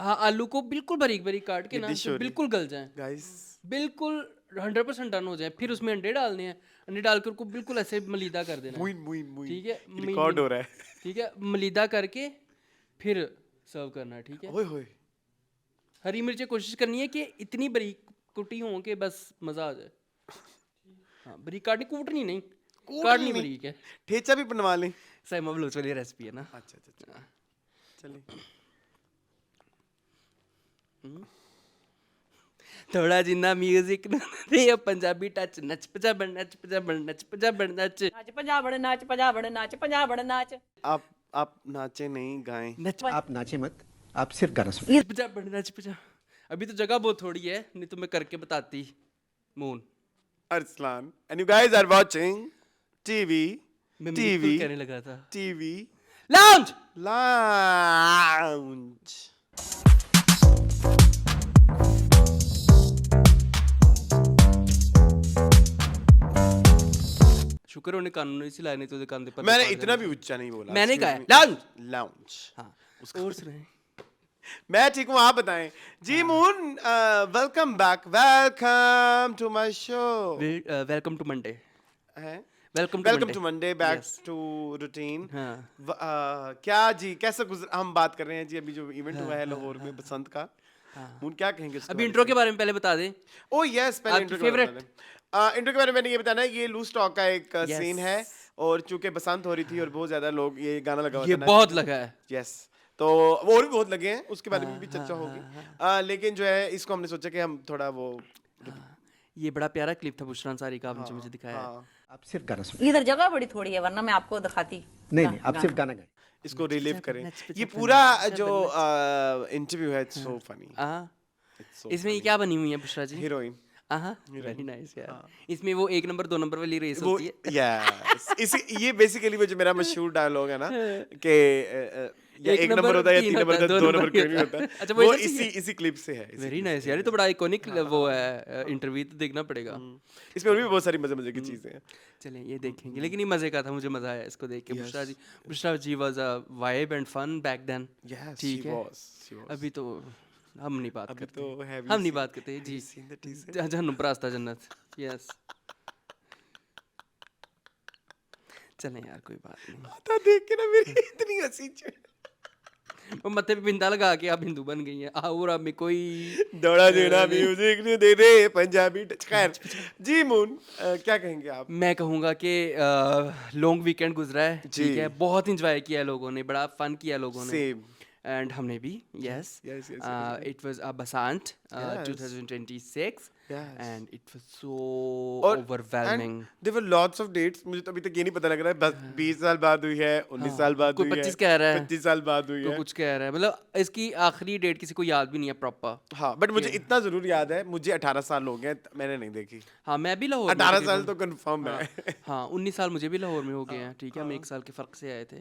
हाँ, आलू को बिल्कुल बारीक बारीक काट के ये ना डिश जो हो रही है बिल्कुल गल जाए, गाइस। बिल्कुल 100% डन हो जाए, फिर उसमें अंडे डालने हैं, अंडे डालकर उसको बिल्कुल ऐसे मलीदा कर देना है, मुइन मुइन मुइन ठीक है, मीन रिकॉर्ड मीन, हो रहा है। ठीक है, मलीदा करके फिर सर्व करना है, ठीक है। ओए होए। हरी मिर्चें कोशिश करनी है कि इतनी बारीक कुटी हों कि बस मज़ा आ जाए। हाँ, बारीक काटनी, कूटनी नहीं, कूट काटनी नहीं, बारीक है। ठेचा भी बनवा लें। साइमा बलूच वाली रेसिपी है ना। अच्छा अच्छा अच्छा, चलिए। थोड़ा जिन्ना म्यूजिक ते पंजाबी टच, नच पंजाबड़ नच पंजाबड़ नच पंजाबड़ नच नाच पंजाबड़ नाच पंजाबड़ नाच पंजाबड़ नाच आप नाचे नहीं गाएं। नच आप नाचे मत, आप सिर्फ गाना सुनिए। पंजाबड़ नच पंजाब। अभी तो जगह बहुत थोड़ी है, नहीं तो मैं करके बताती। Moon Arsalan and you guys are watching TV मैं TV बिल्कुल कहने लगा था। TV lounge Lounge। शुक्र उन्हें कानून नहीं सिलाए, नहीं तो उसे कान दे पर मैंने फाड़ इतना देना भी था। उच्चा नहीं बोला। मैंने Excuse कहा है, me। लाउंज। Lounge। हाँ, और सुनाए। मैं ठीक हूँ, आप बताएं जी। Moon welcome back, welcome to my show. Welcome to Monday. है welcome welcome to Monday, back Yes. To routine. हाँ। क्या जी, कैसा गुजर, हम बात कर रहे हैं जी अभी जो इवेंट हुआ है लाहौर में बसंत का। मून क्या कहेंगे उसके अभी बारे इंट्रो में? के बारे में पहले बता दें। ओह यस, पहले आपकी इंट्रो के बारे में favorite? इंट्रो के बारे में मैंने ये बताना है, ये लूज टॉक का एक Yes. सीन है, और चूंकि बसंत हो रही थी और बहुत ज्यादा लोग ये गाना लगा हुआ ये था बहुत लगा है। यस, तो वो और भी बहुत लगे हैं, उसके बारे में भी चर्चा होगी। लेकिन जो है इसको हमने सोचा कि हम थोड़ा वो ये बड़ा प्यारा क्लिप था बुशरा अंसारी का, आपने जो मुझे दिखाया है। हाँ, आप सिर्फ गाना सुनिए। इधर जगह बड़ी थोड़ी है वरना मैं आपको दिखाती नहीं, आप सिर्फ गाना गाएं। इसको रिलीव करें। नच ये पचा पूरा नच जो नच। इंटरव्यू है, इट्स सो फनी। हाँ, इसमें ये क्या बनी हुई है बुशरा जी? हीरोइन हाँ, वेरी नाइस यार। इसमें वो 1 नंबर 2 नंबर वाली रेस वो होती है। यस, इसी ये बेसिकली वो जो मेरा मशहूर डायलॉग है ना कि या एक 1 नंबर नंबर होता है या 3 तीन नंबर होता है, होता है, 2 दो नंबर नंबर कोई नहीं होता होता। है। अच्छा, वो इधर से इसी ही है? इसी क्लिप से है। वेरी नाइस यार, ये तो बड़ा आइकॉनिक वो है, इंटरव्यू तो देखना पड़ेगा। इसमें और भी बहुत सारी मजे मजे की चीजें हैं। चलें ये देखेंगे, लेकिन ये मजे का था, मुझे मजा आया इसको देख के। Bushra ji was a vibe and fun back then. Yes, ठीक she है। was, she was. अभी तो हम नहीं बात अभी करते, तो have you हम नहीं seen- बात करते have ji. you seen the teaser? जहन्नुम पर रास्ता जन्नत। यस, चलें यार, कोई बात नहीं। आता देख के ना मेरी इतनी हंसी चिढ़। वो मत्थे पे बिंदा लगा के आप हिंदू बन गई हैं। और अब में कोई दौड़ा देना म्यूजिक ने दे दे पंजाबी टच। खैर जी मून, क्या कहेंगे आप? मैं कहूँगा कि लॉन्ग वीकेंड गुजरा है, जी। ठीक है, बहुत इंजॉय किया है लोगों ने, बड़ा फन किया लोगों ने। सेम। एंड हमने भी, yes, yes, yes, it was a Basant Yes. 2026 Yes. And it was so और overwhelming. There were lots of dates, मुझे तो अभी तक ये नहीं पता लग रहा है बस 20 साल बाद हुई है, 19 साल बाद कोई हुई है, 25 कह रहा है, 25 साल बाद हुई कोई है। कुछ कह रहा है, मतलब इसकी आखिरी डेट किसी को याद भी नहीं है प्रॉपर। हाँ, बट मुझे इतना जरूर याद है, मुझे 18 साल हो गए, मैंने नहीं देखी। हाँ, मैं भी लाहौर में 18 साल तकरीबन- तो कंफर्म है। हाँ, 19 साल मुझे भी लाहौर में हो गए हैं, ठीक है, हम 1 साल के फ़र्क से आए थे,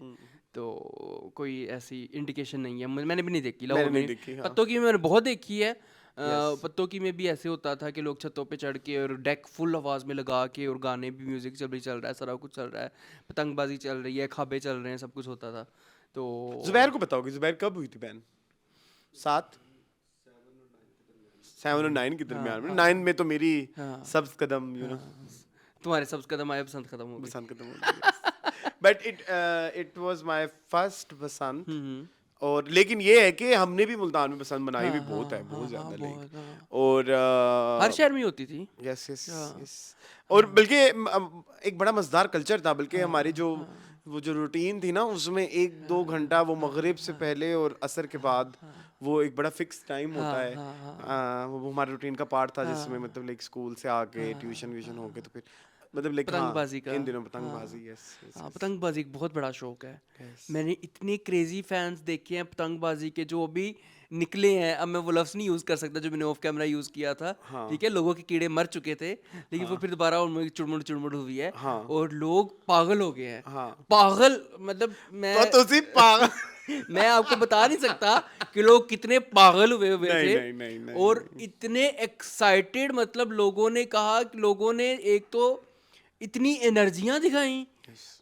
तो कोई ऐसी इंडिकेशन नहीं है। मैंने भी नहीं देखी लाहौर मैंने नहीं में। देखी, हाँ। पत्तों की मैंने बहुत देखी है। पत्तों की में भी ऐसे होता था कि लोग छतों पे चढ़ के और डेक फुल आवाज़ में लगा के, और गाने भी, म्यूज़िक चल रहा है, सारा कुछ चल रहा है, पतंगबाजी चल रही है, खाबे चल रहे हैं, सब कुछ होता था। तो जुबैर को बताओगे, जुबैर कब हुई थी बैन? 7 और 9 के दरमियान में। 9 में तो मेरी सब्ज कदम, यू नो, तुम्हारे सब्ज़ कदम आए, बसंत खत्म हो गई। बसंत कदम हो गई। But it was my first Basant. और लेकिन ये है कि हमने भी मुल्तान में बसंत मनाई भी बहुत है, बहुत ज्यादा लाइक। और हर शहर में ही होती थी। यस यस यस, और बल्कि एक बड़ा मजेदार कल्चर था, बल्कि हमारी जो वो जो रूटीन थी ना, उसमें 1-2 घंटा वो मगरिब से पहले और असर के बाद वो एक बड़ा फिक्स टाइम होता है। वो हमारे रूटीन का पार्ट था, जिसमें मतलब लाइक स्कूल से आके ट्यूशन व्यूशन हो के, तो फिर मतलब लाइक पतंगबाजी का। इन दिनों पतंगबाजी। यस हाँ, पतंगबाजी एक बहुत बड़ा शौक है। मैंने इतने क्रेजी फैंस देखे हैं पतंगबाजी के, जो अभी निकले हैं। अब मैं वो लफ्ज़ नहीं यूज़ कर सकता जो मैंने ऑफ कैमरा यूज़ किया था, ठीक है, लोगों के कीड़े मर चुके थे, लेकिन वो फिर दोबारा उनमें चुड़मुड़ हुई है, और लोग पागल हो गए हैं। पागल मतलब तो उसी पागल मैं आपको बता नहीं सकता कि लोग कितने पागल हुए हुए थे। नहीं, और इतने एक्साइटेड, मतलब लोगों ने कहा कि लोगों ने एक तो इतनी एनर्जियां दिखाई,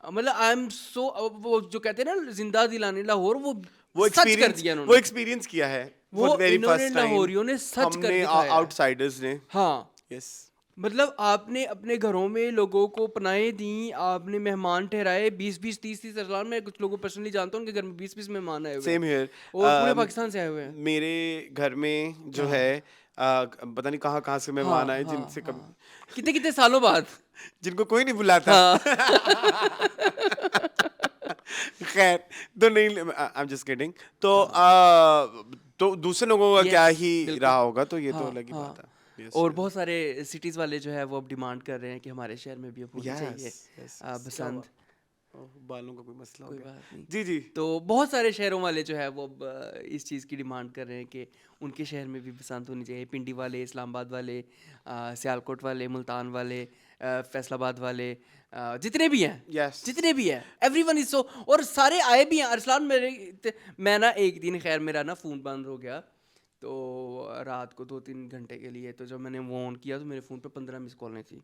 मतलब आई एम सो, वो जो कहते हैं ना जिंदा दिलाने लाहौर, वो सच कर दिया उन्होंने। वो एक्सपीरियंस किया है। वो for the very इन्होंने first time लाहौरियों ने सच कर हमने दिखाया। आउटसाइडर्स ने हाँ, यस मतलब आपने अपने घरों में लोगों को पनाहें दी, आपने मेहमान ठहराए 20-20 30-30 अरसलान। मैं कुछ लोगों को पर्सनली जानता हूँ, उनके घर में 20-20 मेहमान आए हुए सेम हैं हियर और पूरे पाकिस्तान से आए हुए हैं। मेरे घर में जो है पता नहीं कहाँ कहाँ से हाँ, मेहमान आए हाँ, जिनसे कभी हाँ। कितने-कितने सालों बाद। जिनको कोई नहीं बुलाता हाँ। खैर तो नहीं आई एम जस्ट किडिंग तो दूसरे लोगों का Yes, क्या ही बिल्कुल। रहा होगा तो ये तो हाँ, अलग ही हाँ। बात है Yes, और yes. बहुत सारे सिटीज वाले जो है वो अब डिमांड कर रहे हैं कि हमारे शहर में भी अब होनी Yes, चाहिए yes, yes. बसंत। ओह, बालों का कोई मसला हो कोई गया बात नहीं। जी जी तो बहुत सारे शहरों वाले जो है वो अब इस चीज़ की डिमांड कर रहे हैं कि उनके शहर में भी बसंत होनी चाहिए। पिंडी वाले, इस्लामाबाद वाले, सियालकोट वाले, मुल्तान वाले, फैसलाबाद वाले, जितने भी हैं, Yes. जितने भी हैं, एवरीवन इज सो। और सारे आए भी हैं। अरसलान मैं ना एक दिन खैर मेरा ना फ़ोन बंद हो गया, तो रात को 2-3 घंटे के लिए। तो जब मैंने वो ऑन किया तो मेरे फ़ोन पे 15 मिस कॉलें थी,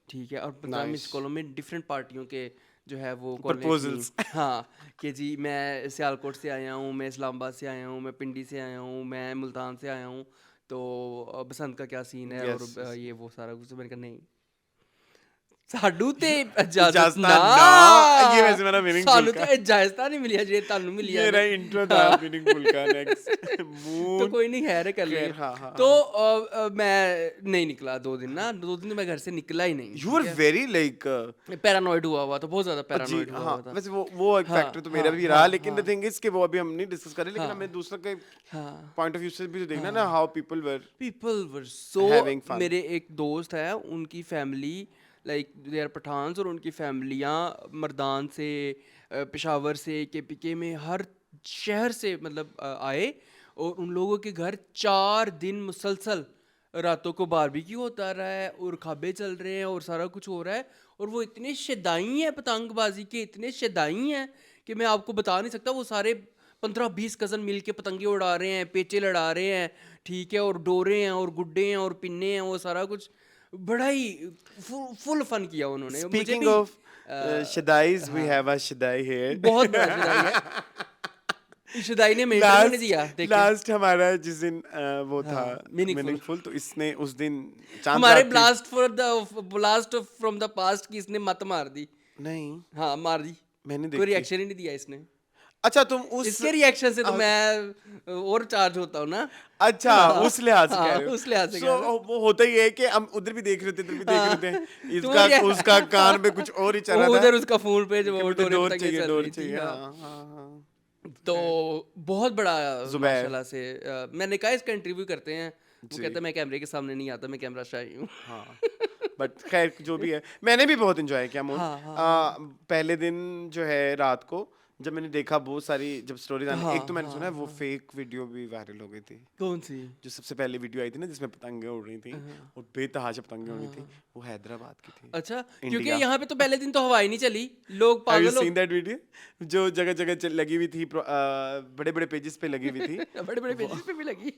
ठीक है। और 15 मिस Nice. कॉलों में डिफरेंट पार्टियों के जो है वो कॉलें Proposals. थी। हाँ, कि जी मैं सियालकोट से आया हूँ, मैं इस्लामाबाद से आया हूँ, मैं पिंडी से आया हूँ, मैं मुल्तान से आया हूँ, तो बसंत का क्या सीन है। और Yes, yes. ये वो सारा कुछ। तो मैंने कहा नहीं, साडू ते इजाजत इजाजत ना, ना। ये वैसे मेरा meaningful सानू का। ते इजाजत नहीं मिली है, जे तानू मिली है। मेरा इंट्रो था मीनिंगफुल का नेक्स्ट तो मून कोई नहीं, खैर है, कर खैर, लेंगे। हाँ, हाँ, तो मैं नहीं निकला 2 दिन ना, 2 दिन तो मैं घर से निकला ही नहीं। You are very like paranoid हुआ हुआ था, बहुत ज्यादा जी पैरानॉइड हुआ हाँ हुआ था। वैसे वो एक हाँ, फैक्टर तो मेरा हाँ, भी रहा हाँ, लेकिन द हाँ। थिंग इज कि वो अभी हम नहीं डिस्कस कर रहे लेकिन हाँ। हमें दूसरों के हाँ, पॉइंट ऑफ व्यू से भी तो देखना ना how people were people were so. Having fun. मेरे एक दोस्त है, उनकी family like they are Pathans, और उनकी फैमिलियाँ मर्दान से, पेशावर से, केपीके में, हर शहर से मतलब आए। और उन लोगों के घर 4 दिन मुसलसल रातों को बारबेक्यू होता रहा है और खाबे चल रहे हैं और सारा कुछ हो रहा है। और वो इतने शदाई हैं पतंगबाजी के, इतने शदाई हैं कि मैं आपको बता नहीं सकता। वो सारे 15-20 कज़न मिल के पतंगे उड़ा रहे हैं, पेचे लड़ा रहे हैं, ठीक है। और डोरे हैं और गुड्डे हैं और पिन्ने हैं, वो सारा कुछ बड़ा ही फुल फन किया उन्होंने। मुझे स्पीकिंग भी ऑफ शदाईज वी हैव अ शदाई हियर बहुत बड़ा शदाई है। शदाई ने मेरे को नहीं दिया, देखिए। लास्ट हमारा जिस दिन वो था meaningful। मीनिंगफुल तो इसने उस दिन चांद हमारे रात थी। ब्लास्ट फ्रॉम द पास्ट की इसने मत मार दी। नहीं हाँ, मार दी। मैंने कोई देखी रिएक्शन ही नहीं दिया इसने। अच्छा तुम उस इसके रिएक्शन से तो मैं और चार्ज होता हूँ ना। अच्छा उस लिहाज से कह हाँ, रहे हो उस लिहाज से So, कह रहा हूँ। वो होता ही है कि हम उधर भी देख रहे थे इधर भी देख रहे थे तुम्हारी- इसका उसका कान में कुछ और ही चल रहा था उधर उसका फोन पे जो कि वो मुझे डोरे डोर पतंगे चाहिए चल डोर रही थी। चाहिए हाँ। हाँ हाँ हाँ तो बहुत बड़ा जुबैर। माशाल्लाह से मैंने कहा इसका इंटरव्यू करते हैं। वो कहता है मैं कैमरे के सामने नहीं आता, मैं कैमरा शाई हूँ। हाँ बट खैर जो भी है मैंने भी बहुत एंजॉय किया मोन हाँ, पहले दिन जो है रात को जब मैंने देखा बहुत सारी जब स्टोरीज आने एक तो मैंने सुना है वो फेक वीडियो भी वायरल हो गई थी कौन सी? जो सबसे पहले वीडियो आई थी ना जिसमें पतंगे उड़ रही थी और बेतहाशा पतंगे उड़ रही थी वो हैदराबाद की थी अच्छा, क्योंकि इंडिया। यहाँ पे तो पहले दिन तो हवा ही नहीं चली, लोग Have you पागल हो। seen that video? जो जगह जगह लगी हुई थी बड़े बड़े पेजेस पे लगी हुई थी बड़े बड़े पेजेस पे भी लगी।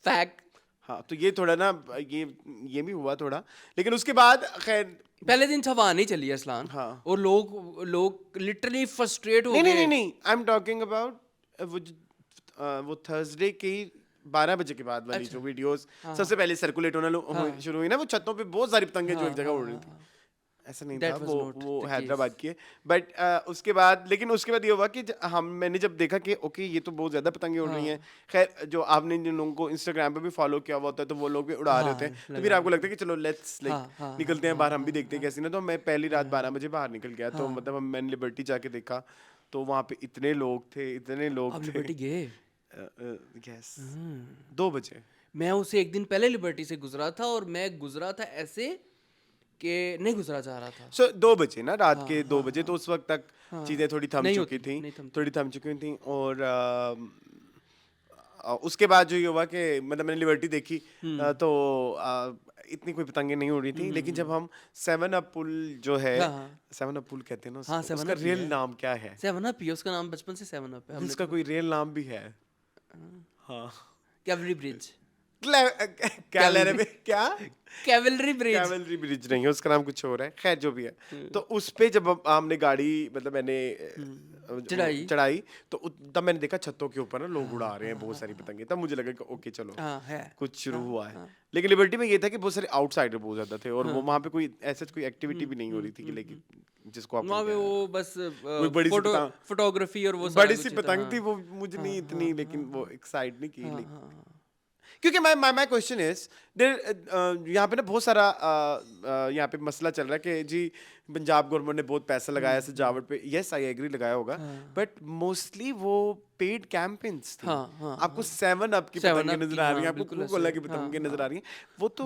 फैक्ट। हाँ तो ये थोड़ा ना ये भी हुआ थोड़ा लेकिन उसके बाद खैर पहले दिन हवा नहीं चली असलान। हाँ। और लोग लिटरली फ्रस्ट्रेट हो नहीं नहीं गए। नहीं नहीं आई एम टॉकिंग अबाउट वो थर्सडे की 12 बजे के बाद वाली जो वीडियोस सबसे पहले सर्कुलेट होना शुरू हुई ना वो छतों पे बहुत सारी पतंगे जो एक जगह उड़ रही थी ऐसा नहीं That था was वो not वो the हैदराबाद की है बट उसके बाद लेकिन उसके बाद ये हुआ कि मैंने जब देखा कि ओके ये तो बहुत ज्यादा पतंगे उड़ रही हैं खैर जो आपने जिन लोगों को इंस्टाग्राम पे भी फॉलो किया हुआ होता है तो वो लोग भी उड़ा रहे होते हैं तो फिर आपको लगता है कि चलो लेट्स लाइक निकलते हैं बाहर हम भी देखते हैं कैसी ना तो मैं पहली रात 12 बजे बाहर निकल गया तो मतलब मैंने लिबर्टी जाके देखा तो वहाँ पे इतने लोग थे आप लिबर्टी गए? यस 2 बजे मैं उसे एक दिन पहले लिबर्टी से गुजरा था और मैं गुजरा था ऐसे कि नहीं गुजरा जा रहा था। सो 2 बजे ना रात के 2 बजे तो उस वक्त तक चीजें थोड़ी थम नहीं चुकी होती, थी नहीं थमती। थोड़ी थम चुकी थी और उसके बाद जो ये हुआ कि मतलब मैंने लिबर्टी देखी तो इतनी कोई पतंगे नहीं उड़ रही थी लेकिन जब हम 7 अप पुल जो है 7 अप पुल कहते हैं ना हाँ, उसको, 7 उसका Up ही रियल है। नाम क्या है 7 अप ही है, उसका नाम बचपन से 7 अप है। उसका कोई रियल नाम भी है हाँ कैवलरी ब्रिज। क्या ले रहे हैं? क्या कैवलरी ब्रिज। कैवलरी ब्रिज नहीं है, उसका नाम कुछ और है, खैर जो भी है। तो उस पे जब हमने गाड़ी मतलब मैंने चढ़ाई तो तब मैंने देखा छतों के ऊपर ना लोग उड़ा रहे हैं बहुत सारी पतंगे, तब मुझे लगा कि ओके चलो है कुछ शुरू हुआ है। लेकिन लिबर्टी में ये था कि बहुत सारे आउटसाइडर बहुत ज्यादा थे और वो वहाँ पे कोई ऐसा कोई एक्टिविटी भी नहीं हो रही थी कि लेकिन जिसको आप वहाँ पे वो बस कोई बड़ी सी फोटोग्राफी और वो बड़ी सी पतंग थी, वो मुझे नहीं इतनी लेकिन वो एक्साइट नहीं की। क्योंकि माय क्वेश्चन इज देयर यहाँ पे ना बहुत सारा यहाँ पे मसला चल रहा है कि जी पंजाब गवर्नमेंट ने बहुत पैसा लगाया सजावट पे, यस आई एग्री लगाया होगा, बट मोस्टली वो पेड कैंपेन्स थी। आपको 7 अप की पतंगे नजर आ रही हैं, आपको कोका-कोला की पतंगे नजर आ रही हैं, वो तो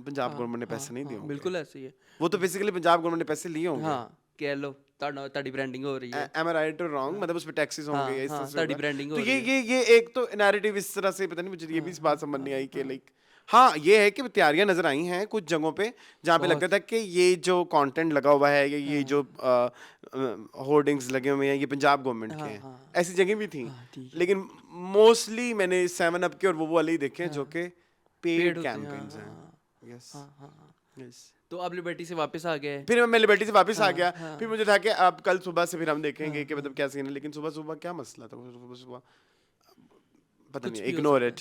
पंजाब गवर्नमेंट ने पैसे नहीं दिए होंगे। बिल्कुल ऐसे ही है, वो तो बेसिकली पंजाब गवर्नमेंट ने पैसे लिए होंगे। हाँ कह लो ताड़ी ब्रांडिंग हो रही है, am I right or wrong? मतलब उस पे टैक्सेस होंगे या इस तरह से ताड़ी होगा। ब्रांडिंग हो तो रही है। ये एक तो नैरेटिव इस तरह से पता नहीं मुझे ये भी इस बात समझ नहीं आई कि लाइक हाँ ये है कि तैयारियां नजर आई हैं कुछ जगहों पे जहाँ पे लगता था कि ये जो कंटेंट लगा हुआ है या ये जो होर्डिंग्स लगे हुए हैं ये पंजाब गवर्नमेंट के हैं, ऐसी जगह भी थी। लेकिन मोस्टली मैंने 7 अप के और वो वाले ही देखे हैं जो कि पेड कैंपेन्स हैं। Yes yes. तो आप लिबर्टी से वापस आ गए? फिर मैं लिबर्टी से वापस आ गया, फिर मुझे था कि अब कल सुबह से फिर हम देखेंगे कि मतलब क्या सीन है, लेकिन सुबह सुबह क्या मसला था, सुबह पता नहीं, इग्नोर इट।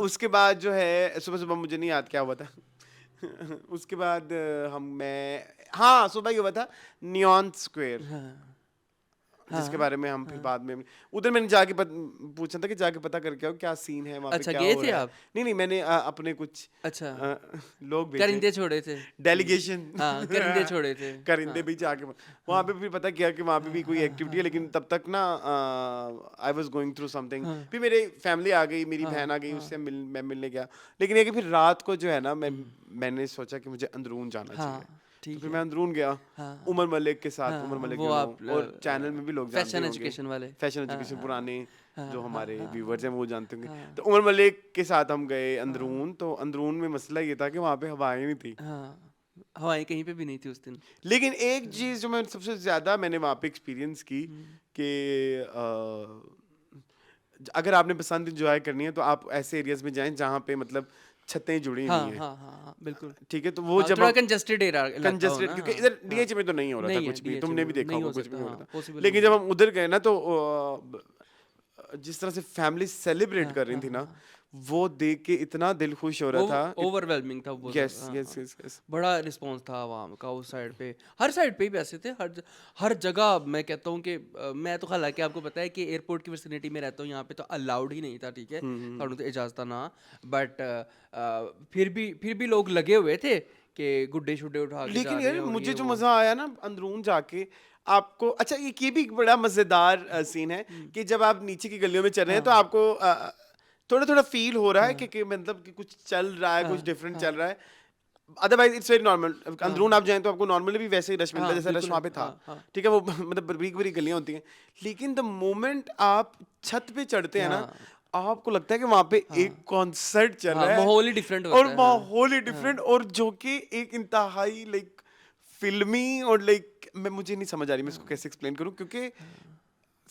उसके बाद जो है सुबह सुबह मुझे नहीं याद क्या हुआ था उसके बाद हाँ सुबह ये हुआ था नियॉन स्क्वायर जिसके बारे में हम फिर बाद में उधर मैंने जाके पूछा था कि जाके पता करके आओ क्या सीन है वहाँ पे, अच्छा क्या गए हो थे रहा है। आप? नहीं मैंने अपने कुछ अच्छा लोग करिंदे छोड़े थे, डेलीगेशन करिंदे छोड़े थे, करिंदे भी जाके वहाँ पे भी पता किया कि वहाँ पे भी कोई एक्टिविटी है, लेकिन तब तक ना I was going through something. फिर मेरी फैमिली आ गई, मेरी बहन आ गई, उससे मैं मिलने गया। लेकिन ये कि फिर रात को जो है ना मैंने सोचा कि मुझे अंदरून जाना चाहिए, तो फिर मैं अंदरून गया उमर मलिक के साथ। उमर मलिक और चैनल में भी लोग जानते फैशन होंगे, एजुकेशन वाले, फैशन एजुकेशन पुराने जो हमारे व्यूअर्स हैं वो जानते होंगे। तो उमर मलिक के साथ हम गए अंदरून। तो अंदरून में मसला ये था कि वहाँ पे हवाएं नहीं थी, हवाएं कहीं पे भी नहीं थी उस दिन। लेकिन एक चीज जो मैं सबसे ज्यादा मैंने वहाँ पे एक्सपीरियंस की कि अगर आपने पसंद इंजॉय करनी है तो आप ऐसे एरियाज में जाएं जहाँ पे मतलब छतें जुड़ी हुई हैं। हाँ बिल्कुल ठीक है, तो वो जब थोड़ा कंजेस्टेड क्योंकि इधर डीएच में तो नहीं हो रहा था कुछ भी, तुमने भी देखा होगा कुछ भी नहीं हो रहा था। लेकिन जब हम उधर गए ना तो जिस तरह से फैमिली सेलिब्रेट कर रही थी ना, वो देख के इतना दिल खुश हो रहा था, ओवरवेलमिंग था वो। यस यस यस यस, बड़ा रिस्पांस था आवाम का उस साइड पे, हर साइड पे ही वैसे थे, हर जगह। मैं कहता हूँ कि मैं तो हालांकि आपको पता है कि एयरपोर्ट की विसिनिटी में रहता हूँ, यहाँ पे तो अलाउड ही नहीं था, ठीक है, तो इजाजत ना, बट फिर भी लोग लगे हुए थे कि गुड्डे शुड्डे उठा के। लेकिन यार मुझे जो मजा आया ना अंदरून जाके, आपको अच्छा ये भी एक बड़ा मजेदार सीन है कि जब आप नीचे की गलियों में चल रहे हैं तो आपको थोड़ा थोड़ा फील हो रहा है कि मतलब कि कुछ चल रहा है, कुछ डिफरेंट चल रहा है। Otherwise it's very normal. अंदरून आप जाएं तो आपको नॉर्मली भी वैसे ही रश मिलता है जैसे रश वहाँ पे था, ठीक है, वो मतलब बरीक बरीक गलियां होती हैं। लेकिन द मोमेंट आप छत पे चढ़ते हैं ना, आपको लगता है कि वहाँ पे एक कॉन्सर्ट चल रहा है, माहौल ही डिफरेंट होता है, और माहौल ही डिफरेंट, और जो कि एक इंतहाई लाइक फिल्मी और लाइक मुझे नहीं समझ आ रही मैं इसको कैसे एक्सप्लेन करूं, क्योंकि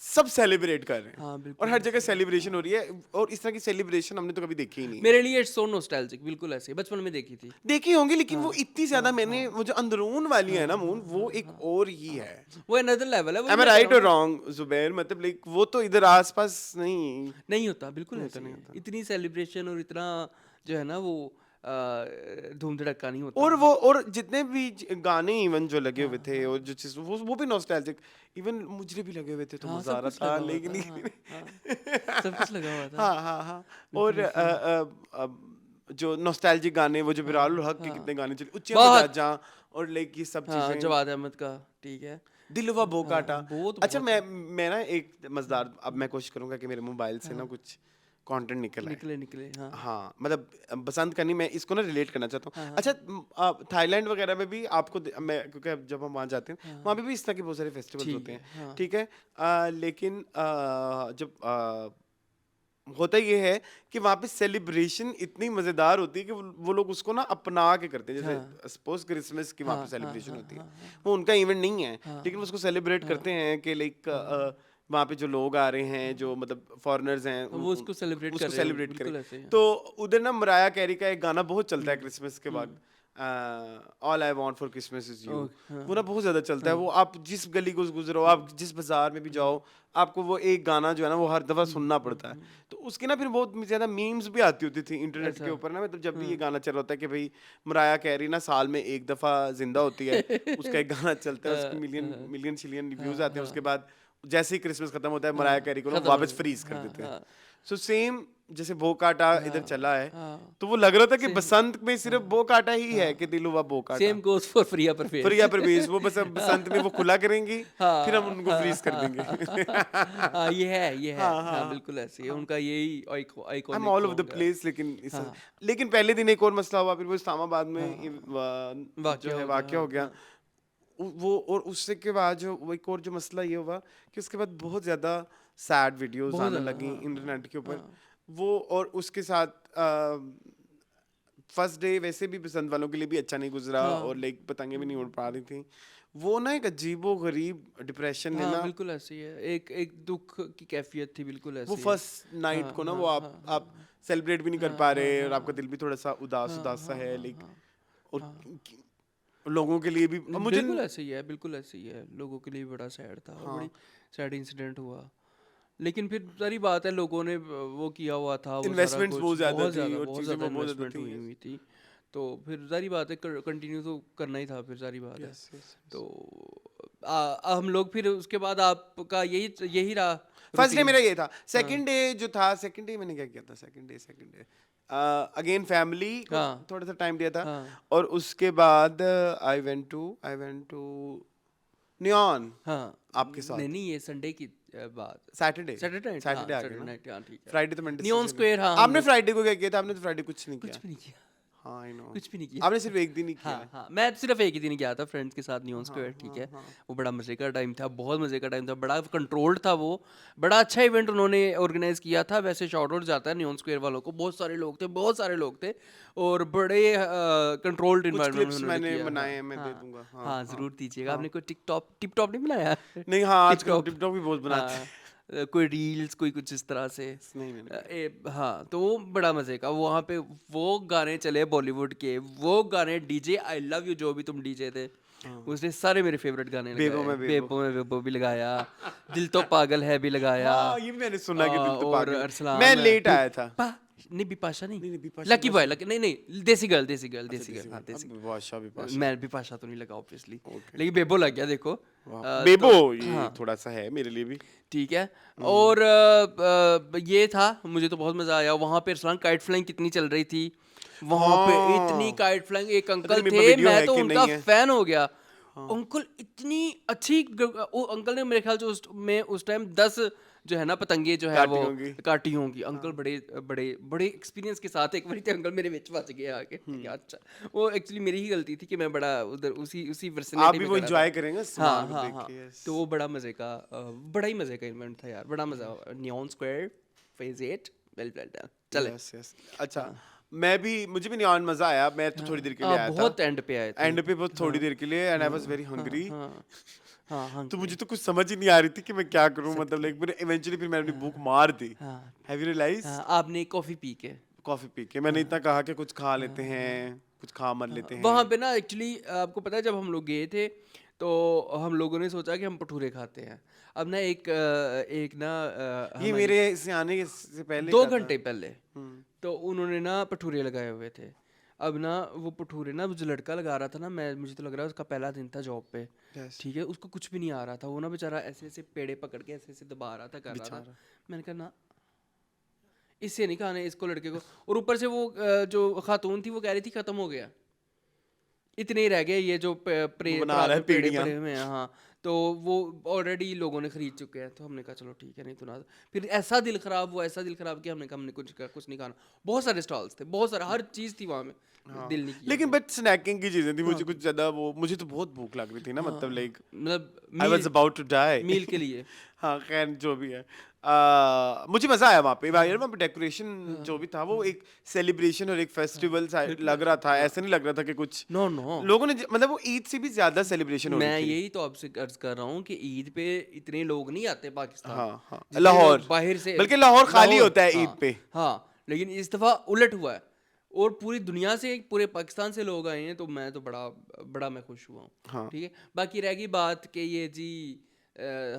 सब सेलिब्रेट कर रहे हैं और हर जगह सेलिब्रेशन हो रही है, और इस तरह की सेलिब्रेशन हमने तो कभी देखी ही नहीं। मेरे लिए इट्स सो नॉस्टैल्जिक, बिल्कुल ऐसे बचपन में देखी होंगी, लेकिन वो इतनी ज्यादा मैंने वो जो अंदरून वाली है ना मून, वो एक और ही है, वो अनदर लेवल है। Am I right or wrong Zubair? मतलब लाइक वो तो इधर आसपास नहीं होता, बिल्कुल ऐसा नहीं होता। इतनी सेलिब्रेशन और इतना जो है ना वो धूम धड़क्का नहीं होता। और जितने भी गाने इवन जो लगे हुए थे और जो चीज वो भी नॉस्टैल्जिक, इवन मुझे भी लगे हुए थे, तो मजा आ रहा था। लेकिन सब कुछ लगा हुआ था। हाँ और जो नॉस्टैल्जिक गाने, वो जो बिलाल हक के कितने गाने चले, उच्चियां बजाजा और लाइक ये सब चीजें, जवाद अहमद का, ठीक है, दिलवा बोकाटा। अच्छा मैं ना एक मजेदार, अब मैं कोशिश करूंगा कि मेरे मोबाइल से ना कुछ कंटेंट निकले। हाँ मतलब पसंद करनी, मैं इसको ना रिलेट करना चाहता हूँ। अच्छा थाईलैंड वगैरह में भी आपको मैं, क्योंकि जब हम वहाँ जाते हैं वहाँ पे भी इस तरह के बहुत सारे फेस्टिवल्स होते हैं, ठीक है, लेकिन जब होता ये है कि वहाँ पे सेलिब्रेशन इतनी मजेदार होती है कि वो लोग उसको ना अपना के करते हैं। जैसे सपोज क्रिसमस की वहाँ पे सेलिब्रेशन होती है, वो उनका इवेंट नहीं है, लेकिन उसको सेलिब्रेट करते हैं कि लाइक वहाँ पे जो लोग आ रहे हैं जो मतलब फॉरेनर्स हैं वो उसको celebrate कर रहे हैं, सेलिब्रेट बिल्कुल करें। ऐसे ही, हाँ। तो उधर ना मराया कैरी का एक गाना बहुत चलता है क्रिसमस के बाद, all I want for Christmas is you. वो ना बहुत ज्यादा चलता है, वो आप जिस गली को गुजरो, आप जिस बाजार में भी जाओ, आपको वो एक गाना जो है ना वो हर दफा सुनना पड़ता है। तो उसके ना फिर बहुत ज्यादा मीम्स भी आती होती थी इंटरनेट के ऊपर ना, मतलब जब भी ये गाना चल रहा होता है कि भाई मराया कैरी ना साल में एक दफा जिंदा होती है, उसका एक गाना चलता है, उसके मिलियन शिलियन व्यूज आते हैं, उसके बाद जैसे ही क्रिसमस खत्म होता है मराया कैरी को ना वापस फ्रीज कर देते हैं। सो सेम जैसे भो काटा इधर चला है, तो वो लग रहा था कि बसंत में सिर्फ भो काटा ही है कि दिल हुआ भो काटा। सेम गोस फॉर प्रिया परवेज। प्रिया परवेज वो बस अब बसंत में वो खुला करेंगी, फिर हम उनको फ्रीज कर देंगे। हाँ ये है हाँ बिल्कुल ऐसे ही है, उनका यही iconic I'm all over the place, लेकिन पहले दिन एक और मसला हुआ, फिर वो इस्लामाबाद में जो है वाकया हो गया वो, और उससे के बाद जो वो एक और जो मसला ये हुआ कि उसके बाद बहुत ज्यादा सैड वीडियोस आने लगी इंटरनेट के ऊपर वो, और उसके साथ फर्स्ट डे वैसे भी बसंत वालों के लिए भी अच्छा नहीं गुजरा, और लाइक पतंगे भी नहीं उड़ पा रही थी। वो ना एक अजीबो गरीब डिप्रेशन में ना, बिल्कुल ऐसे ही है, एक दुख की कैफियत थी, बिल्कुल ऐसे वो ही है। फर्स्ट नाइट को ना वो आप सेलिब्रेट भी नहीं कर पा रहे, और आपका दिल भी थोड़ा सा उदास सा है, लाइक, और लोगों के लिए भी मुझे बिल्कुल ऐसे ही है, बिल्कुल ऐसे ही है, लोगों के लिए भी बड़ा सैड था, और बड़ी सैड इंसिडेंट हुआ। लेकिन फिर सारी बात है, लोगों ने वो किया हुआ था, वो इन्वेस्टमेंट्स सारा बहुत कुछ ज्यादा थी, और बहुत चीजें ज़्यादा वो बहुत ज्यादा इन्वेस्टमेंट थी। हुई थी, तो फिर सारी बात है कंटिन्यू तो करना ही था, फिर सारी बात है। तो हम लोग फिर उसके बाद आपका यही रहा फर्स्ट डे मेरा ये था। सेकंड डे जो था, सेकंड डे मैंने क्या किया था, सेकंड डे अगेन फैमिली को थोड़ा सा टाइम दिया था, और उसके बाद आई वेंट टू नियॉन आपके साथ। नहीं ये संडे की बात, सैटरडे सैटरडे आ गया ना, नाइट, हाँ ठीक है। फ्राइडे तो मंडे नियॉन स्क्वायर, हाँ आपने फ्राइडे को क्या किया था? आपने तो फ्राइडे कुछ नहीं किया। कुछ भी नहीं किया, हाँ आई नो, कुछ भी नहीं किया। आपने सिर्फ एक दिन ही किया। हाँ मैं सिर्फ एक ही दिन गया था फ्रेंड्स के साथ नियॉन स्क्वायर, ठीक है। वो बड़ा मजे का टाइम था, बहुत मजे का टाइम था, बड़ा कंट्रोल्ड था वो, बड़ा अच्छा इवेंट उन्होंने ऑर्गेनाइज किया था। वैसे शॉर्ट आउट जाता है नियॉन स्क्वायर वालों को, बहुत सारे लोग थे, और बड़े कंट्रोल्ड एनवायरनमेंट में मैंने किया। बनाए हैं, मैं दे दूंगा। हाँ जरूर दीजिएगा। आपने कोई टिप टॉप नहीं बनाया? नहीं, हाँ आजकल टिकटॉक भी बहुत बनाते हैं। कोई रील्स कोई कुछ इस तरह से हाँ, तो वो बड़ा मजे का, वहाँ पे वो गाने चले बॉलीवुड के, वो गाने डीजे आई लव यू जो भी तुम डीजे थे, उसने सारे मेरे फेवरेट गाने लगाए। बेबो भी लगाया, दिल तो पागल है भी लगाया। ये भी मैंने सुना कि दिल तो और पागल। अरसलान मैं लेट आया था। नहीं बिपाशा नहीं, बिपाशा लकी बॉय, नहीं देसी गर्ल, हाँ देसी। बिपाशा मैं बिपाशा तो नहीं लगा ऑब्वियसली, लेकिन बेबो लग गया, देखो बेबो ये थोड़ा सा है मेरे लिए भी, ठीक है। और ये था, मुझे तो बहुत मजा आया वहाँ पे। अरसलान काइट फ्लाइंग कितनी चल रही थी वहाँ पे, इतनी काइट फ्लाइंग। एक अंकल थे, मैं तो उनका फैन हो गया। अंकल इतनी अच्छी, अंकल ने मेरे ख्याल से उस टाइम 10 जो है ना पतंगे जो है वो काटी होंगी। अंकल बड़े एक्सपीरियंस के साथ, एक बार अंकल मेरे विच बच गए आके। अच्छा, वो एक्चुअली मेरी ही गलती थी कि मैं बड़ा उधर उसी विसिनिटी आप भी वो एंजॉय करेंगे। हाँ। तो वो बड़ा मजे का, बड़ा ही मजे का इवेंट था यार, बड़ा मजा। Neon square phase 8 well done. चले अच्छा, मुझे भी नियॉन मजा आया। मैं तो थोड़ी देर के लिए आया था, बहुत एंड पे आए थे, एंड पे बहुत थोड़ी देर के लिए, and I was very hungry. हाँ, तो मुझे तो कुछ समझ ही नहीं आ रही थी कि मैं क्या करूं, मतलब लाइक फिर इवेंचुअली फिर मैंने अपनी भूख मार दी। Have you realize? आपने कॉफी पी के मैंने इतना कहा कि कुछ खा लेते हैं, कुछ खा मर लेते हैं वहाँ पे ना। एक्चुअली आपको पता है, जब हम लोग गए थे तो हम लोगों ने सोचा कि हम भटूरे खाते हैं। अब ना एक ना ये मेरे से आने से पहले 2 घंटे पहले तो उन्होंने ना भटूरे लगाए हुए थे। अब ना वो भटूरे ना, जो लड़का लगा रहा था ना, मुझे तो लग रहा है उसका पहला दिन था जॉब पे, ठीक है। उसको कुछ भी नहीं आ रहा था, वो ना बेचारा ऐसे ऐसे पेड़े पकड़ के ऐसे ऐसे दबा रहा था, कर रहा था। मैंने कहा ना इससे नहीं खाने इसको, लड़के को। और ऊपर से वो जो खातून थी वो कह रही थी खत्म हो गया, इतने ही रह गए ये जो पेड़े पड़े हुए हैं। हाँ, तो वो ऑलरेडी लोगों ने खरीद चुके हैं। तो हमने कहा चलो ठीक है, नहीं तो ना। फिर ऐसा दिल खराब कि हमने कुछ नहीं खाना। बहुत सारे स्टॉल्स थे, बहुत सारे, हर चीज़ थी वहाँ में, दिल नहीं किया। लेकिन बट स्नैकिंग की चीजें थी, मुझे कुछ ज्यादा वो, मुझे तो बहुत भूख लग रही थी ना, मतलब like I was about to die meal के लिए। हाँ खैर जो भी है मुझे मजा आया वहाँ पे वहाँ पे डेकोरेशन जो भी था वो एक सेलिब्रेशन और एक फेस्टिवल लग रहा था, ऐसा नहीं लग रहा था कि कुछ नो नो, लोगों ने मतलब वो ईद से भी ज्यादा सेलिब्रेशन हो मैं रही थी। यही तो आपसे अर्ज कर रहा हूँ कि ईद पे इतने लोग नहीं आते पाकिस्तान। हाँ हाँ जितने लाहौर लोग बाहर से, बल्कि लाहौर खाली होता है ईद हाँ, पे। हाँ, लेकिन इस दफा उलट हुआ है और पूरी दुनिया से, पूरे पाकिस्तान से लोग आए हैं, तो मैं तो बड़ा बड़ा मैं खुश हुआ हूँ। हाँ। ठीक है, बाकी रह गई बात कि ये जी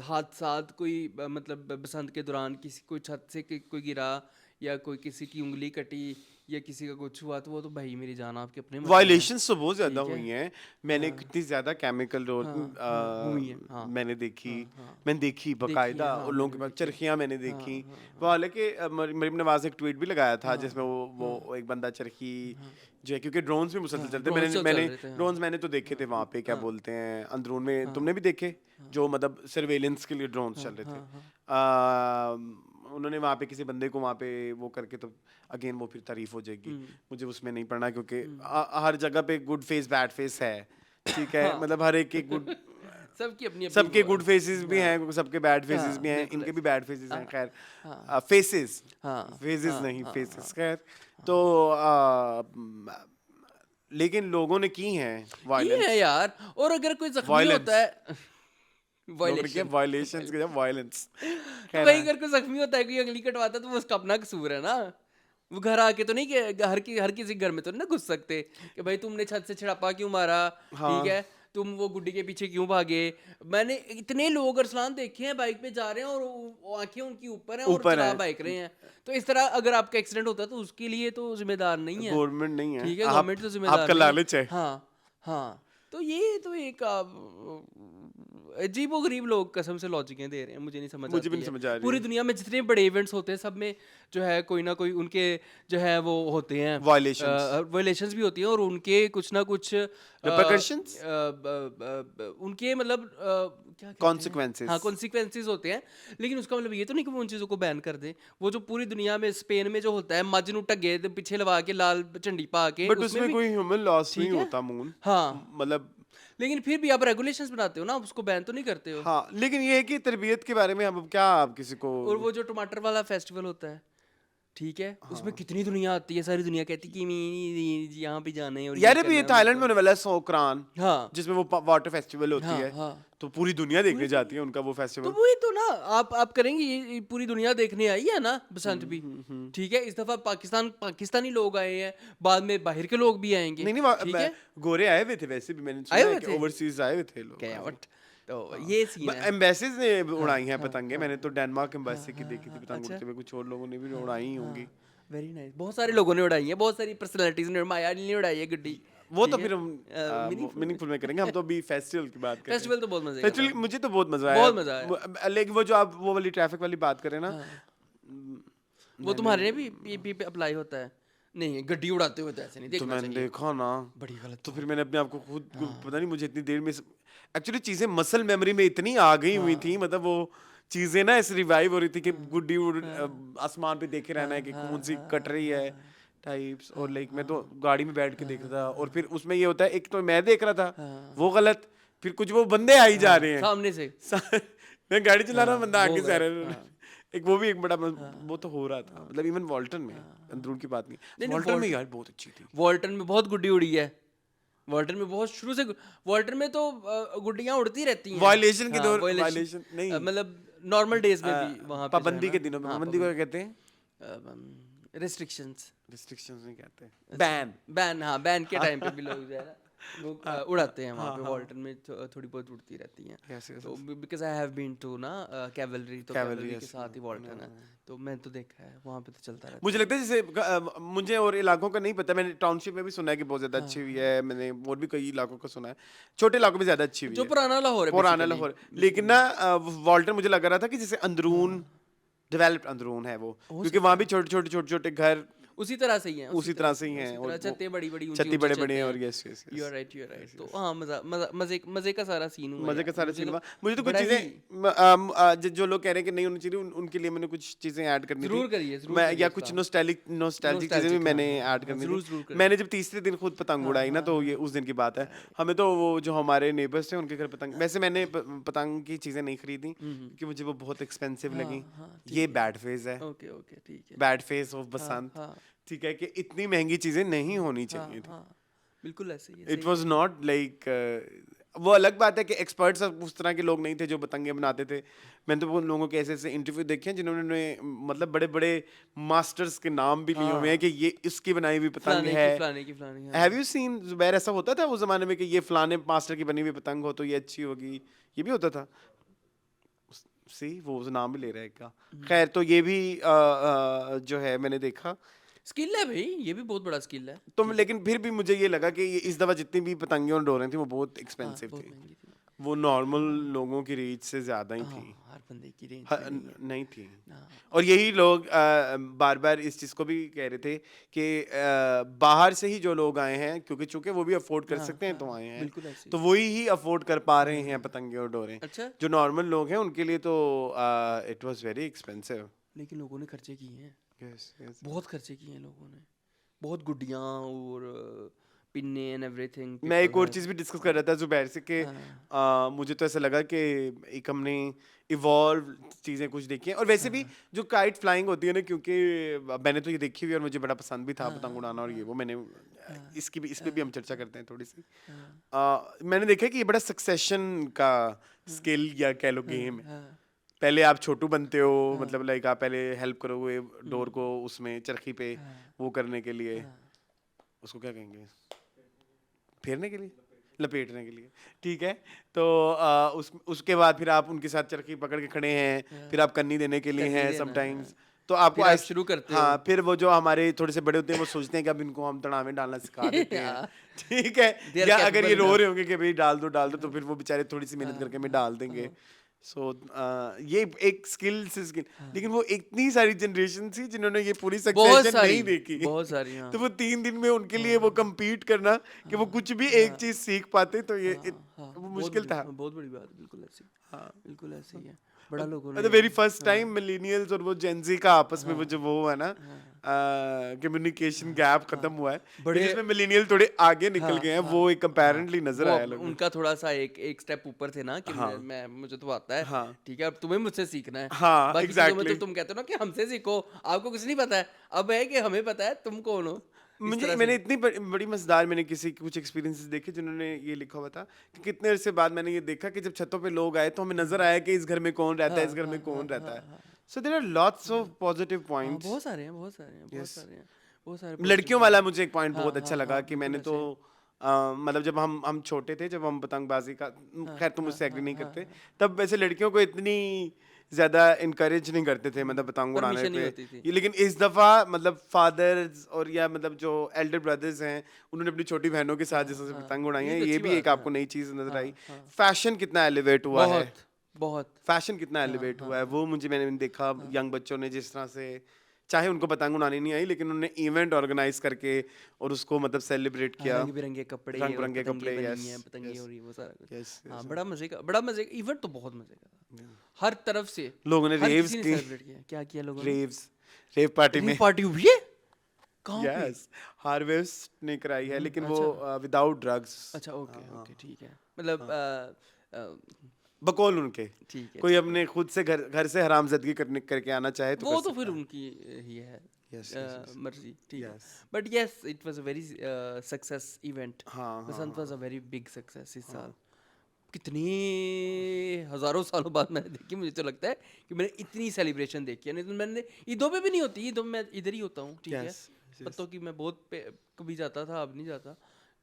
हादसात कोई मतलब बसंत के दौरान किसी कोई छत से कोई गिरा या कोई किसी की उंगली कटी या किसी का कुछ हुआ, तो वो तो भाई मेरी जान आपके अपने मसले हैं। वायलेशंस तो बहुत ज्यादा ठीक है। हुई हैं। मैंने कितनी ज्यादा केमिकल रोल हुई है, हाँ, मैंने देखी बकायदा हाँ, उन लोगों के पास चरखियां मैंने देखी। वो हालांकि मरीम नवाज एक ट्वीट भी लगाया था जिसमें वो एक बंदा चरखी जो है, क्योंकि ड्रोन्स भी मुसलसल चलते drones तो चल मैंने रहे थे, हाँ। ड्रोन्स मैंने तो देखे थे वहाँ पे, क्या बोलते हैं, अंदरून में तुमने भी देखे जो मतलब सर्वेलेंस के लिए ड्रोन्स चल रहे थे। उन्होंने वहाँ पे किसी बंदे को वहाँ पे वो करके, तो अगेन वो फिर तारीफ हो जाएगी, मुझे उसमें नहीं पढ़ना क्योंकि हर जगह पे गुड फेस बैड फेस है, ठीक है, मतलब हर एक के गुड सबकी अपनी सबके गुड फेसेस भी हैं, सबके बैड फेसेस भी हैं, इनके भी बैड फेसेस हैं। खैर फेसेस फेसेस नहीं फेसेस, खैर तो लेकिन लोगों ने की हैं ये वायलेंस है यार। और अगर कोई जख्मी होता है वायलेशंस के वायलेंस तो भाई अगर कोई जख्मी होता है, कोई उंगली कटवाता है, तो वो उसका अपना कसूर है ना। वो घर आके तो नहीं कि हर किसी घर में तो नहीं ना घुस सकते कि भाई तुमने छत से छिड़ापा क्यों मारा, ठीक है, तुम वो गुड्डी के पीछे क्यों भागे। मैंने इतने लोग अरसलान देखे हैं बाइक पे जा रहे हैं और आंखें उनकी ऊपर हैं और ऊपर चला हैं। बाइक रहे हैं। तो इस तरह अगर आपका एक्सीडेंट होता है तो उसके लिए तो जिम्मेदार नहीं है, गवर्नमेंट नहीं है, ठीक है, गवर्नमेंट तो जिम्मेदार आपका नहीं है। लालच है। हाँ हाँ, तो ये तो एक अजीब गरीब लोग कसम से लॉजिकें दे रहे हैं, मुझे नहीं समझ मुझे भी आती नहीं है। समझ आ रही पूरी है। दुनिया में जितने बड़े इवेंट्स होते हैं सब में जो है कोई ना कोई उनके जो है वो होते हैं वायलेशंस भी होती हैं और उनके कुछ ना कुछ Repercussions? उनके मतलब क्या कहते हैं? Consequences. हाँ, कॉन्सिक्वेंसेज होते हैं, लेकिन उसका मतलब ये तो नहीं कि वो उन चीज़ों को बैन कर दें। वो जो पूरी दुनिया में स्पेन में जो होता है मज नू ढगे ते पीछे लगा के लाल झंडी पा के, बट उसमें कोई ह्यूमन लॉस नहीं ठीक है? होता मून, हाँ, मतलब लेकिन फिर भी आप रेगुलेशंस बनाते हो ना, आप उसको बैन तो नहीं करते हो। हाँ, लेकिन ये है कि तरबियत के बारे में अब क्या आप किसी को और वो जो टमाटर वाला फेस्टिवल होता है, ठीक है, उसमें कितनी दुनिया आती है, सारी दुनिया कहती है कि यहाँ पे जाना है और यार अभी करना ये है, थाईलैंड में होने वाला है सोक्रान, हाँ जिसमें वो वाटर फेस्टिवल होती हाँ है, हाँ। तो पूरी दुनिया देखने जाती है उनका वो तो फेस्टिवल। वही तो ना, आप करेंगे, ये पूरी दुनिया देखने आई है ना बसंत भी, ठीक है। इस दफा पाकिस्तानी लोग आए हैं, बाद में बाहर के लोग भी आएंगे, नहीं ठीक है, गोरे आए हुए थे वैसे भी, मैंने आए सुना हुए है कि थे? ओवरसीज आए हुए थे लोग। क्या वट, तो ये सीन है। एम्बेसीज ने उड़ाई हैं पतंगे, मैंने तो डेनमार्क एम्बेसी की देखी थी पतंग अच्छा। उड़ते हुए, कुछ और लोगों ने भी उड़ाई ही होंगी। वेरी नाइस, बहुत सारे लोगों ने उड़ाई है, बहुत सारी पर्सनालिटीज ने, माया ने उड़ाई है गड्डी। वो तो फिर हम मीनिंगफुल में करेंगे, हम तो अभी फेस्टिवल की बात करें। फेस्टिवल तो बहुत मजे का फेस्टिवल था। मुझे तो बहुत मजा आया, बहुत मजा आया। लेकिन वो जो आप वो वाली ट्रैफिक वाली बात करें ना, वो तुम्हारे लिए भी पीपी पे अप्लाई होता है? नहीं, गड्डी उड़ाते हुए तो ऐसे नहीं तो देखना मैंने चाहिए, देखा ना, बड़ी गलत। तो फिर मैंने अपने आप को खुद पता नहीं मुझे इतनी देर में एक्चुअली चीजें मसल मेमोरी में इतनी आ गई हुई थी, मतलब वो चीजें ना ऐसे रिवाइव हो रही थी कि गुड्डी आसमान पे देखे रहना है कि कौन सी कट रही है टाइप्स, और लाइक मैं तो गाड़ी में बैठ के देख रहा था, और फिर उसमें ये होता है, एक तो मैं देख रहा था वो गलत, फिर कुछ वो बंदे आई जा रहे हैं सामने से, मैं गाड़ी चला रहा हूँ, बंदा वो आगे से आ रहा गलत, है, एक वो भी एक बड़ा वो तो हो रहा था, मतलब इवन वॉल्टन में, अंदरून की बात नहीं, वॉल्टन में यार बहुत अच्छी थी। वॉल्टन में बहुत गुड्डी उड़ी है, वॉल्टन में बहुत शुरू से, वॉल्टन में तो गुड्डियां उड़ती रहती हैं वायलेशन के हाँ, दौर, violation, वायलेशन नहीं, मतलब नॉर्मल डेज में भी वहां पे पाबंदी के दिनों में, पाबंदी को क्या कहते हैं, रिस्ट्रिक्शंस, रिस्ट्रिक्शंस नहीं कहते, बैन बैन, हाँ बैन के टाइम पे भी लोग जो है ना वो उड़ाते हैं वहाँ पे, वॉल्टन में थोड़ी बहुत उड़ती रहती हैं। Yes, yes, तो because I have been to ना कैवलरी, तो कैवलरी के yes, साथ ही वॉल्टन है, तो मैं तो देखा है वहाँ पे तो चलता रहता मुझे लगता है जैसे मुझे और इलाकों का नहीं पता, मैंने टाउनशिप में भी सुना है कि बहुत ज्यादा अच्छी हुई है, मैंने और भी कई इलाकों का सुना है, छोटे इलाकों में ज्यादा अच्छी हुई जो है, पुराना लाहौर है पुराना basically। लाहौर, लेकिन ना वॉल्टन मुझे लग रहा था कि जैसे अंदरून डेवलप्ड अंदरून है वो, क्योंकि वहाँ भी छोटे छोटे घर उसी तरह से ही हैं उसी तरह से ही हैं, और छतें बड़ी बड़ी छतें बड़े-बड़े और यस यू आर राइट तो हाँ मजे का सारा सीन हुआ मजे का यार, सारा मुझे सीन तो हुआ। मुझे तो कुछ बड़ा ही- चीजें जो लोग कह रहे हैं कि नहीं होनी चाहिए, उनके लिए मैंने कुछ चीजें ऐड करनी थी। जरूर करिए, जरूर मैं करिए या इसका। कुछ नॉस्टैल्जिक चीजें भी Nostalgic, मैंने हाँ, ऐड करनी जरूर, थी। जरूर करिए। मैंने जब तीसरे दिन खुद पतंग उड़ाई ना, तो ये उस दिन की बात है। हमें तो वो जो हमारे नेबर्स थे उनके घर पतंग, वैसे मैंने पतंग की चीजें नहीं खरीदी क्योंकि मुझे वो बहुत एक्सपेंसिव लगी। ये बैड फेज है, ओके ओके ठीक है बैड फेज ऑफ बसंत। हाँ। ठीक है कि इतनी महंगी चीजें नहीं होनी चाहिए थी। हाँ बिल्कुल ऐसे ही है, इट वॉज नॉट लाइक, वो अलग बात है कि एक्सपर्ट्स उस तरह के लोग नहीं थे जो पतंगे बनाते थे। मैंने तो वो लोगों के ऐसे ऐसे इंटरव्यू देखे हैं जिन्होंने मतलब बड़े बड़े मास्टर्स के नाम भी लिए हुए हैं कि ये इसकी बनाई हुई पतंग है। फलाने की हाँ। हैव यू सीन जुबैर, ऐसा होता था उस जमाने में कि ये फलाने मास्टर की बनी हुई पतंग हो तो ये अच्छी होगी, ये भी होता था? सी वो उस नाम भी ले रहा है का। खैर, तो ये भी जो है मैंने देखा स्किल है भाई, ये भी बहुत बड़ा स्किल है। तो, लेकिन फिर भी मुझे ये लगा कि ये इस दफा जितनी भी पतंगें और डोरें थी वो बहुत एक्सपेंसिव बहुत थी। महंगी थी। वो नॉर्मल लोगों की रीच से ज्यादा ही थी। हर बंदे की रेंज नहीं थी। और यही लोग बार बार इस चीज को भी कह रहे थे कि बाहर से ही जो लोग आए हैं, क्योंकि चूंकि वो भी अफोर्ड कर सकते हैं तो आए हैं, बिल्कुल ऐसे तो वही ही अफोर्ड कर पा रहे हैं पतंगे और डोरें। अच्छा। जो नॉर्मल लोग हैं उनके लिए तो इट वाज वेरी एक्सपेंसिव। लेकिन लोगों ने खर्चे किए हैं, यस यस। बहुत खर्चे किए हैं लोगों ने, बहुत गुड्डियाँ और पिन्ने एंड एवरीथिंग। मैं एक और चीज़ भी डिस्कस कर रहा था जुबैर से कि मुझे तो ऐसा लगा कि एक हमने इवॉल्व चीज़ें कुछ देखी हैं। और वैसे भी जो काइट फ्लाइंग होती है ना, क्योंकि मैंने तो ये देखी हुई और मुझे बड़ा पसंद भी था पतंग उड़ाना, और ये वो मैंने इस पे भी हम चर्चा करते हैं थोड़ी सी। मैंने देखा कि ये बड़ा सक्सेशन का स्किल या कह लो गेम है। पहले आप छोटू बनते हो, मतलब लाइक आप पहले हेल्प करोगे डोर को उसमें चरखी पे वो करने के लिए, उसको क्या कहेंगे, फेरने के लिए, लपेटने के लिए, ठीक है। तो उसके बाद फिर आप उनके साथ चरखी पकड़ के खड़े हैं, फिर आप कन्नी देने के लिए कन्नी हैं देना, समटाइम्स। तो आपको फिर आप शुरू करते हो। हाँ, फिर वो जो हमारे थोड़े से बड़े होते हैं वो सोचते हैं कि अब इनको हम तड़ावे डालना सिखा देते हैं, ठीक है। They are या अगर ये capable रो enough। रहे होंगे कि भाई डाल दो, तो फिर वो बेचारे थोड़ी सी मेहनत करके हमें डाल देंगे। सो ये एक स्किल से स्किल। लेकिन वो इतनी सारी जनरेशन थी जिन्होंने ये पूरी सक्सेशन नहीं देखी, बहुत सारी हाँ। तो वो 3 दिन में उनके लिए वो compete करना कि वो कुछ भी एक चीज सीख पाते, तो ये वो मुश्किल था। बहुत बड़ी बात, बिल्कुल ऐसी, बिल्कुल ऐसे ही है। बड़ा लोगों द ने वेरी फर्स्ट टाइम मिलेनियल्स और वो जेनजी का आपस में वो जो वो है ना कम्युनिकेशन गैप खत्म हुआ है, बड़े- जिसमें मिलेनियल थोड़े आगे निकल गए हैं, वो एक कंपैरेंटली नजर वो आया लोगों को। उनका थोड़ा सा एक स्टेप ऊपर थे ना कि मैं मुझे तो आता है, ठीक है, अब तुम्हें मुझसे सीखना है। हाँ, बाकी चीजों में exactly। तो तुम कहते हो ना कि हमसे सीखो, आपको कुछ नहीं पता है, अब है कि हमें पता है तुम कौन हो। मैंने इतनी बड़ी मजेदार, मैंने किसी कुछ एक्सपीरियंसेस देखे जिन्होंने ये लिखा हुआ था कि कितने अरसे बाद मैंने ये देखा कि जब छतों पे लोग आए तो हमें नजर आया कि इस घर में कौन रहता है, इस घर में कौन रहता है। So there are lots of positive points. बहुत सारे हैं, बहुत सारे हैं, बहुत सारे हैं, बहुत सारे। लड़कियों वाला मुझे एक पॉइंट बहुत अच्छा लगा कि मैंने तो मतलब जब हम छोटे थे, जब हम पतंगबाजी का, खैर तुम मुझसे एग्री नहीं करते, तब वैसे लड़कियों को इतनी ज्यादा इनकरेज नहीं करते थे मतलब पतंग उड़ाने Permission नहीं होती पे। थी। लेकिन इस दफा मतलब फादर्स और या मतलब जो एल्डर ब्रदर्स हैं उन्होंने अपनी छोटी बहनों के साथ जैसे पतंग उड़ाई ये है, तो ये अच्छी भी बात एक है। आपको नई चीज नजर आई। फैशन कितना एलिवेट हुआ है, बहुत बहुत फैशन कितना एलिवेट हुआ है, वो मैंने देखा। यंग बच्चों ने जिस तरह से, चाहे उनको पतंग उड़ानी नहीं आई, लेकिन उन्होंने इवेंट ऑर्गेनाइज करके और उसको मतलब सेलिब्रेट किया। रंग बिरंगे कपड़े, रंग बिरंगे कपड़े, बनी yes, हैं, पतंगे yes, हो रही है, वो सारा कुछ। yes, हाँ, बड़ा मजे का इवेंट तो बहुत मजे का था, हर तरफ से। लोगों ने हर रेव्स किसी ने की, सेलिब्रेट किया। क्या किया लोगों ने? रेव पार्टी में, पार्टी हुई है कहाँ पे? यस, हार्वेस्ट ने कराई है, लेकिन वो विदाउट ड्रग्स। अच्छा ओके ओके ठीक है, मतलब बकौल उनके, ठीक है। कोई अपने खुद से घर से हरामजादगी करके आना चाहे तो वो कर तो फिर सकता है। उनकी ही है Yes, yes, yes. मर्जी, ठीक है। Yes. But yes, it was a very success event. हाँ, Basant was a very big success इस साल। कितने हजारों सालों बाद मैंने देखी, मुझे तो लगता है कि मैंने इतनी सेलिब्रेशन देखी है। नहीं तो मैंने ईदों पे भी नहीं होती, ईदों में मैं इधर ही होता हूँ, ठीक है। Yes, yes. पत्तों की मैं बहुत कभी जाता था, अब नहीं जाता,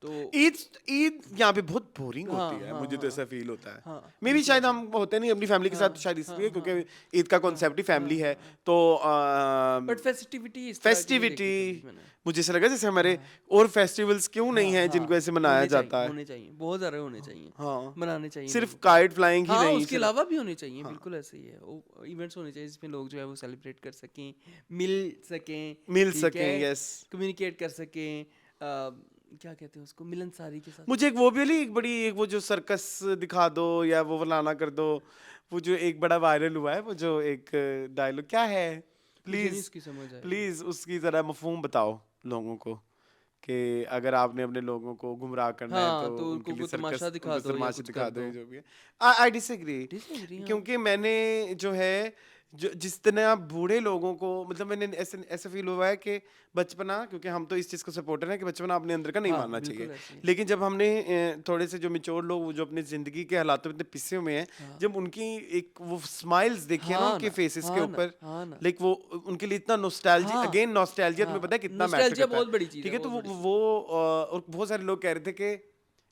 तो ईद यहाँ पे बहुत बोरिंग होती है, मुझे तो ऐसा फील होता है। मे भी शायद हम होते नहीं अपनी फैमिली के साथ, शायद इसलिए क्योंकि ईद का कॉन्सेप्ट ही फैमिली है। तो बट फेस्टिविटी इस तरह की नहीं फेस्टिविटी देखी कभी मैंने। मुझे ऐसा लगा जैसे हमारे और फेस्टिवल्स क्यों नहीं है जिनको ऐसे मनाया होने चाहिए, जाता है। होने चाहिए, बहुत सारे होने चाहिए, हाँ। मनाने चाहिए सिर्फ लोगों को। काइट फ्लाइंग ही हाँ, नहीं, उसके अलावा भी होने चाहिए, बिल्कुल ऐसे ही है। इवेंट्स होने चाहिए जिसमें लोग जो है वो सेलिब्रेट कर सकें, मिल मिल ठीक सकें, है, yes। कम्युनिकेट कर सकें, क्या कहते हैं उसको, मिलनसारी के साथ। मुझे एक वो भी वाली एक बड़ी एक वो जो सर्कस दिखा दो या वो फलाना कर दो, वो जो एक बड़ा वायरल हुआ है, वो जो एक डायलॉग क्या है, मुझे नहीं प्लीज उसकी समझ आई। प्लीज उसकी जरा मफहूम बताओ लोगों को कि अगर आपने अपने लोगों को गुमराह करना है हाँ, तो तो उनके उनको लिए वो तमाशा दिखा उनको दो या तमाशा कुछ दिखा कर दो, दो। जो भी है। आई डिसएग्री, Disagree, हाँ। क्योंकि मैंने जो है जो जिस तरह बूढ़े लोगों को, मतलब मैंने ऐसे ऐसे फील हुआ है कि बचपना, क्योंकि हम तो इस चीज़ को सपोर्टर हैं कि बचपना अपने अंदर का नहीं हाँ, मानना बिल्कुल चाहिए, ऐसे ही। लेकिन जब हमने थोड़े से जो मिच्योर लोग, वो जो अपनी ज़िंदगी के हालातों में इतने पिसे हुए हैं, जब उनकी एक वो स्माइल्स देखी है ना हाँ उनके ना, फेसेस के हाँ ना, ऊपर, हाँ ना। लाइक वो उनके लिए इतना नॉस्टैल्जिया, हाँ, अगेन नॉस्टैल्जिया, तुम्हें हाँ, पता है कितना मैटर nostalgia करता है, बहुत बड़ी चीज़ ठीक है, है। तो बहुत बड़ी चीज़ वो और बहुत सारे लोग कह रहे थे कि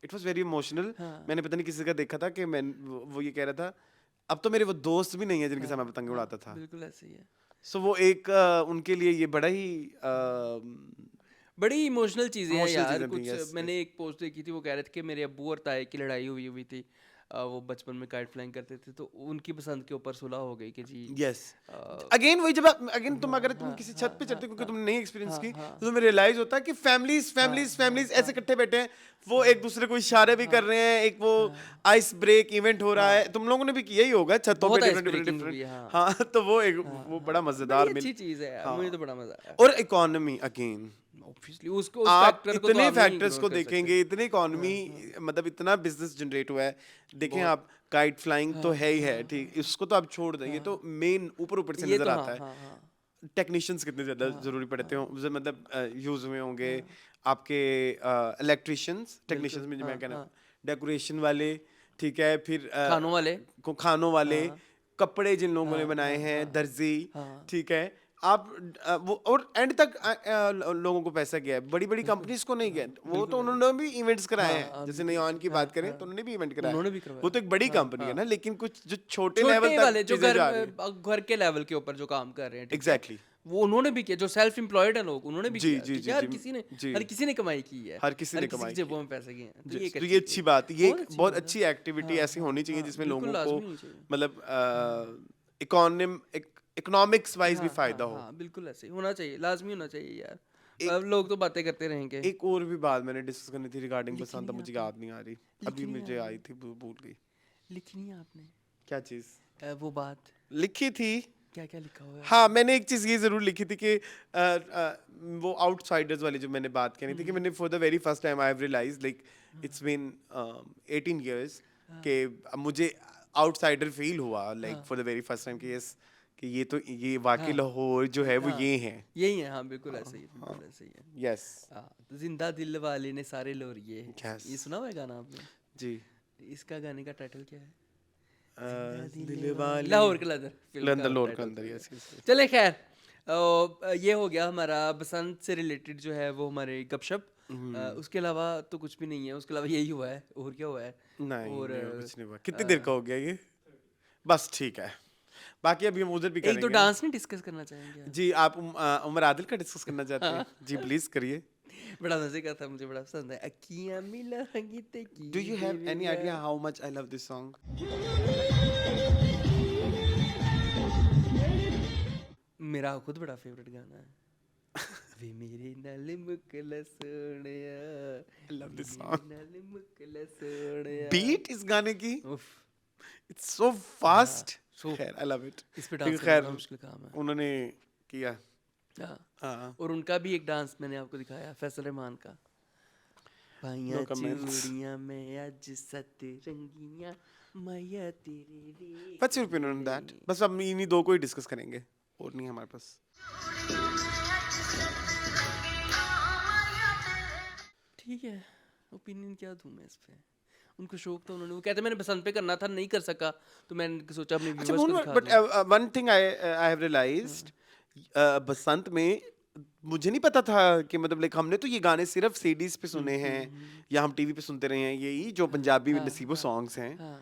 इट वाज वेरी इमोशनल। मैंने पता नहीं किसी का देखा था कि मैं वो ये कह रहा था, अब तो मेरे वो दोस्त भी नहीं है जिनके साथ मैं पतंग उड़ाता था। बिल्कुल ऐसे ही है। सो वो एक उनके लिए ये बड़ा ही बड़ी इमोशनल चीज़ें हैं Emotional यार। चीज़ें थी, कुछ yes, मैंने एक पोस्ट देखी थी, वो कह रहे थे कि मेरे अब्बू और ताए की लड़ाई हुई हुई थी। वो बचपन में काइट फ्लाइंग करते थे, तो उनकी पसंद के ऊपर सुलह हो गई कि जी यस अ, अगेन वही, जब अगेन तुम अगर तुम किसी छत पे चढ़ते हो क्योंकि तुमने नहीं एक्सपीरियंस की, तो तुम्हें रियलाइज होता है कि फैमिलीज ऐसे इकट्ठे बैठे हैं, वो एक दूसरे को इशारे भी कर रहे हैं, एक वो आइस ब्रेक इवेंट हो रहा है, तुम लोगों ने भी किया ही होगा छतों पे, बहुत डिफरेंट ice डिफरेंट breaking हुई है, डिफरेंट। हाँ। हाँ, तो वो एक वो बड़ा मजेदार बड़ी अच्छी चीज़ है यार, मुझे तो बड़ा मजा आया। और इकोनॉमी अगेन, ऑब्वियसली उसको उस आप फैक्टर को तो इतने आप नहीं फैक्टर्स ignore को कर सकते। देखेंगे, इतने इकोनॉमी, मतलब इतना बिजनेस जनरेट हुआ है, देखें आप, काइट फ्लाइंग तो है ही है, ठीक, इसको तो आप छोड़ दें, ये तो मेन ऊपर ऊपर से ये नजर तो आता हाँ, है। हाँ, हाँ। टेक्नीशियंस कितने ज़्यादा ज़रूरी पड़ते हो, मतलब यूज़ हुए होंगे आपके इलेक्ट्रिशियंस, टेक्नीशियंस में जो मैं कहना, डेकोरेशन वाले, ठीक है, फिर खानों वाले, खानों वाले, कपड़े जिन लोगों ने बनाए हैं, दर्जी, हाँ। ठीक है, आप वो और एंड तक लोगों को पैसा गया है, बड़ी बड़ी कंपनीज को नहीं गया, वो तो उन्होंने भी इवेंट्स कराए हैं, जैसे नियॉन की बात करें तो उन्होंने भी इवेंट कराया, उन्होंने भी करवाया। वो तो एक बड़ी कंपनी है ना, लेकिन कुछ जो छोटे छोटे लेवल वाले तक जो चीजें जा रही हैं, घर के लेवल के ऊपर जो काम कर रहे हैं, ठीक है? एग्जैक्टली, वो उन्होंने भी किया, जो सेल्फ एम्प्लॉयड है लोग, उन्होंने भी जी, किया, जी, ठीक जी, है? हर जी, किसी ने जी। हर किसी ने कमाई की है, हर किसी ने की कमाई जेबों की। में पैसे गए हैं, तो जी, ये एक तो ये अच्छी बात, ये एक अच्छी बहुत बात है। अच्छी एक्टिविटी ऐसी होनी चाहिए जिसमें बिल्कुल लोगों लाजमी को होनी चाहिए। मतलब इकोनॉमिक्स वाइज भी फायदा हो। हाँ, बिल्कुल ऐसे ही होना चाहिए, लाजमी होना चाहिए यार। अब लोग तो बातें करते रहेंगे। एक और भी बात मैंने डिस्कस करनी थी रिगार्डिंग बसंत, मुझे याद नहीं आ रही, अभी मुझे आई थी, भूल गई। लिखी नहीं है आपने क्या चीज वो बात? लिखी थी? क्या क्या लिखा हुआ है? हाँ, मैंने एक चीज़ ये ज़रूर लिखी थी कि वो आउटसाइडर्स वाली जो मैंने बात करी थी कि मैंने for the very first time I have realise like it's been 18 years कि मुझे आउटसाइडर फील हुआ, like for the very first time कि यस, कि ये वाकई लाहौर जो है वो ये है, यही है, हाँ, बिल्कुल ऐसे ही, बिल्कुल ऐसे ही है। यस हाँ, तो जिंदा दिल वाले ने सारे लोरिए, Yes. ये सुना हुआ है गाना आपने? जी। इसका गाने का टाइटल क्या है? दिल वाले लाहौर के अंदर, फिल्म लंदन का लोर के title अंदर, तो ये यस है। यस। चले खैर, ये हो गया हमारा बसंत से रिलेटेड जो है वो हमारे गपशप। उसके अलावा तो कुछ भी नहीं है, उसके अलावा यही हुआ है, और क्या हुआ है? नहीं और नहीं, कुछ नहीं हुआ। कितनी देर का हो गया ये? बस ठीक है, बाकी अभी हम उधर भी एक तो करेंगे। डांस नहीं डिस्कस करना चाहेंगे आप? जी, आप उमर आदिल का डिस्कस करना चाहते हैं? जी प्लीज करिए। बड़ा मजे का था, मुझे बड़ा पसंद है। अखियां मिलाएंगी ते की डू यू हैव एनी देविया। Idea how much I love this song? मेरा खुद बड़ा फेवरेट गाना है। वे मेरे नाल मुकला Sonia, I love this song. नाल मुकला सोनिया। बीट इस गाने की, उफ, इट्स सो फास्ट। so- खैर आई लव इट। इस पे डांस खैर करना मुश्किल काम है। उन्होंने किया। हाँ। हाँ, और उनका भी एक डांस मैंने आपको दिखाया, फैसल रहमान का। पाइया No comments. चूड़ियां में आज सतरंगियां, माया तेरे रे। What's your opinion on that? बस हम इन्हीं दो को ही डिस्कस करेंगे, और नहीं है हमारे पास। ठीक है, ओपिनियन क्या दूं मैं इस पे? उनको शौक था, उन्होंने, वो कहते मैंने बसंत पे करना था, नहीं कर सका, तो मैंने सोचा अपने अच्छा, व्यूअर्स को दिखा बट दूं। One thing I have realized, Basant में मुझे नहीं पता था कि मतलब लाइक हमने तो ये गाने सिर्फ सीडीज पे सुने हैं या हम टीवी पे सुनते रहे हैं, यही जो पंजाबी नसीबो सॉन्ग्स हैं। हाँ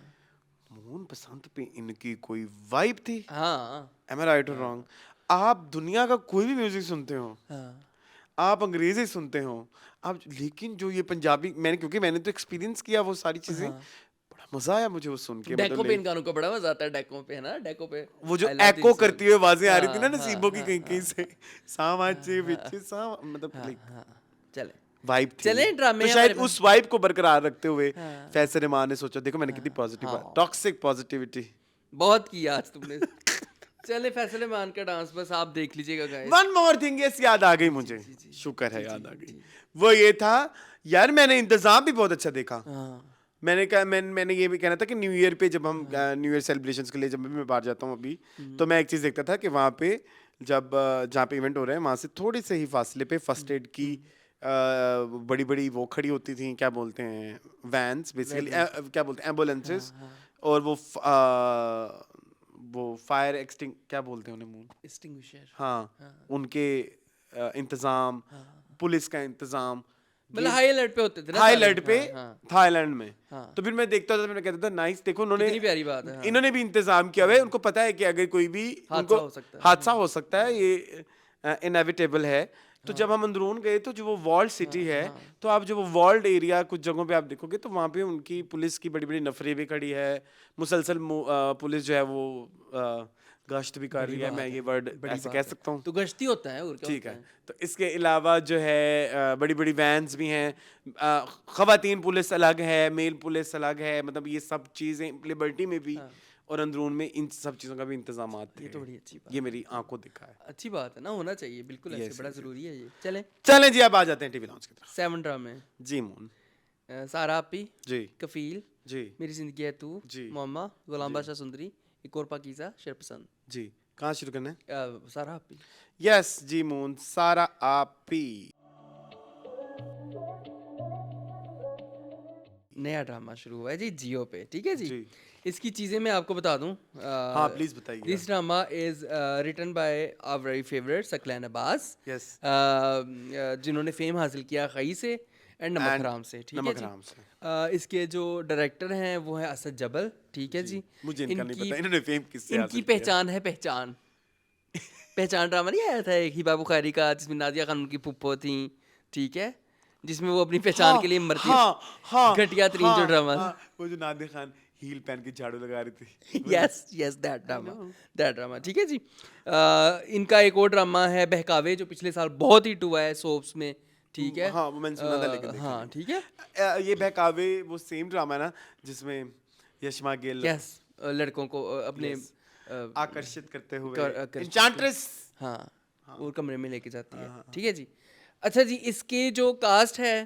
मोहन बसंत पे इनकी कोई वाइब थी। हाँ एम आई राइट और रॉन्ग? आप दुनिया का कोई भी म्यूजिक सुनते हो, हाँ आप अंग्रेजी सुनते हो, आप, लेकिन जो ये पंजाबी, क्योंकि मैंने तो एक्सपीरियंस किया वो सारी चीजें, बड़ा मजा आया मुझे वो सुन के। डेको मतलब पे इन गानों का बड़ा मजा आता है, डेको पे है ना, डेको पे वो जो I love एको this करती song। हुई आवाजें आ रही थी ना हाँ, नसीबों की हाँ, कहीं कहीं से, सामाचे विच मतलब लाइक हाँ चले वाइब थी। चले ड्रामे तो शायद हमारे उस वाइब को बरकरार रखते हुए हाँ। फैसल रहमान ने सोचा, देखो मैंने कितनी पॉजिटिव टॉक्सिक पॉजिटिविटी। बहुत किया आज तुमने। चले फैसले मान का डांस बस आप देख लीजिएगा guys. One more thing, yes, याद आ गई मुझे, शुक्र है याद आ गई। वो ये था यार, मैंने इंतजाम भी बहुत अच्छा देखा। हाँ मैंने कहा, मैंने ये भी कहना था कि न्यू ईयर पे जब हम न्यू ईयर सेलिब्रेशंस के लिए जब भी मैं बाहर जाता हूँ अभी, तो मैं एक चीज़ देखता था कि वहाँ पे जब जहाँ पे इवेंट हो रहे हैं वहाँ से थोड़े से ही फासले पे फर्स्ट एड की बड़ी बड़ी वो खड़ी होती थी, क्या बोलते हैं, वैन्स बेसिकली, क्या बोलते हैं, एम्बुलेंसेस, और वो फायर एक्सटिंग, क्या बोलते हैं उन्हें, एक्सटिंग्विशर। हाँ, उनके इंतजाम, पुलिस का इंतजाम, मतलब हाई अलर्ट पे होते थे ना हाई सारे। अलर्ट पे हाँ, थाईलैंड में। हाँ। तो फिर मैं देखता था, मैं कहता था नाइस, देखो उन्होंने, कितनी प्यारी बात है। हाँ। इन्होंने भी इंतजाम किया हुआ है, उनको पता है कि अगर कोई भी हादसा उनको हो सकता है। हादसा हो सकता है, ये इनएविटेबल है। तो जब हम अंदरून गए तो जो वो वॉल्ड सिटी है, तो आप जो वो वॉल्ड एरिया कुछ जगहों पे आप देखोगे तो वहाँ पे उनकी पुलिस की बड़ी बड़ी नफरी भी खड़ी है, मुसलसल पुलिस जो है वो गश्त भी कर रही है, मैं ये वर्ड ऐसे कह सकता हूँ। तो गश्ती होता है और क्या ठीक होता है। तो इसके अलावा जो है बड़ी बड़ी वैन्स भी हैं, ख़वातीन पुलिस अलग है, मेल पुलिस अलग है, मतलब ये सब चीज़ें लिबर्टी में भी और अंदरून में इन सब चीज़ों का भी इंतजामात थे। ये तो बड़ी अच्छी बात ये मेरी आंखों दिखा है। अच्छी बात है ना, होना चाहिए बिल्कुल ऐसे, बड़ा जरूरी है ये। चले चलें जी, अब आ जाते हैं टीवी लॉन्च की तरफ। 7 ड्रामे। जी मून सारा आपी, जी कफील, जी मेरी जिंदगी है तू, जी। मोहम्मा, गुलाम बादशाह सुंदरी, एक और पाकीज़ा, शरपसंद। जी, कहाँ शुरू करना है? सारा आपी। यस जी मून, सारा आपी। नया ड्रामा शुरू हुआ है जी जियो पे, ठीक है जी। जी। इसकी चीज़ें मैं आपको बता दूं। हाँ प्लीज बताइए। This drama is written by our very favourite Saqlain Abbas, yes, जिन्होंने फेम हासिल किया खई से एंड नमक हराम से, ठीक है नमक जी। हराम से। इसके जो डायरेक्टर हैं वो है असद जबल, ठीक है जी। मुझे इनका नहीं पता, इन्होंने फेम किससे इनकी हासिल किया? पहचान है पहचान। पहचान ड्रामा नहीं आया था एक हिबा बुखारी का, जिसमें नादिया खान उनकी पुप्पो थी, ठीक है, जिसमें वो अपनी पहचान के लिए मरती है। हाँ, घटिया तरीन जो ड्रामा था। वो जो नादिया खान हील पहन के झाड़ू लगा रही थी। यस यस, दैट ड्रामा, ठीक है जी। इनका एक और ड्रामा है बहकावे, जो पिछले साल बहुत हिट हुआ है सोप्स में, ठीक है। हाँ, वो मैंने सुना था लेकिन देखा हाँ, ठीक है। ये बहकावे वो सेम ड्रामा है ना जिसमें यशमा गिल यस, लड़कों को अपने आकर्षित करते हुए आकर्षित- एन्चांट्रेस। हाँ, और कमरे में लेके जाती है, ठीक है जी। अच्छा जी, इसके जो कास्ट है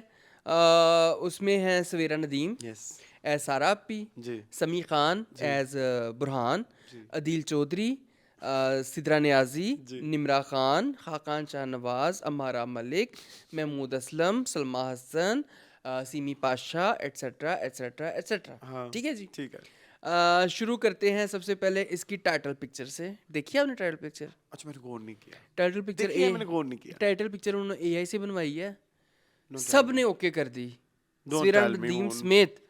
उसमें है सवेरा नदीम यस एज सारा अपी, जी Sami Khan as Burhan, Adeel Chaudhry, Sidra Niazi, Nimra Khan, Khaqan Shah Nawaz, Amara Malik, Mehmood Aslam, Salma Hasan, Seemi Pasha, etcetera etcetera etcetera, ठीक है जी। ठीक है। शुरू करते हैं सबसे पहले इसकी टाइटल पिक्चर से। देखिए आपने टाइटल पिक्चर? अच्छा, मैंने गौर नहीं किया। टाइटल पिक्चर देखिए, मैंने गौर नहीं किया। टाइटल पिक्चर उन्होंने एआई से बनवाई है, सब ने ओके कर दी, Don't Savera tell me, Nadeem Moon. समेत,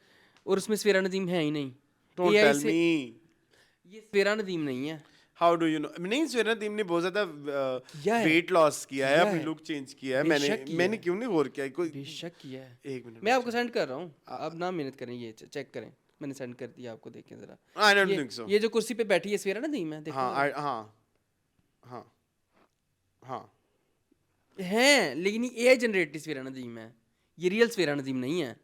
और उसमें सवेरा नदीम है ही नहीं। Don't AI tell से me. ये सवेरा नदीम नहीं है। How do you know? नहीं, सवेरा नदीम ने बहुत ज्यादा किया है। वेट लॉस किया है, किया अपनी है। लुक चेंज किया है। बेशक किया मैंने है। क्यों नहीं गौर किया? कोई बेशक किया है। एक मिनट, मैं आपको सेंड कर रहा हूँ, आप ना मेहनत करें, ये चेक करें, मैंने सेंड कर दिया आपको, देखें जरा। I don't ये think so. ये जो कुर्सी पे बैठी है सवेरा नदीम है, देखो हाँ जरा। हाँ हाँ हैं, लेकिन ये एआई जनरेटेड सवेरा नदीम है, ये रियल सवेरा नदीम नहीं है।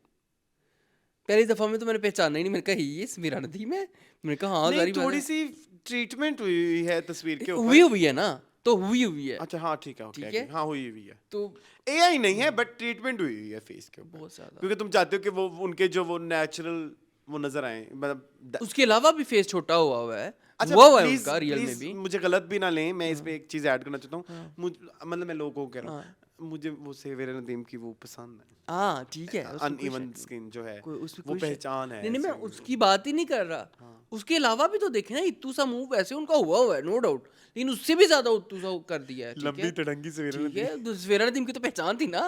पहली दफा में तो मैंने पहचाना ही नहीं, मैंने कहा ये सवेरा नदीम है, मैंने कहा हाँ नहीं, जारी बात थोड़ी है। सी ट्रीटमेंट हुई है तस्वीर के ऊपर। हुई है ना, तो हुई है। अच्छा हाँ, ठीक है, ठीक ओके, है। हाँ हुई हुई है। तो एआई नहीं है, बट ट्रीटमेंट हुई है फेस के ऊपर, बहुत ज्यादा। क्योंकि तुम चाहते हो कि वो उनके जो वो नेचुरल वो नजर आए, मतलब उसके अलावा भी फेस छोटा हुआ है, अच्छा हुआ है प्लीज उनका रियल में प्लीज भी। मुझे गलत भी ना लें, मैं इसमें एक चीज ऐड करना चाहता हूँ। मतलब मैं लोगों को कह रहा हूँ, मुझे वो सेवेरा नदीम की वो पसंद है, हाँ ठीक है, उसमें कोई अनइवन शक स्किन जो है नहीं, उसमें वो कोई शक- पहचान है नहीं नहीं, मैं ऐसे। उसकी बात ही नहीं कर रहा। उसके अलावा भी तो देखे ना, इत्तू सा मूव वैसे उनका हुआ है नो डाउट, लेकिन उससे भी ज्यादा उत्तू सा कर दिया है। ठीक लंबी है, तड़ंगी सेवेरा ठीक नदीम है, तो सवेरा नदीम की तो पहचान थी ना।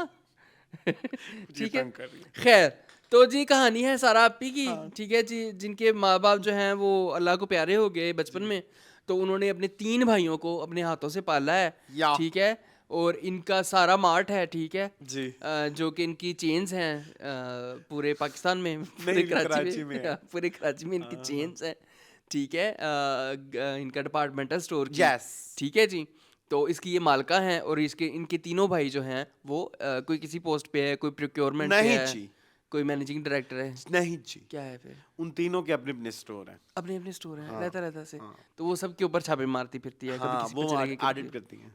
ठीक है, तंग कर रही है। खैर, तो जी कहानी है सारा आपी की। हाँ। ठीक है जी, जिनके माँ बाप जो हैं वो अल्लाह को प्यारे हो गए बचपन में, तो उन्होंने अपने 3 भाइयों को अपने हाथों से पाला है। या। ठीक है, और इनका सारा मार्ट है। ठीक है, जी। जो कि इनकी चेन्स हैं पूरे पाकिस्तान में, पूरे नहीं, कराची कराची में, में है। पूरे कराची में इनकी चेन्स हैं। ठीक है, इनका डिपार्टमेंटल स्टोर की। Yes. ठीक है जी, तो इसकी ये मालका हैं, और इसके इनके तीनों भाई जो हैं वो कोई किसी पोस्ट पे है, कोई प्रोक्योरमेंट पे नहीं है, जी, कोई मैनेजिंग डायरेक्टर है। नहीं जी, क्या है फिर? उन तीनों के अपने अपने स्टोर हैं। अपने अपने स्टोर है, रहता रहता से। तो वो सबके ऊपर छापे मारती फिरती है, कभी हाँ, किसी पे वो चलेगी, कभी ऑडिट करती हैं।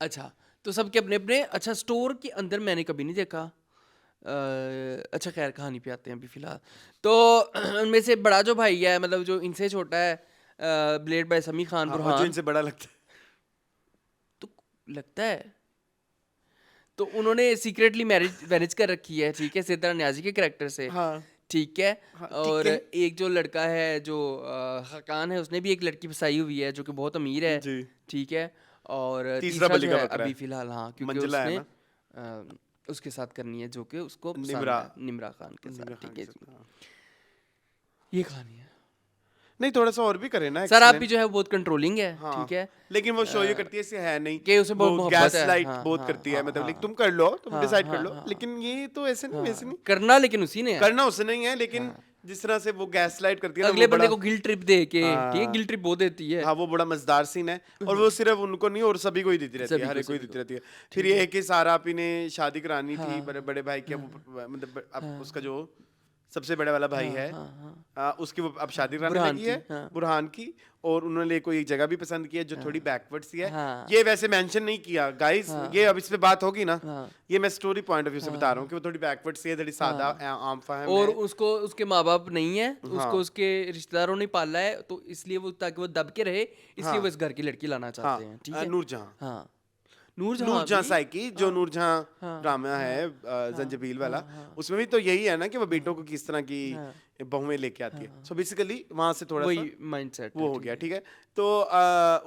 अच्छा, तो सबके अपने अपने। अच्छा, स्टोर के अंदर मैंने कभी नहीं देखा। अच्छा खैर, कहानी पे आते हैं अभी फिलहाल। तो उनमें से बड़ा जो भाई है, मतलब जो इनसे छोटा है, ब्लेड बाय समी खान हाँ, और जो बुरहान, इनसे बड़ा लगता है। तो लगता है तो उन्होंने सीक्रेटली मैरिज कर रखी है। ठीक है, सिद्धार्थ न्याजी के कैरेक्टर से। हाँ। ठीक है, हाँ, और ठीक है। एक जो लड़का है जो हकान है, उसने भी एक लड़की फंसाई हुई है जो कि बहुत अमीर है। जी। ठीक है, और तीसरा तीसरा बलि जो का है बकरा अभी है। फिलहाल, हाँ, क्योंकि मंजिला है उसने ना? उसके साथ करनी है जो कि उसको पसंद निम्रा। है, निम्रा खान के साथ। निम्रा खान ठीक है के जी, साथ, हाँ। ये कहानी है। नहीं, थोड़ा सा और भी करे ना सर आप explain। भी जो है बहुत कंट्रोलिंग है। हाँ। ठीक है, लेकिन वो शो ये करती है, ऐसे है नहीं कि उसे बहुत वो मोहब्बत गैस है। लाइट हाँ, बहुत हाँ, करती है, हाँ, मतलब हाँ, तुम कर लो, तुम हाँ, डिसाइड हाँ, कर लो, हाँ, लेकिन ये तो ऐसे नहीं, वैसे नहीं करना लेकिन उसी ने है। करना उससे नहीं है, लेकिन जिस तरह से वो गैस लाइट करती है ना, अगले वो बंदे बड़ा को गिल्ट ट्रिप दे के, ठीक है, हाँ। गिल्ट ट्रिप वो देती है। हाँ, वो बड़ा मजेदार सीन है, और वो सिर्फ उनको नहीं और सभी को ही देती रहती है, सभी हर को, एक को ही सभी देती को। रहती है। फिर ये है कि सारा आपी ने शादी करानी थी हाँ, बड़े बड़े भाई की, मतलब अब उसका जो सबसे बड़ा वाला भाई है, उसकी वो अब शादी कराने बुरहान लगी की, है, हाँ। बुरहान की, और उन्होंने कोई एक जगह भी पसंद की है जो थोड़ी बैकवर्ड सी है। हाँ। ये वैसे मेंशन नहीं किया गाइस, ये अब इस पे बात होगी ना, हाँ। ये मैं स्टोरी पॉइंट ऑफ व्यू से बता रहा हूँ कि वो थोड़ी बैकवर्ड सी है, थोड़ी सादा आम फाहम और है। उसको उसके माँ बाप नहीं है, हाँ। उसको उसके रिश्तेदारों ने पाला है, तो इसलिए वो, ताकि वो दब के रहे, इसलिए हाँ। वो इस घर की लड़की लाना चाहते हैं। ठीक है, नूरजहां, हाँ, नूरजहां नूरजहां भी। साइकी, जो नूरजहां हाँ, ड्रामा है जंजीबील वाला, उसमें भी तो यही है ना कि वो बेटों को किस तरह की बहुएं लेके आती है। सो बेसिकली वहां से थोड़ा सा वही माइंडसेट वो हो गया। ठीक है, तो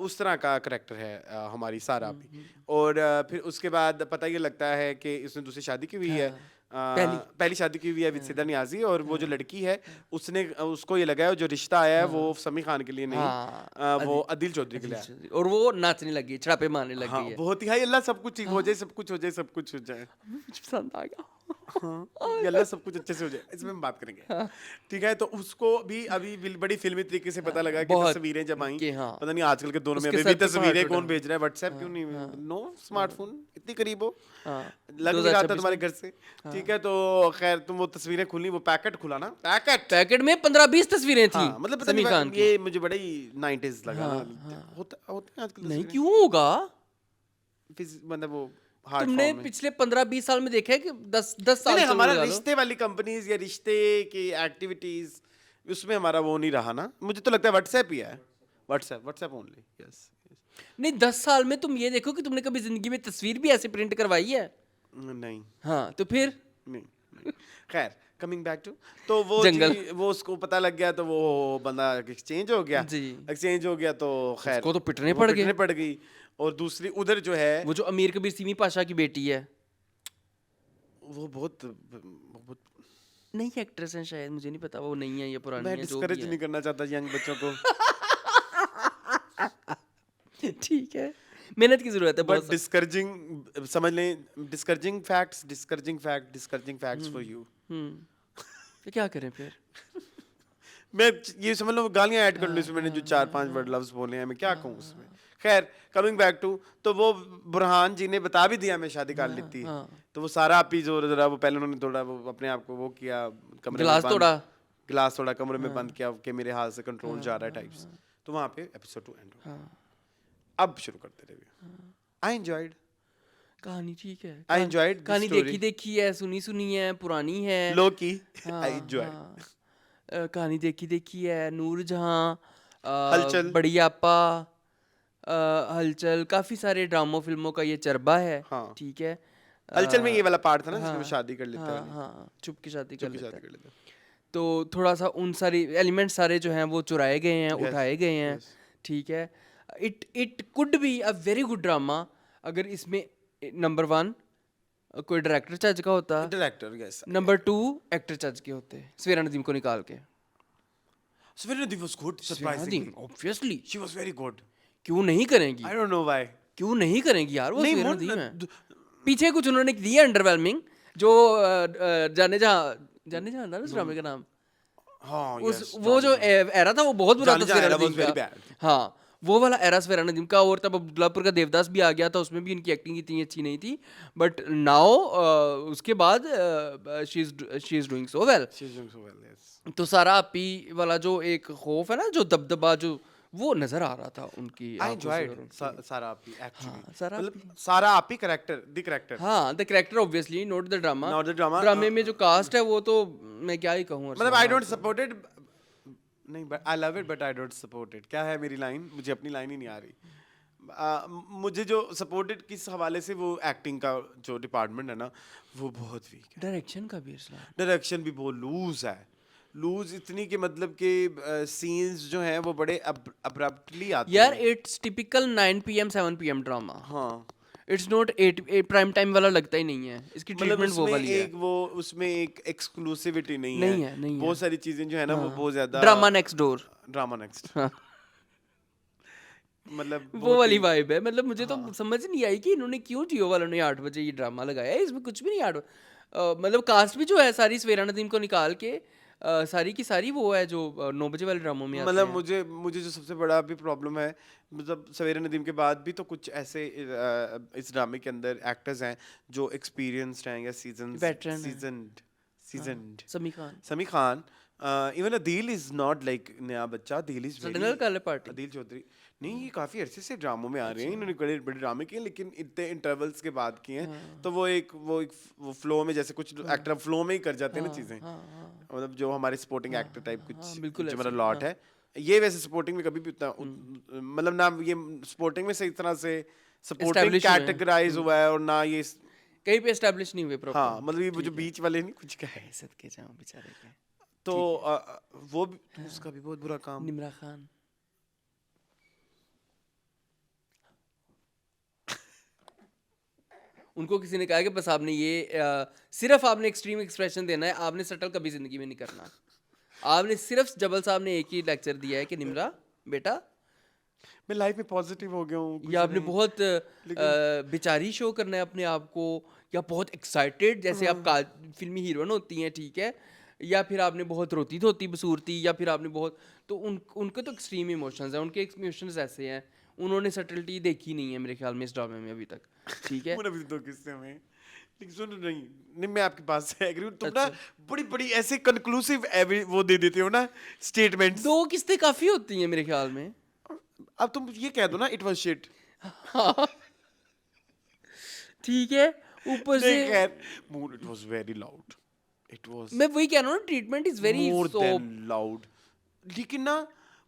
उस तरह का करैक्टर है हमारी सारा भी। और फिर उसके बाद पता ये लगता है कि उसने दूसरी शादी की हुई है, पहली शादी की हुई है विद सिद्धार्थ नियाजी, और वो जो लड़की है उसको ये लगा है जो रिश्ता आया है वो समी खान के लिए नहीं, हाँ, वो अदिल चौधरी के लिए आया है। और वो नाचने लगी, छड़ापे मारने लग हाँ, गई है। बहुत ही, हाय अल्लाह सब कुछ ठीक हो जाए, सब कुछ हो जाए, सब कुछ हो जाए, मुझे पसंद आ गया। हाँ, ये अल्लाह सब कुछ अच्छे से हो जाए, इसमें हम बात करेंगे। ठीक है, तो उसको भी अभी बड़ी फिल्मी तरीके से पता लगा कि बहुत, तस्वीरें जब आई, कि हाँ। पता नहीं आजकल के दौर में उसके अभी भी सर पे तस्वीरें पहाड़ कौन टूटा। भेज रहा है, व्हाट्सएप क्यों नहीं, नो स्मार्टफोन इतनी करीब हो, हाँ, लग नहीं रहा था 2026 तुम्हारे घर से। ठीक है, तो खैर तुम वो तस्वीरें खुली, वो पैकेट खुला ना, पैकेट में 15-20 तस्वीरें थी। हाँ, मतलब पता समी नहीं, खान की। ये मुझे बड़ा ही 90s लगा ना, होते हैं आजकल नहीं, तस्वीरें, क्यों होगा? मतलब वो हार्ड तुमने फॉर्म में। पिछले 15-20 साल में देखा है कि 10 साल नहीं, चलो हमारा लगा लो। रिश्ते वाली कंपनीज या रिश्ते की एक्टिविटीज, उसमें हमारा वो नहीं रहा ना, मुझे तो लगता है व्हाट्सएप ही है, व्हाट्सएप ओनली। यस, नहीं, 10 साल में तुम ये देखो कि तुमने कभी जिंदगी में तस्वीर भी ऐसे प्रिंट करवाई है? नहीं हाँ, तो फिर नहीं। खैर, कमिंग बैक टू, तो वो जंगल। वो उसको पता लग गया, तो वो बंदा एक्सचेंज हो गया जी। एक्सचेंज हो गया, तो खैर उसको तो पिटने वो पड़ गए। पिटने पड़ गई। और दूसरी उधर जो है वो जो अमीर कबीर सिमी पाशा की बेटी है, वो बहुत नई एक्ट्रेस है शायद, मुझे नहीं पता वो नहीं है या पुरानी मैं है, जो डिस्करेज भी नहीं करना चाहता यंग बच्चों को, है। ठीक है, मेहनत की जरूरत है बट बहुत। डिस्करेजिंग समझ लें, डिस्करेजिंग फैक्ट्स फॉर यू। तो क्या करें फिर? मैं ये समझ लो गालियां ऐड कर लो इसमें, मैंने जो 4-5 वर्ड लफ्ज बोले हैं, मैं क्या कहूँ उसमें। खैर, कमिंग बैक टू, तो वो बुरहान जी ने बता भी दिया मैं शादी कर ली थी, तो वो सारा आप ही जरा वो पहले उन्होंने थोड़ा वो अपने आप को वो किया, कमरे में गिलास बंद, तोड़ा। गिलास थोड़ा कमरे में बंद किया कि मेरे हाथ से कंट्रोल जा रहा है टाइप्स। तो वहाँ पे एपिसोड 2 एंड हो। अब शुरू करते रहिए। आई एंजॉयड कहानी ठीक है, I enjoyed this कहानी story. देखी है, सुनी है, पुरानी है। लो की हाँ, आई एंजॉयड। कहानी देखी है, नूरजहां, हलचल। बड़ी आपा, हलचल, काफ़ी सारे ड्रामों फिल्मों का ये चरबा है। हाँ। ठीक है। हलचल में ये वाला पार्ट था ना जिसमें हाँ, वो शादी कर लेता हाँ है, हाँ, चुप की शादी कर चुपके लेता शादी है। कर लेता है। तो थोड़ा सा उन सारी एलिमेंट सारे जो हैं वो चुराए गए हैं, Yes, उठाए गए हैं। yes. ठीक है। It could be a very good drama अगर इसमें नंबर 1 कोई डायरेक्टर चज का होता, डायरेक्टर, यस। नंबर 2 एक्टर चज के होते, सवेरा नदीम को निकाल के। Sverre Nadi was good, Savera Nadeem surprisingly. Obviously She was very good. क्यों नहीं करेंगी, I don't know why. क्यों नहीं करेंगी यार, वो नहीं, सवेरा वो नदीम है। पीछे कुछ उन्होंने दिया अंडरवेलमिंग, जो जाने जहाँ ना उस ड्रामे का नाम, हाँ, उस yes. वो जो एरा था वो बहुत बुरा था जाने जहाँ सवेरा era was नदीम very का। bad. हाँ, वो वाला एरा सवेरा नदीम का। और तब अब्दुल्लापुर का देवदास भी आ गया था, उसमें भी इनकी एक्टिंग इतनी अच्छी नहीं थी। बट नाउ उसके बाद she is doing so well. She's doing so well, yes. तो सारा आपी वाला जो एक खौफ है ना, जो दबदबा, जो वो नजर आ रहा था उनकी I आंखों से enjoyed और उनकी- Sara Api actually. हाँ, सारा मतलब Sara Api character, the character. हाँ, the character obviously, not the drama. Not the drama, ड्रामे में जो कास्ट है वो तो मैं क्या ही कहूँ मतलब अरसलान I don't आपको। support it. नहीं, but I love it, but I don't support it. क्या है मेरी लाइन? मुझे अपनी लाइन ही नहीं आ रही। मुझे जो सपोर्टेड किस हवाले से, वो एक्टिंग का जो डिपार्टमेंट है ना, वो बहुत वीक है। डायरेक्शन का भी अरसलान। डायरेक्शन भी बहुत लूज है, लूज इतनी कि मतलब कि सीन्स जो हैं वो बड़े अब्रप्टली आते यार हैं। It's typical 9 PM 7 PM drama. हाँ, इट्स नॉट 8 प्राइम टाइम वाला लगता ही नहीं है, इसकी मतलब ट्रीटमेंट वो उसमें वाली है। उसमें एक एक्सक्लूसिविटी नहीं नहीं है, है, नहीं बहुत है। सारी चीजें जो है ना वो बहुत ज्यादा drama next door, drama next, मतलब वो बहुत वाली ही- वाइब है। मतलब मुझे तो समझ नहीं आई कि इन्होंने क्यों जियो वालों ने 8 बजे ये ड्रामा लगाया है, इसमें कुछ भी नहीं 8 मतलब कास्ट भी जो है सारी सवेरा नदीम को निकाल के सारी की सारी वो है जो 9 बजे वाले ड्रामों में आती मतलब है। मुझे जो सबसे बड़ा भी प्रॉब्लम है, मतलब सवेरे नदीम के बाद भी तो कुछ ऐसे इस ड्रामे के अंदर एक्टर्स हैं जो एक्सपीरियंस्ड हैं या Veteran हैं। सीजन्ड। समी खान, समी Khan, even Adeel is not like नया बच्चा, अदील इज सडनल काले पार्टी। अदील चौधरी नहीं, ये काफी अरसे से ड्रामों में आ रहे हैं, इन्होंने बड़े बड़े ड्रामे किए लेकिन इतने इंटरवल्स के बाद किए हैं। तो वो फ्लो में, जैसे कुछ एक्टर फ्लो में ही कर जाते हैं ना चीजें, मतलब जो हमारे सपोर्टिंग एक्टर टाइप कुछ बिल्कुल जो हमारा ऐसे, लॉट है, ये वैसे सपोर्टिंग में कभी भी उतना मतलब ना ये सपोर्टिंग में सही तरह से सपोर्टिंग Establish हुए हैं। कैटेगराइज हुआ है, और ना ये कहीं पे एस्टैब्लिश नहीं हुए प्रॉपर। हाँ, मतलब ये जो बीच वाले नहीं कुछ क्या है, सदके जाऊं बेचारे के। तो वो उसका भी बहुत बुरा काम। निमरा खान, उनको किसी ने कहा कि बस आपने ये सिर्फ आपने एक्सट्रीम एक्सप्रेशन देना है, आपने सटल कभी जिंदगी में नहीं करना। आपने सिर्फ जबल साहब ने एक ही लेक्चर दिया है कि निमरा बेटा, मैं लाइफ में पॉजिटिव हो गया हूँ, या आपने बहुत बेचारी शो करना है अपने आप को, या बहुत एक्साइटेड जैसे आप फिल्मी हीरोइन होती हैं, ठीक है, या फिर आपने बहुत रोती धोती बसूरती, या फिर आपने बहुत, तो उनके तो एक्सट्रीम इमोशंस हैं, उनके इमोशंस ऐसे हैं, उन्होंने सटलिटी देखी नहीं है मेरे ख्याल में इस ड्रामे में अभी तक। ठीक है। मुझे भी दो किस्से में, लेकिन सुन नहीं मैं आपकी बात से एग्री हूँ, तुम ना बड़ी बड़ी ऐसे कंक्लूसिव वो दे देते हो ना स्टेटमेंट्स। 2 किस्तें काफी होती हैं मेरे ख्याल में। अब तुम ये कह दो ना इट वाज शिट, ठीक है, ऊपर से नहीं खैर, it was very loud, it was मैं वही कह रहा हूँ, treatment is very more so than loud. लेकिन ना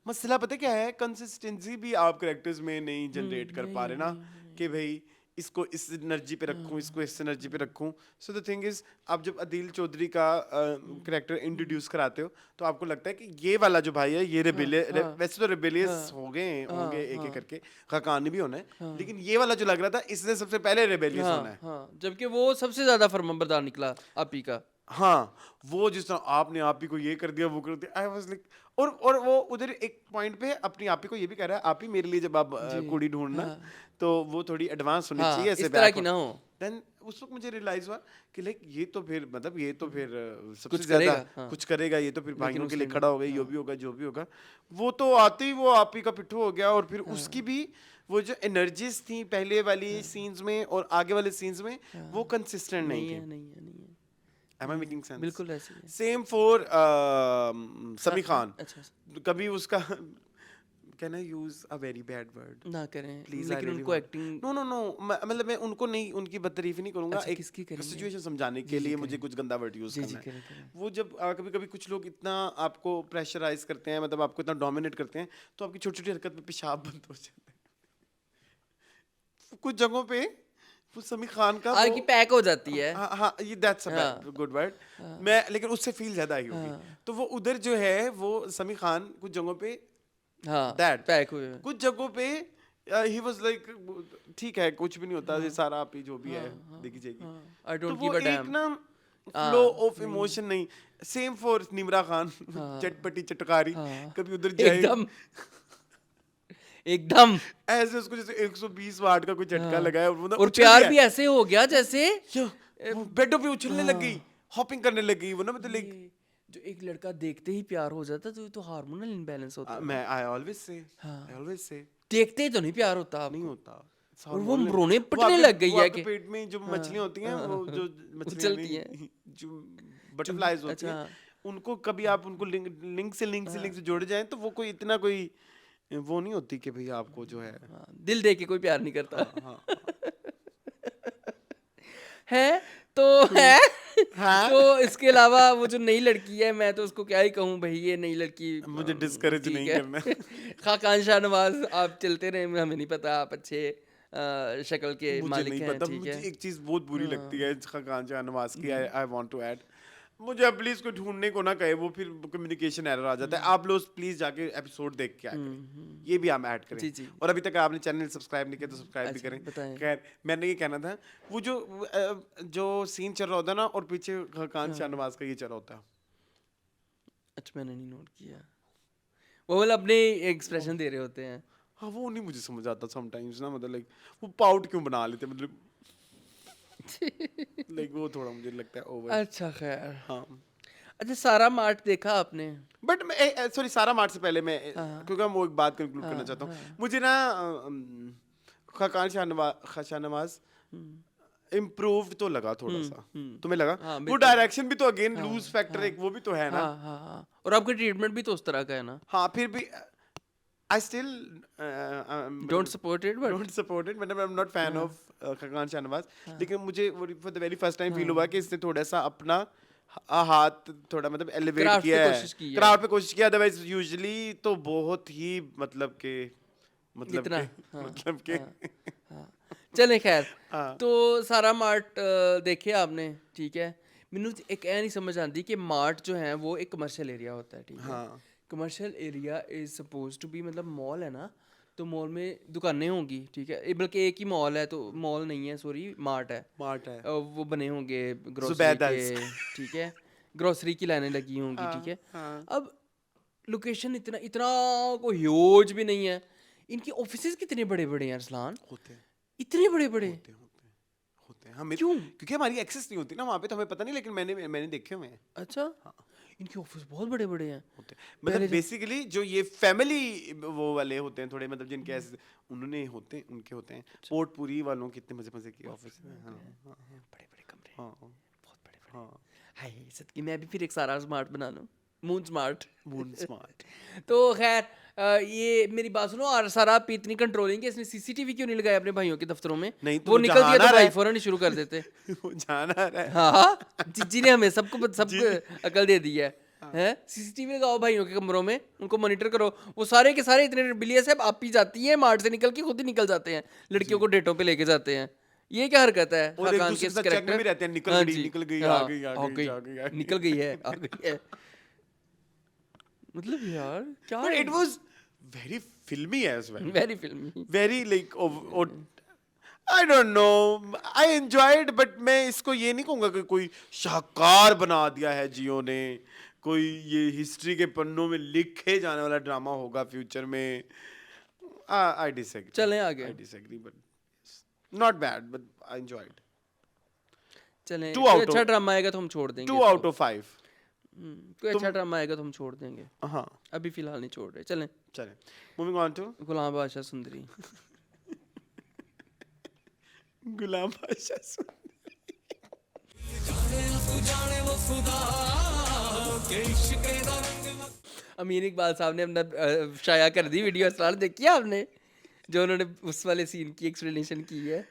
मसला पता क्या है, कंसिस्टेंसी भी आप कैरेक्टर्स में नहीं जनरेट कर पा रहे ना, कि भाई इसको इस एनर्जी पे रखूं, इसको इस एनर्जी पे रखूं। सो द थिंग इज, आप जब अदील चौधरी का कैरेक्टर इंट्रोड्यूस कराते हो तो आपको लगता है कि ये वाला जो भाई है ये वैसे तो रिबेलियस होंगे एक एक करके, खाकानी भी होना है, लेकिन ये वाला जो लग रहा था इसने सबसे पहले रिबेलियस होना है। हाँ, जबकि वो सबसे ज्यादा फरमाबरदार निकला आपी का। हाँ, वो जिस तरह आपने आप ही को ये कर दिया वो कर दिया, आई वाज लाइक, और वो उधर एक पॉइंट पे अपनी आप ही को ये भी कह रहा है, आप ही मेरे लिए जब आप कुड़ी ढूंढना तो वो थोड़ी एडवांस होनी चाहिए, ऐसे इस तरह की ना हो। देन उस वक्त मुझे रियलाइज हुआ कि लाइक ये तो फिर मतलब ये तो फिर सबसे कुछ ज्यादा करेगा, कुछ करेगा, ये तो फिर भाइयों के लिए उसने खड़ा होगा, जो भी होगा जो भी होगा। वो तो आते ही वो आप ही का पिट्ठू हो गया, और फिर उसकी भी वो जो एनर्जीज थी पहले वाली सीन्स में और आगे वाले सीन्स में वो कंसिस्टेंट नहीं थी। नहीं है। Am I making sense? बिल्कुल ऐसे ही है। Same for समी खान। अच्छा, कभी उसका can I use a very bad word? ना करें Please, I लेकिन really उनको want- एक्टिंग No, मतलब मैं उनको नहीं, उनकी बदतरीफी नहीं करूंगा, अच्छा, एक किसकी करेंगे? सिचुएशन समझाने के लिए मुझे कुछ गंदा वर्ड यूज जी करना है। करें। वो जब कभी कभी कुछ लोग इतना आपको प्रेशराइज करते हैं, मतलब आपको इतना डोमिनेट करते हैं, तो आपकी छोटी छोटी हरकत में पेशाब बंद हो जाता है। कुछ जगहों पे वो समी खान का आग की पैक हो जाती है। हाँ हाँ ये दैट्स अ गुड वर्ड। मैं लेकिन उससे फील ज्यादा आई होगी। तो वो उधर जो है वो समी खान कुछ जगहों पे हाँ दैट पैक हुए। कुछ जगहों पे ही वाज लाइक ठीक है कुछ भी नहीं होता ये सारा आप ही जो भी है देखी जाएगी। आई तो डोंट वो गिव अ एक डैम। ना फ्लो ऑफ इमोशन नहीं। सेम फॉर निमरा खान चटपटी चटकारी कभी उधर जाए एकदम एकदम। ऐसे उसको जैसे 120 वाट का कोई झटका लगाया और वो ना और उछल प्यार गया। भी ऐसे हो गया जैसे वो बेडों पे उछलने लग गई हॉपिंग करने लग गई वो ना मतलब लाइक ये जो एक लड़का देखते ही प्यार हो जाता है तो ये तो हार्मोनल इम्बैलेंस होता है। मैं आई ऑलवेज से देखते ही तो नहीं प्यार होता आपको। नहीं होता और वो रोने पिटने लग गई है कि पेट में जो मछलियां होती हैं वो जो मछलियां उछलती नहीं, जो बटरफ्लाइज होती हैं उनको कभी आप उनको लिंक से जोड़ जाएं तो वो कोई इतना कोई वो नहीं होती कि भैया आपको जो है हाँ, दिल दे के कोई प्यार नहीं करता। है तो है। तो इसके अलावा वो जो नई लड़की है मैं तो उसको क्या ही कहूँ भाई ये नई लड़की मुझे डिस्करेज ठीक नहीं है। करना। खाकान शाहनवाज आप चलते रहे हमें नहीं पता आप अच्छे शक्ल के मुझे मालिक नहीं हैं पता ठीक मुझे है। एक चीज बहुत बुरी लगती है खाकान शाहनवाज की आई वांट टू ऐड मुझे प्लीज कोई ढूंढने को ना कहे वो फिर कम्युनिकेशन एरर आ जाता है। आप लोग प्लीज जाके एपिसोड देख के आए करें ये भी हम ऐड करें। जी, जी। और अभी तक आपने चैनल सब्सक्राइब नहीं किया तो सब्सक्राइब भी अच्छा, करें। बताएं। खैर मैंने ये कहना था वो जो सीन चल रहा होता है ना और पीछे खाकान शाहनवाज का ये चल रहा होता है। अच्छा मैंने नहीं नोट किया। वो मतलब अपने एक्सप्रेशन दे रहे होते हैं। हाँ वो नहीं मुझे समझ आता समटाइम्स ना मतलब लाइक वो पाउट क्यों बना लेते मतलब लाइक वो थोड़ा मुझे लगता है ओवर। अच्छा खैर। हाँ अच्छा सारा मार्ट देखा आपने? बट मैं सॉरी सारा मार्ट से पहले मैं क्योंकि मैं वो एक बात कंक्लूड करना चाहता हूँ मुझे ना खाकान शाहनवाज इम्प्रूव्ड तो लगा थोड़ा सा तुम्हें लगा हाँ, वो डायरेक्शन भी तो अगेन लूज फैक्टर एक वो भी तो है ना। हाँ हाँ हाँ और आपका ट्रीटमेंट भी तो उस तरह का है ना। हाँ फिर भी I still don't support it but don't support it मतलब I am not fan of Khaqan Shahnawaz लेकिन मुझे for the very first time feel हुआ कि इसने थोड़ा सा अपना हाथ थोड़ा मतलब एलिवेट Craft पे किया है कोशिश की है। क्राफ्ट पे कोशिश किया अदरवाइज यूजुअली तो बहुत ही मतलब के इतना, हाँ, मतलब के चले खैर। हाँ। तो सारा मार्ट देखे आपने ठीक है। मैनू एक ऐ नहीं समझ आती कि मार्ट जो है वो एक कमर्शियल एरिया होता है ठीक है। हाँ। Commercial area is suppose to be मतलब मॉल है ना तो मॉल में दुकानें होंगी ठीक है बल्कि एक ही मॉल है तो मॉल नहीं है सॉरी मार्ट है। मार्ट है वो बने होंगे ग्रोसरी जुबैदास। के ठीक है ग्रोसरी की लाइनें लगी होंगी ठीक है। हाँ। अब लोकेशन इतना इतना कोई ह्यूज भी नहीं है। इनके ऑफिसेज कितने बड़े बड़े हैं अरसलान होते हैं इतने बड़े बड़े होते हैं हाँ क्यों? क्योंकि हमारी एक्सेस नहीं होती ना वहाँ पे तो हमें पता नहीं लेकिन मैंने देखे हुए हैं अच्छा इनके ऑफिस बहुत बड़े बड़े हैं। होते हैं मतलब बेसिकली जो ये फैमिली वो वाले होते हैं थोड़े मतलब जिनके ऐसे उन्होंने होते हैं उनके होते हैं पोर्टपुरी वालों के इतने मजे के ऑफिस हैं। हाँ बड़े बड़े कमरे हाँ बहुत बड़े बड़े। हाँ हाय सदकी मैं भी फिर एक सारा स्मार्ट बना लूं मून स्मार्ट। Moon smart. तो खैर ये मेरी बात सुनो और सारा आप इतनी कंट्रोलिंग है इसने सीसीटीवी क्यों नहीं लगाया अपने भाइयों के दफ्तरों में? नहीं तो वो निकल दिया तो जहाना भाई रहा फौरन ही शुरू कर देते। वो जाना रहा है हाँ जिज्जी ने हमें सबको अकल दे दी है। हैं सीसीटीवी लगाओ भाइयों के कमरों में उनको मॉनिटर करो। वो सारे के सारे इतने रिबिलियस है आप ही जाती हैं मार्ट से निकल के खुद ही निकल जाते हैं लड़कियों को डेटों पे लेके जाते हैं। ये क्या हरकत है? और एक खाकान दूसरे के के साथ चेक में भी रहते हैं निकल हाँ गई जी, निकल गई हाँ, आ गई आ गई आ गई आ गई निकल गई है आ गई है। मतलब यार क्या But it was very filmy as well. Very फिल्मी। Very like I don't know. I enjoyed but मैं इसको ये नहीं कहूँगा कि कोई शाहकार बना दिया है जियो ने कोई ये हिस्ट्री के पन्नों में लिखे जाने वाला ड्रामा होगा फ्यूचर में। I disagree. चलें आगे। I disagree but not bad but I enjoyed. चलें 2 कोई out अच्छा of- ड्रामा आएगा तो हम छोड़ देंगे 2 इसको। out of 5. कोई अच्छा ड्रामा आएगा तो हम छोड़ देंगे हाँ अभी फिलहाल नहीं छोड़ रहे। चलें चलें मूविंग ऑन टू गुलाम बादशाह सुंदरी। गुलाम बादशाह अमीर इकबाल साहब ने अपना शाया कर दी वीडियो असलान देखी है आपने जो उन्होंने उस वाले सीन की एक्सप्लेनेशन की है।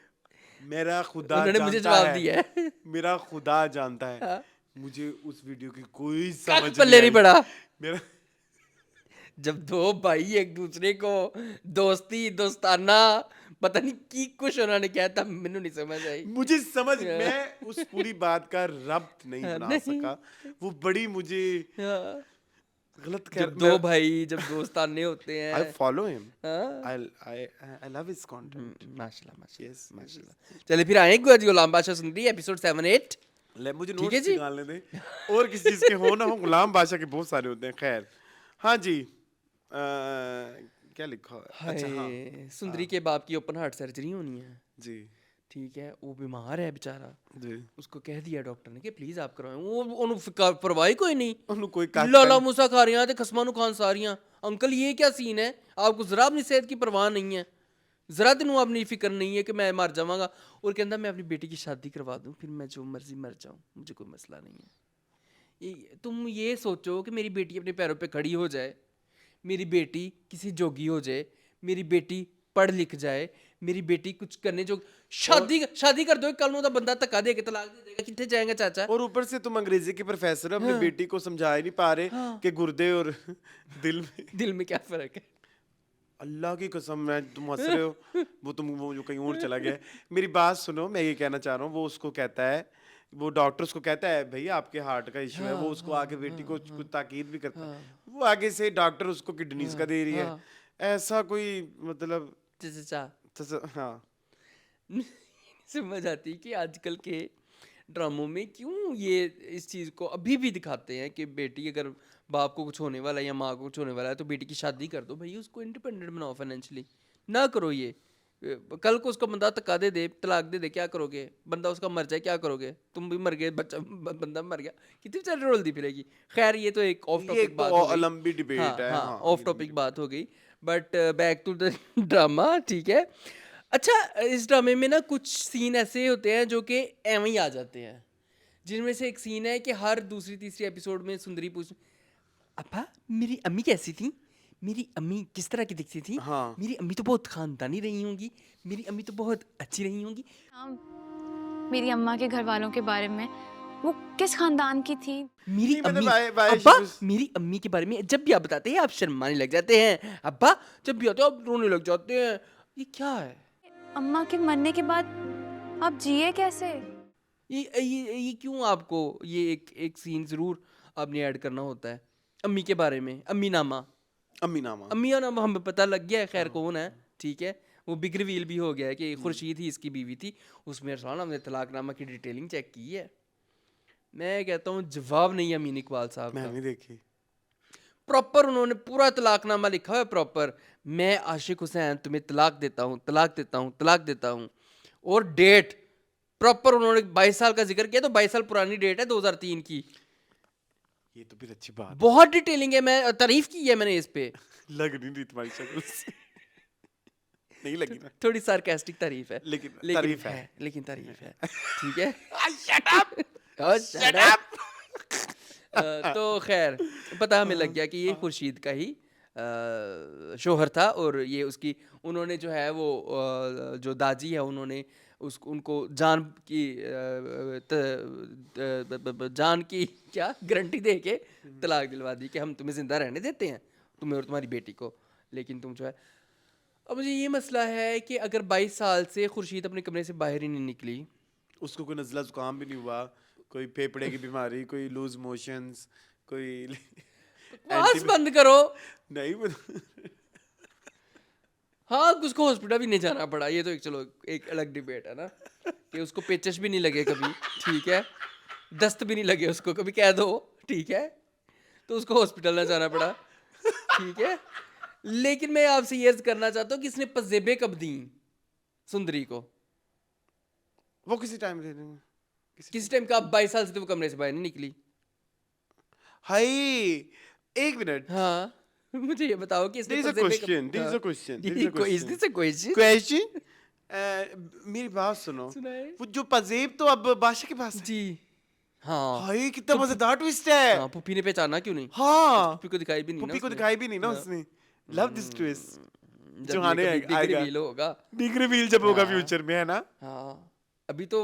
मेरा खुदा उन्होंने मुझे जानता जवाब है दिया है। मेरा खुदा जानता है हाँ। मुझे उस वीडियो की कोई समझ पल्ले नहीं आई। पड़ा। मेरा जब दो भाई एक दूसरे को दोस्ती दोस्ताना पता नहीं की कुछ उन्होंने किया था, मैंने नहीं समझ आई। मुझे समझ, मैं उस पूरी बात का रब्त नहीं बना नहीं। सका, वो बड़ी मुझे हाँ, गलत जब दो भाई जब दोस्ताने होते हैं। आई फॉलो हिम, हाँ। I love his content. माशाल्लाह माशाल्लाह यस, माशाल्लाह। चलिए फिर आए गुलाम बादशाह सुंदरी एपिसोड 7-8। ले मुझे ठीक है नोट्स जी। निकालने दे, और किसी चीज के हो ना हो, गुलाम बादशाह के बहुत सारे होते हैं। खैर, हाँ जी, क्या लिखा है? अच्छा हाँ हाय, सुंदरी के बाप की ओपन हार्ट सर्जरी होनी है, जी ठीक है, वो बीमार है बेचारा, जी, उसको कह दिया डॉक्टर ने कि प्लीज आप करवाएं, वो ਉਹਨੂੰ परवाही कोई नहीं, ਉਹਨੂੰ कोई ਕੱਖ लाला मूसा खा रही हैं खसमा नु खान सारियां। अंकल ये क्या सीन है, आपको जरा अपनी सेहत की परवाह नहीं है, जरा तेन अपनी फिक्र नहीं है कि मैं मर जावांगा, और कहता मैं अपनी बेटी की शादी करवा दूं, फिर मैं जो मर्जी मर जाऊं, मुझे कोई मसला नहीं है। तुम ये सोचो कि मेरी बेटी अपने पैरों पे खड़ी हो जाए, मेरी बेटी किसी जोगी हो जाए, मेरी बेटी पढ़ लिख जाए, मेरी बेटी कुछ करने जो शादी कर दो, कल का बंदा धक्का दे के तलाक दे देगा, कितने जाएगा चाचा। और ऊपर से तुम अंग्रेजी के प्रोफेसर अपनी बेटी को समझा ही नहीं पा रहे कि गुर्दे और दिल में क्या फर्क है। अल्लाह की कसम, मैं तुम हंस रहे हो, वो जो कहीं और चला गया है। मेरी बात सुनो, मैं ये कहना चाह रहा हूँ, वो उसको कहता है, वो डॉक्टर उसको कहता है भैया आपके हार्ट का इशू है, वो उसको आके बेटी को कुछ ताकीद भी करता है, वो आगे से डॉक्टर उसको किडनीज का दे रही है, ऐसा कोई मतलब हाँ समझ आती कि आजकल के ड्रामों में क्यों ये इस चीज़ को अभी भी दिखाते हैं कि बेटी अगर बाप को कुछ होने वाला है या माँ को कुछ होने वाला है तो बेटी की शादी कर दो भाई, उसको इंडिपेंडेंट बनाओ फाइनेंशियली, ना करो ये। कल को उसका बंदा धक्का दे तलाक दे दे, क्या करोगे, बंदा उसका मर जाए क्या करोगे, तुम भी मर गए, बच्चा बंदा मर गया, कितनी सारी रोल दी फिरेगी। खैर ये तो एक ऑफ टॉपिक बात हो गई, लंबी डिबेट है, हाँ ऑफ टॉपिक बात हो गई, but back to the drama, ठीक है। अच्छा, इस ड्रामे में ना कुछ सीन ऐसे होते हैं जो कि एवं ही आ जाते हैं, जिनमें से एक सीन है कि हर दूसरी तीसरी एपिसोड में सुंदरी पूछ, अब्बा मेरी अम्मी कैसी थी, मेरी अम्मी किस तरह की दिखती थी, हाँ। मेरी अम्मी तो बहुत खानदानी रही होंगी, मेरी अम्मी तो बहुत अच्छी रही होंगी। मेरी अम्मा के घर वालों के बारे में, वो किस खानदान की थी। मेरी नहीं, मतलब अम्मी, अब्बा मेरी अम्मी के बारे में जब भी आप बताते हैं आप शर्माने लग जाते हैं, अब्बा जब भी आते हो आप रोने लग जाते हैं, ये क्या है। अम्मा के मरने के बाद आप जिए कैसे। ये क्यों आपको ये एक सीन जरूर आपने ऐड करना होता है अम्मी के बारे में। अम्मी नामा हमें पता लग गया है, खैर कौन है, ठीक है, वो बिग रिवील भी हो गया है कि खुर्शीद ही इसकी बीवी थी। उसमें अरसलान हमने तलाकनामा की डिटेलिंग चेक की है, मैं कहता हूँ जवाब नहीं है अमीन इकबाल साहब का, मैंने देखी प्रॉपर उन्होंने पूरा तलाकनामा लिखा हुआ है प्रॉपर, मैं आशिक हुसैन तुम्हें तलाक देता हूँ तलाक देता हूँ तलाक देता हूँ, और डेट प्रॉपर उन्होंने 22 साल का जिक्र किया, तो 22 साल पुरानी डेट है 2003 की। ये तो फिर अच्छी बात बहुत डिटेलिंग है, मैं तारीफ की है मैंने इस पे। लग नहीं रही तुम्हारी शक्ल से नहीं लगी ना, थोड़ी सार्कास्टिक तारीफ है, लेकिन तारीफ है, लेकिन तारीफ है, ठीक है। Shut up shut up. तो खैर पता हमें लग गया कि ये खुर्शीद का ही शोहर था, और ये उसकी उन्होंने जो है वो जो दाजी है उन्होंने उनको जान की क्या गारंटी दे के तलाक दिलवा दी कि हम तुम्हें जिंदा रहने देते हैं, तुम्हें और तुम्हारी बेटी को, लेकिन तुम जो है। अब मुझे ये मसला है कि अगर 22 साल से खुर्शीद अपने कमरे से बाहर ही नहीं निकली, उसको कोई नज़ला जुकाम भी नहीं हुआ, कोई फेफड़े की बीमारी, कोई लूज मोशंस, कोई बकवास बंद करो। नहीं हाँ उसको हॉस्पिटल भी नहीं जाना पड़ा, ये तो एक चलो एक अलग डिबेट है ना, कि उसको पेचश भी नहीं लगे कभी, ठीक है, दस्त भी नहीं लगे उसको कभी, कह दो ठीक है, तो उसको हॉस्पिटल ना जाना पड़ा, ठीक है। लेकिन मैं आपसे ये करना चाहता हूँ कि इसने पजेबे कब दी सुंदरी को, वो किसी टाइम ले लेंगे, किसी टाइम का, 22 साल से तो वो कमरे से बाहर नहीं निकली। हाय एक मिनट, हाँ मुझे ये बताओ कि इसने क्वेश्चन मेरी बात सुनो, वो जो पजेब तो अब बादशाह के पास है जी, हाँ हाय कितना मजेदार ट्विस्ट है। हाँ, पुप्पी ने पहचाना क्यों नहीं, हाँ पुप्पी को दिखाई भी नहीं, पुप्पी को दिखाई भी नहीं ना उसने, लव दिस ट्विस्ट जो आने आएगा, रिवील होगा, बिग रिवील जब होगा फ्यूचर में, है ना। हाँ अभी तो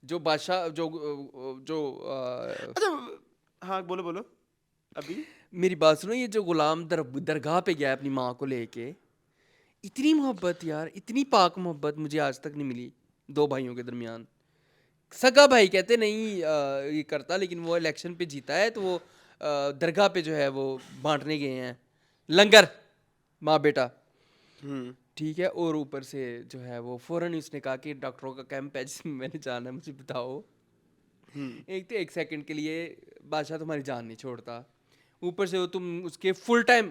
जो बादशाह जो अच्छा हाँ बोलो अभी मेरी बात सुनो, ये जो गुलाम दरगाह पे गया अपनी माँ को लेके, इतनी मोहब्बत यार, इतनी पाक मोहब्बत मुझे आज तक नहीं मिली दो भाइयों के दरमियान। सगा भाई कहते नहीं ये करता, लेकिन वो इलेक्शन पे जीता है तो वो दरगाह पे जो है वो बांटने गए हैं लंगर, माँ बेटा, ठीक है। और ऊपर से जो है वो फौरन उसने कहा कि डॉक्टरों का कैंप है जिसमें मैंने जाना है, मुझे बताओ। एक तो 1 सेकंड के लिए बादशाह तुम्हारी जान नहीं छोड़ता, ऊपर से वो तुम उसके फुल टाइम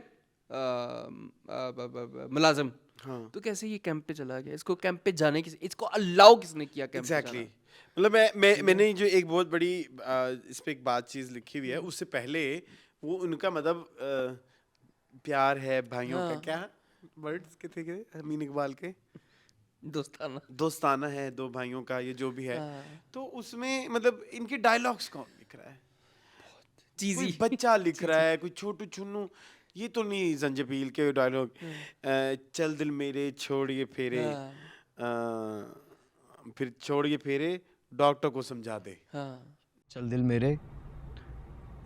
मुलाजिम, तो कैसे ये कैंप पे चला गया? इसको कैंप पे जाने की, इसको अलाउ किसने किया कैंप पे एग्जैक्टली जाना? मतलब मैंने जो एक बहुत बड़ी इस पे एक बात चीज लिखी हुई है, उससे पहले वो उनका मतलब प्यार है भाइयों का, क्या वर्ड्स के थे अमीन इकबाल के, दोस्ताना है दो भाइयों का, ये जो भी है। तो उसमें मतलब इनके डायलॉग्स कौन लिख रहा है? कोई बच्चा लिख रहा है, कोई छोटू छुन्नू, ये तो नहीं जंजबील के डायलॉग, चल दिल मेरे छोड़िए फेरे, फिर छोड़िए फेरे डॉक्टर को समझा दे, चल दिल मेरे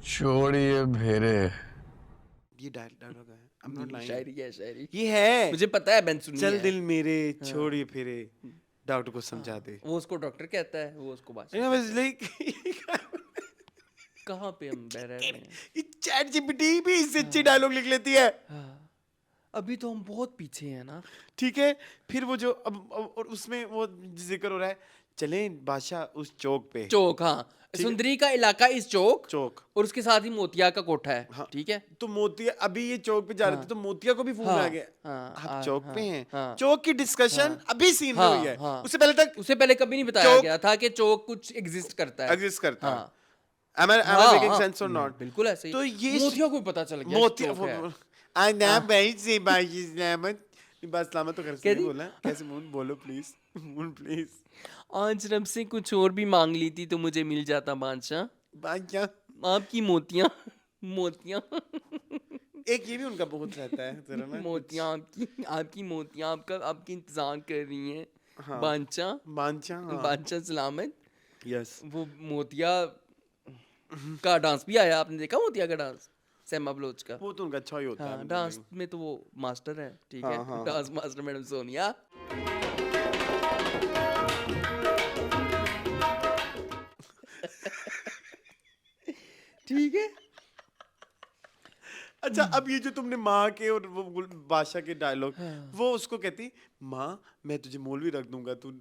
छोड़िए फेरे, ये डायलॉग है, I'm not lying. शायरी है, शायरी ये है, मुझे पता है, मैंने सुनी चल है। दिल मेरे छोड़िए फेरे डॉक्टर को समझा दे। वो उसको डॉक्टर कहता है, वो उसको बादशाह। I was like, कहाँ पे हम बह रहे हैं? ये चैट जीपीटी भी इससे अच्छी डायलॉग लिख लेती है। अभी तो हम बहुत पीछे हैं ना। ठीक है, फिर वो जो अब और उसमें वो जिक्र हो रहा है, चलें बादशाह उस चौक पे, चौक, हाँ, सुंदरी का इलाका इस चौक, और उसके साथ ही मोतिया का कोठा है, हाँ, ठीक है। तो मोतिया अभी ये चौक पे जा रहे थे तो मोतिया को भी फोन आ गया, आप चौक पे हैं, चौक की डिस्कशन अभी सीन में हुई है, उससे पहले कभी नहीं बताया गया था कि चौक कुछ एग्जिस्ट करता है। Am I making sense or not? बिल्कुल ऐसे ही। तो ये मोतिया को भी पता चल गया, तो कर बोला, कैसे मून बोलो प्लीज, मून प्लीज। आज रब से कुछ और भी मांग ली थी तो मुझे मिल जाता बादशाह, आपकी मोतियां मोतियां। एक ये भी उनका बहुत रहता है जरा ना, मोतियां आपकी मोतियां आपकी इंतजार कर रही हैं, बादशाह सलामत। यस, वो मोतिया का डांस भी आया, आपने देखा मोतिया का डांस, सैमा बलोच का? वो तो उनका अच्छा ही होता है डांस में तो वो मास्टर है, ठीक है, डांस मास्टर मैडम सोनिया। ठीक है। अच्छा, अब ये जो तुमने माँ के और वो बादशाह के डायलॉग, वो उसको कहती, माँ मैं तुझे मौलवी रख दूंगा, तू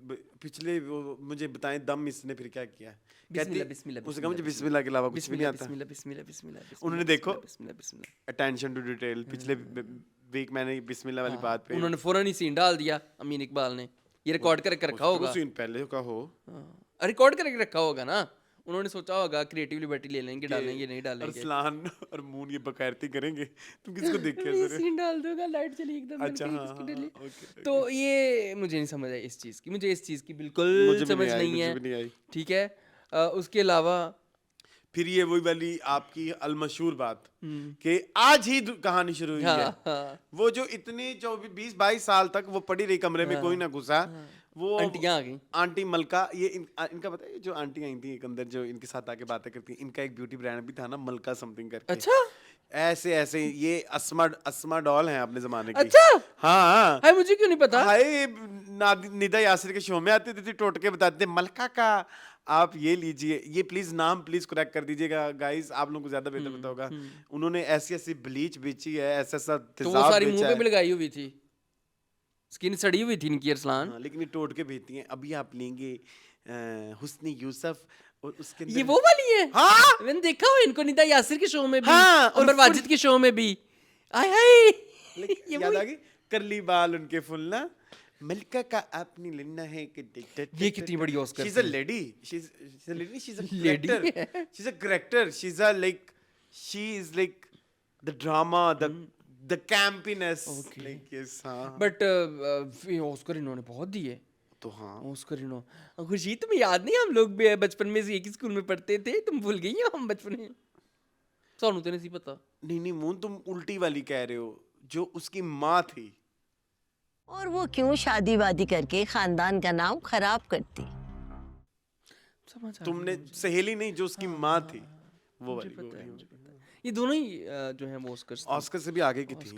पिछले वो मुझे बताएं दम इसने फिर क्या किया। उसने कहा मुझे बिस्मिल्लाह के अलावा कुछ भी नहीं आता। उन्होंने देखो अटेंशन टू डिटेल, पिछले वीक मैंने बिस्मिल्लाह वाली बात पे उन्होंने फौरन ही सीन डाल दिया अमीन इकबाल ने, ये रिकॉर्ड करके रखा होगा, सीन पहले का हो, रिकॉर्ड करके रखा होगा ना, उन्होंने सोचा होगा क्रिएटिव लिबर्टी ले लेंगे, डालेंगे नहीं डालेंगे। अरसलान और मून ये बकैरती करेंगे, तुम किसको देख के ये सीन डाल दोगा, लाइट चली एकदम। अच्छा, तो ये मुझे नहीं समझ आई इस चीज़ की, मुझे इस चीज़ की बिल्कुल समझ नहीं है, ठीक है। उसके अलावा फिर ये वही वाली आपकी अलमशहूर बात कि आज ही कहानी शुरू हुई है। वो जो इतने 20-22 साल तक वो पड़ी रही कमरे में, कोई ना घुसा, वो आंटियां आ गई, आंटी मलका, ये इनका पता है, जो आंटी आई थी एक अंदर जो इनके साथ आके बातें करती हैं, इनका एक ब्यूटी ब्रांड भी था ना, मलका समथिंग करके। अच्छा, ऐसे ये अस्मा डॉल हैं अपने जमाने की। अच्छा, हाँ, हाय, मुझे क्यों नहीं पता। हाय, निदा यासिर के शो में आते थे, टोटके बताते, मलका का आप ये लीजिए, ये प्लीज नाम प्लीज क्रैक कर दीजिएगा गाइस, आप लोगों को ज्यादा बेहतर पता होगा। उन्होंने ऐसी ब्लीच बेची है, ऐसा तो वो सारी मुंह पे भी लगाई हुई थी, स्किन सड़ी हुई थी इनकी अरसलान। हाँ, लेकिन ये टोटके भेजती हैं। अभी आप लेंगे हुस्नी यूसुफ और उसके ये वो वाली है। हाँ, मैंने देखा हो इनको निदा यासिर के शो में भी, हाँ, और अंबर वाजिद के शो में भी। आय हाय, याद आ गई, करली बाल उनके फुल ना, मलका का आपने लेना है कि ये कितनी बड़ी Oscar, she is a lady, she is a lady, she is a character, she is a character, she is like the drama, the campiness, like yes. हां, बट ऑस्कर इन्होंने बहुत दिए, तो हाँ ऑस्कर इन्होंने। खुशी, तुम्हें याद नहीं, हम लोग बचपन में एक ही स्कूल में पढ़ते थे, तुम भूल गई हो हम बचपन में, सोनू तो नहीं पता। नहीं मून, तुम उल्टी वाली कह रहे हो, जो उसकी माँ थी। और वो क्यों शादी वादी करके खानदान का नाम खराब करती। तुमने सहेली नहीं, जो उसकी माँ थी, वो वाली। ये दोनों ही जो है वो ऑस्कर्स ऑस्कर से भी आगे की थी।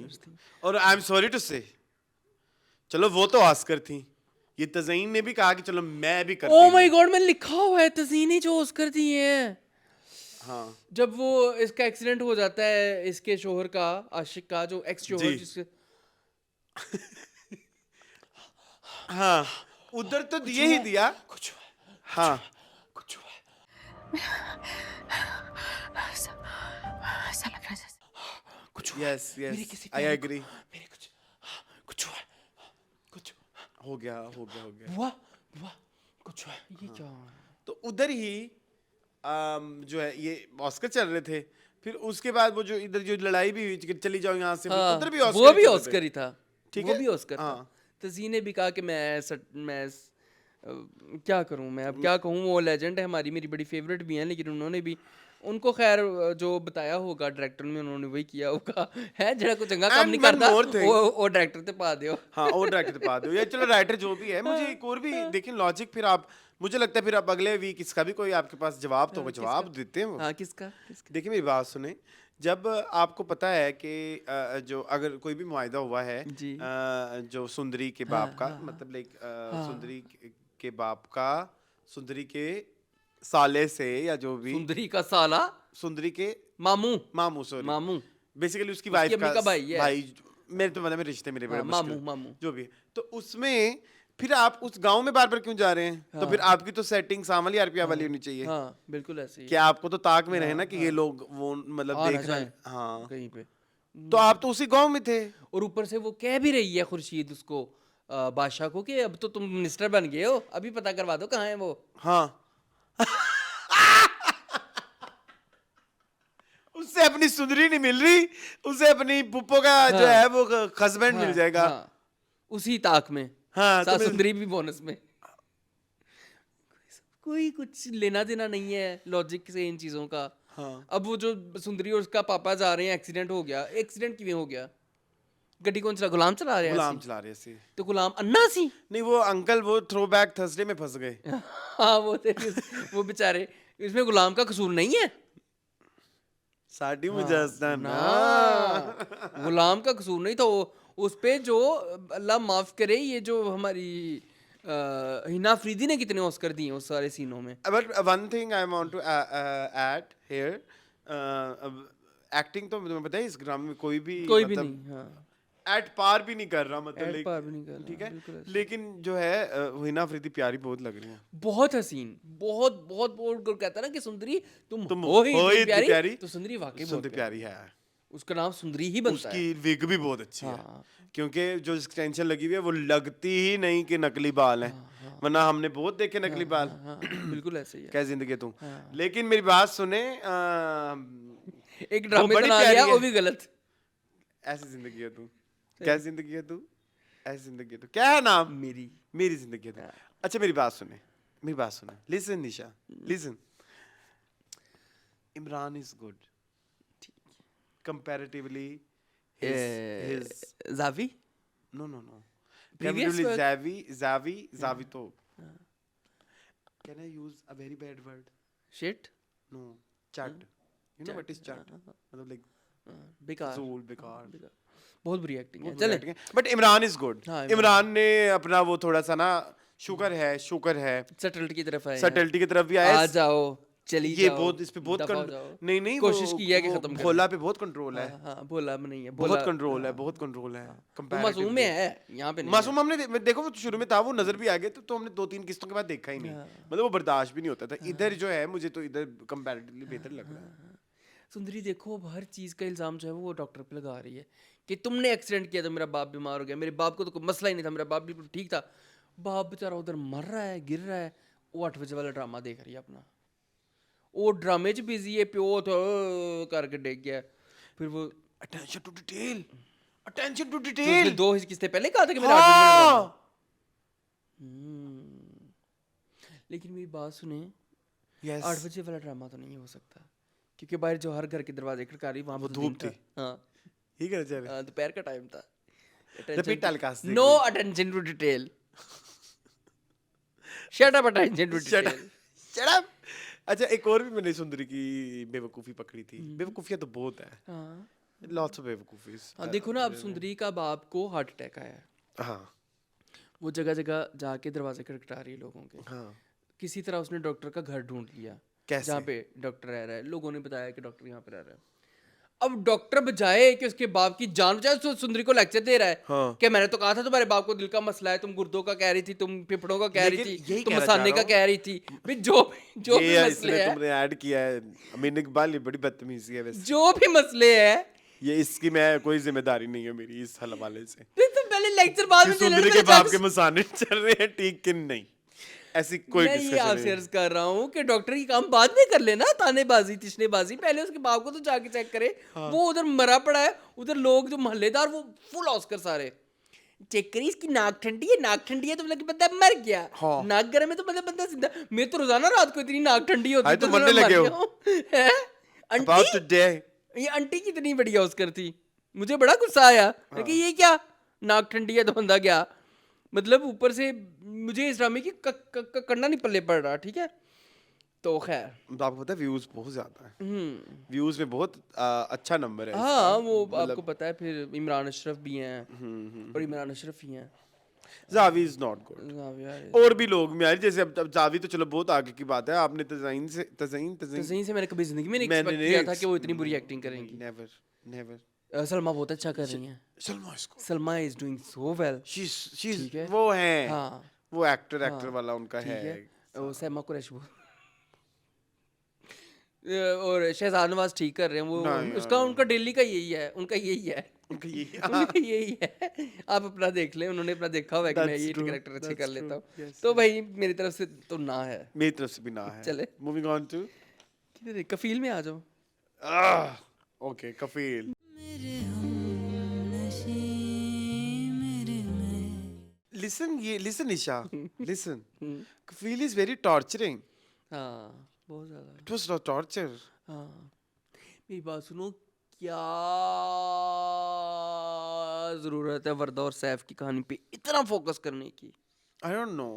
और आई एम सॉरी टू से, चलो वो तो ऑस्कर थी, ये तज़ीन ने भी कहा कि चलो मैं भी करती ओह हूँ। माय गॉड, मैंने लिखा हुआ है तज़ीन ही जो ऑस्कर दिए हैं। हाँ जब वो इसका एक्सीडेंट हो जाता है, इसके शोहर का, आशिक का, जो एक्स शोहर जी। जिसके हाँ, उधर तो दिए ही दिया कुछ हाँ कुछ हुआ ऐसा लग रहा है जैसे कुछ हुआ यस मेरे यस किसी आई प्यारे एग्री। मेरे कुछ हुआ कुछ हो गया हो गया हो गया। हुआ हुआ कुछ हुआ, ये क्या हुआ? तो उधर ही जो है ये ऑस्कर चल रहे थे, फिर उसके बाद वो जो इधर जो लड़ाई भी हुई कि चली जाओ यहाँ से, हाँ, उधर भी ऑस्कर वो भी चल रहे थे। ऑस्कर ही था, ठीक वो है? भी ऑस्कर था। हाँ। तज़ीन ने भी कहा कि क्या करूं मैं, अब क्या कहूं, वो लेजेंड है हमारी, मेरी बड़ी फेवरेट भी हैं, लेकिन उन्होंने भी उनको खैर जो बताया होगा डायरेक्टर में, उन्होंने वही किया होगा है जरा कोई चंगा काम And नहीं one करता more thing. वो डायरेक्टर ते पा दियो। हाँ और डायरेक्टर पा दो या चलो राइटर जो भी है। मुझे एक और भी देखिए लॉजिक, फिर आप मुझे लगता है फिर आप अगले वीक इसका भी कोई आपके पास जवाब तो होगा, जवाब देते हैं वो। हाँ, किसका किसका देखिए मेरी बात सुने, जब आपको पता है कि जो अगर कोई भी मुआहदा हुआ है जी। जो सुंदरी के बाप का, मतलब लाइक सुंदरी के बाप का सुंदरी के साले से या जो भी सुंदरी का साला, सुंदरी के मामू मामू, सॉरी मामू बेसिकली उसकी उसकी वाइफ अम्मी का भाई है। मेरे तो मतलब मेरे रिश्ते मेरे बड़े हाँ, मुश्किल मामू मामू जो भी है। तो उसमें फिर आप उस गांव में बार बार क्यों जा रहे हैं? तो फिर आपकी तो सेटिंग सामली आरपीआ वाली होनी चाहिए। हाँ बिल्कुल ऐसे ही कि आपको तो ताक में रहे ना कि ये लोग वो मतलब आ ना देख रहे जाएं हैं। हाँ कहीं पे। तो आप तो उसी गांव में थे। और ऊपर से वो कह भी रही है खुर्शीद उसको, बादशाह को, कि अब तो तुम मिनिस्टर बन गए हो, अभी पता करवा दो कहाँ है वो। हाँ उससे अपनी सुंदरी नहीं मिल रही, उसे अपनी पुप्पो का जो है वो हस्बैंड मिल जाएगा। हाँ, उसी ताक में, हाँ, तो सास मैं- सुंदरी भी बोनस में। कोई कुछ लेना देना नहीं है लॉजिक से इन चीजों का। हाँ। अब वो जो सुंदरी और उसका पापा जा रहे हैं, एक्सीडेंट हो गया, एक्सीडेंट क्यों हो गया? गड्डी कौन चला, गुलाम चला रहे गुलाम हैं? चला रहे थे। तो गुलाम अन्ना सी नहीं वो अंकल वो थ्रो बैक थर्सडे में फंस गए। हाँ वो बेचारे, इसमें गुलाम का कसूर नहीं है साड़ी मुझे ना, गुलाम का कसूर नहीं था वो। उस पे जो अल्लाह माफ करे, ये जो हमारी हिना अफरीदी ने कितने ऑस्कर दिए उस सारे सीनों में। But one thing I want to add here, acting तो मुझे पता है इस ड्रामा में कोई भी नहीं, हाँ एट पार भी नहीं कर रहा, मतलब At like, par भी नहीं कर रहा, ठीक बिल्कुल है। ऐसे। लेकिन जो है हिना अफरीदी प्यारी बहुत लग रही है। बहुत हसीन, बहुत बहुत बहुत कहता है ना कि सुंदरी तुम तुम हो ही हो ही इतनी इतनी प्यारी, तो सुंदरी वाकई बहुत सुंदर प्यारी है। उसका नाम सुंदरी ही बनता है। उसकी विग भी बहुत अच्छी है, हाँ। क्योंकि जो एक्सटेंशन लगी हुई है वो लगती ही नहीं कि नकली बाल हैं, वरना हमने बहुत देखे नकली बाल। हाँ, बिल्कुल ऐसे ही है। क्या जिंदगी तू। लेकिन मेरी बात सुने, एक ड्रामे का बड़ी नाम प्यारी लिया, है। वो भी गलत। ऐसी जिंदगी है तू, क्या जिंदगी है तू, ऐसी जिंदगी है तू, क्या है नाम? मेरी मेरी जिंदगी है तू। अच्छा मेरी बात सुने, listen Nisha, listen. Imran is good comparatively his Javi no Previous comparatively work? Zavi तो can I use a very bad word? Shit No, chat. You know what is chat? मतलब like बेकार, जोल बेकार, बहुत बुरी एक्टिंग है। बहुत चले बुरी acting है। But Imran is good. हाँ, इमरान ने अपना वो थोड़ा सा ना शुक्र है सटल्ट की तरफ आए हैं। सटल्टी की तरफ भी आ आया। जाओ, चली ये जाओ, बहुत इस पे बहुत दफा हो जाओ। नहीं कोशिश की है कि वो खत्म कर भोला पे बहुत कंट्रोल है, हाँ, भोला में नहीं है, बहुत भोला कंट्रोल है, बहुत कंट्रोल है। वो मासूम में है, यहाँ पे नहीं है। मासूम हमने देखो वो शुरू में था, वो नजर भी आ गया तो हमने 2-3 किस्तों के बाद देखा ही नहीं, मतलब वो बर्दाश्त भी नहीं होता था। इधर जो है मुझे तो इधर कंपैरेटिवली बेहतर लग रहा है। सुंदरी देखो, अब हर चीज़ का इल्ज़ाम जो है वो डॉक्टर पे लगा रही है कि तुमने एक्सीडेंट किया था, मेरा बाप बीमार हो गया, मेरे बाप को तो कोई मसला ही नहीं था, मेरा बाप बिल्कुल ठीक था। बाप बेचारा उधर मर रहा है, गिर रहा है, वो 8 बजे वाला ड्रामा देख रही है अपना, वो ड्रामे च बिजी है, प्यो तो करके डेग गया। फिर वो attention to detail, attention to तो उसने डिटेल। 2 किस्ते पहले कहा था कि मेरा 8 बजे वाला ड्रामा। लेकिन मेरी बात सुने, 8 बजे वाला ड्रामा तो नहीं हो सकता, क्योंकि बाहर जो हर घर के दरवाजे खड़का रही वहाँ वो पे धूप दिन था। थी। हाँ ठीक है चल हाँ, दोपहर का टाइम था। Repeat telecast देख no attention to detail, shut up attention to detail. Shut up. अच्छा, एक और भी मैंने सुंदरी की बेवकूफ़ी पकड़ी थी। बेवकूफ़ियाँ तो बहुत है, हाँ लॉट्स ऑफ बेवकूफ़ीज। हाँ, देखो ना, अब सुंदरी का बाप को हार्ट अटैक आया है, हाँ वो जगह जगह जाके दरवाजे खटखटा रही है लोगों के। हाँ, किसी तरह उसने डॉक्टर का घर ढूंढ लिया कैसे? जहाँ पे डॉक्टर रह रहा है। लोगों ने बताया कि डॉक्टर यहाँ पे रह रहा है। अब डॉक्टर बजाय कि उसके बाप की जान बचाए, सुंदरी को लेक्चर दे रहा है हाँ। कि मैंने तो कहा था तुम्हारे बाप को दिल का मसला है, तुम गुर्दों का कह रही थी, तुम फेफड़ों का कह रही लेकिन थी, यही तुम कहना चाह मसाने रहा का हूँ। कह रही थी। भाई जो भी ये मसले इसलिए हैं, तुमने ऐड किया है। अमीन इकबाल, ये बड़ी बदतमीजी है वैसे। जो भी मसले हैं, ये इसकी मैं कोई जिम्मेदारी नहीं है मेरी इस हवाले से तो पहले लेक्चर बाद कि में दे लेना, सुंदरी के मेरे बाप जाके के मसाने चल रहे हैं ठीक कि नहीं, ऐसी कोई मैं ये डिस्कशन आपसे नहीं। अर्ज कर रहा हूँ कि डॉक्टर की काम बाद में कर लेना, तानेबाजी तिश्नेबाजी, पहले उसके बाप को तो जाके चेक करे। वो उधर मरा पड़ा है, उधर लोग जो मोहल्लेदार वो फुल ऑस्कर सारे चेक करी, इसकी नाक ठंडी है, नाक ठंडी है तो मतलब कि बंदा मर गया, हाँ। नाक गर्म है तो मतलब बंदा जिंदा। मैं तो रोजाना रात को इतनी नाक ठंडी होती हाय, है तो तो मरने मैं मर लगे हो। गया हूँ। हैं? About aunty, to die। ये आंटी कितनी बढ़िया ऑस्कर थी, मुझे बड़ा गुस्सा आया कि ये क्या नाक ठंडी है तो बंदा गया। मतलब ऊपर से मुझे इस ड्रामे की करना नहीं पल्ले पड़ रहा, ठीक है। तो खैर, आपको पता है व्यूज बहुत ज्यादा है, व्यूज में बहुत अच्छा नंबर है हाँ इसका। वो आपको पता है, फिर इमरान अशरफ भी हैं और इमरान अशरफ ही हैं। Javi is not good. यार और भी लोग में यार, जैसे अब जावी तो चलो बहुत आगे की बात है। आपने तज़ीन से तज़ीन से मैंने कभी जिंदगी में नहीं मैंने एक्सपेक्ट किया था कि वो इतनी बुरी एक्टिंग करेंगी। Never never. सलमा बहुत अच्छा कर रही हैं, सलमा इसको Salma is doing so well. शीज ठीक है। वो है, हाँ वो एक्टर वाला उनका ठीक है। है, वो सैमा कुरैशी और शहजाद नवाज ठीक कर रहे हैं वो, नहीं उसका उनका डेली का यही है, उनका यही है। उनका ये उनका यही है, आप अपना देख लें, उन्होंने अपना देखा हुआ है कि मैं That's ये true, कैरेक्टर अच्छे that's कर लेता true, हूँ। yes, तो भाई मेरी तरफ से तो ना है। मेरी तरफ से भी ना है। चले। मूविंग ऑन टू किधर है? कफील में आ जाओ। Okay, Kafeel. Listen Isha, listen. Kafeel is very torturing. हाँ बहुत ज़्यादा। It was torture. हाँ मेरी बात सुनो, क्या ज़रूरत है वर्दा और सैफ की कहानी पे इतना फोकस करने की? आई डोंट नो,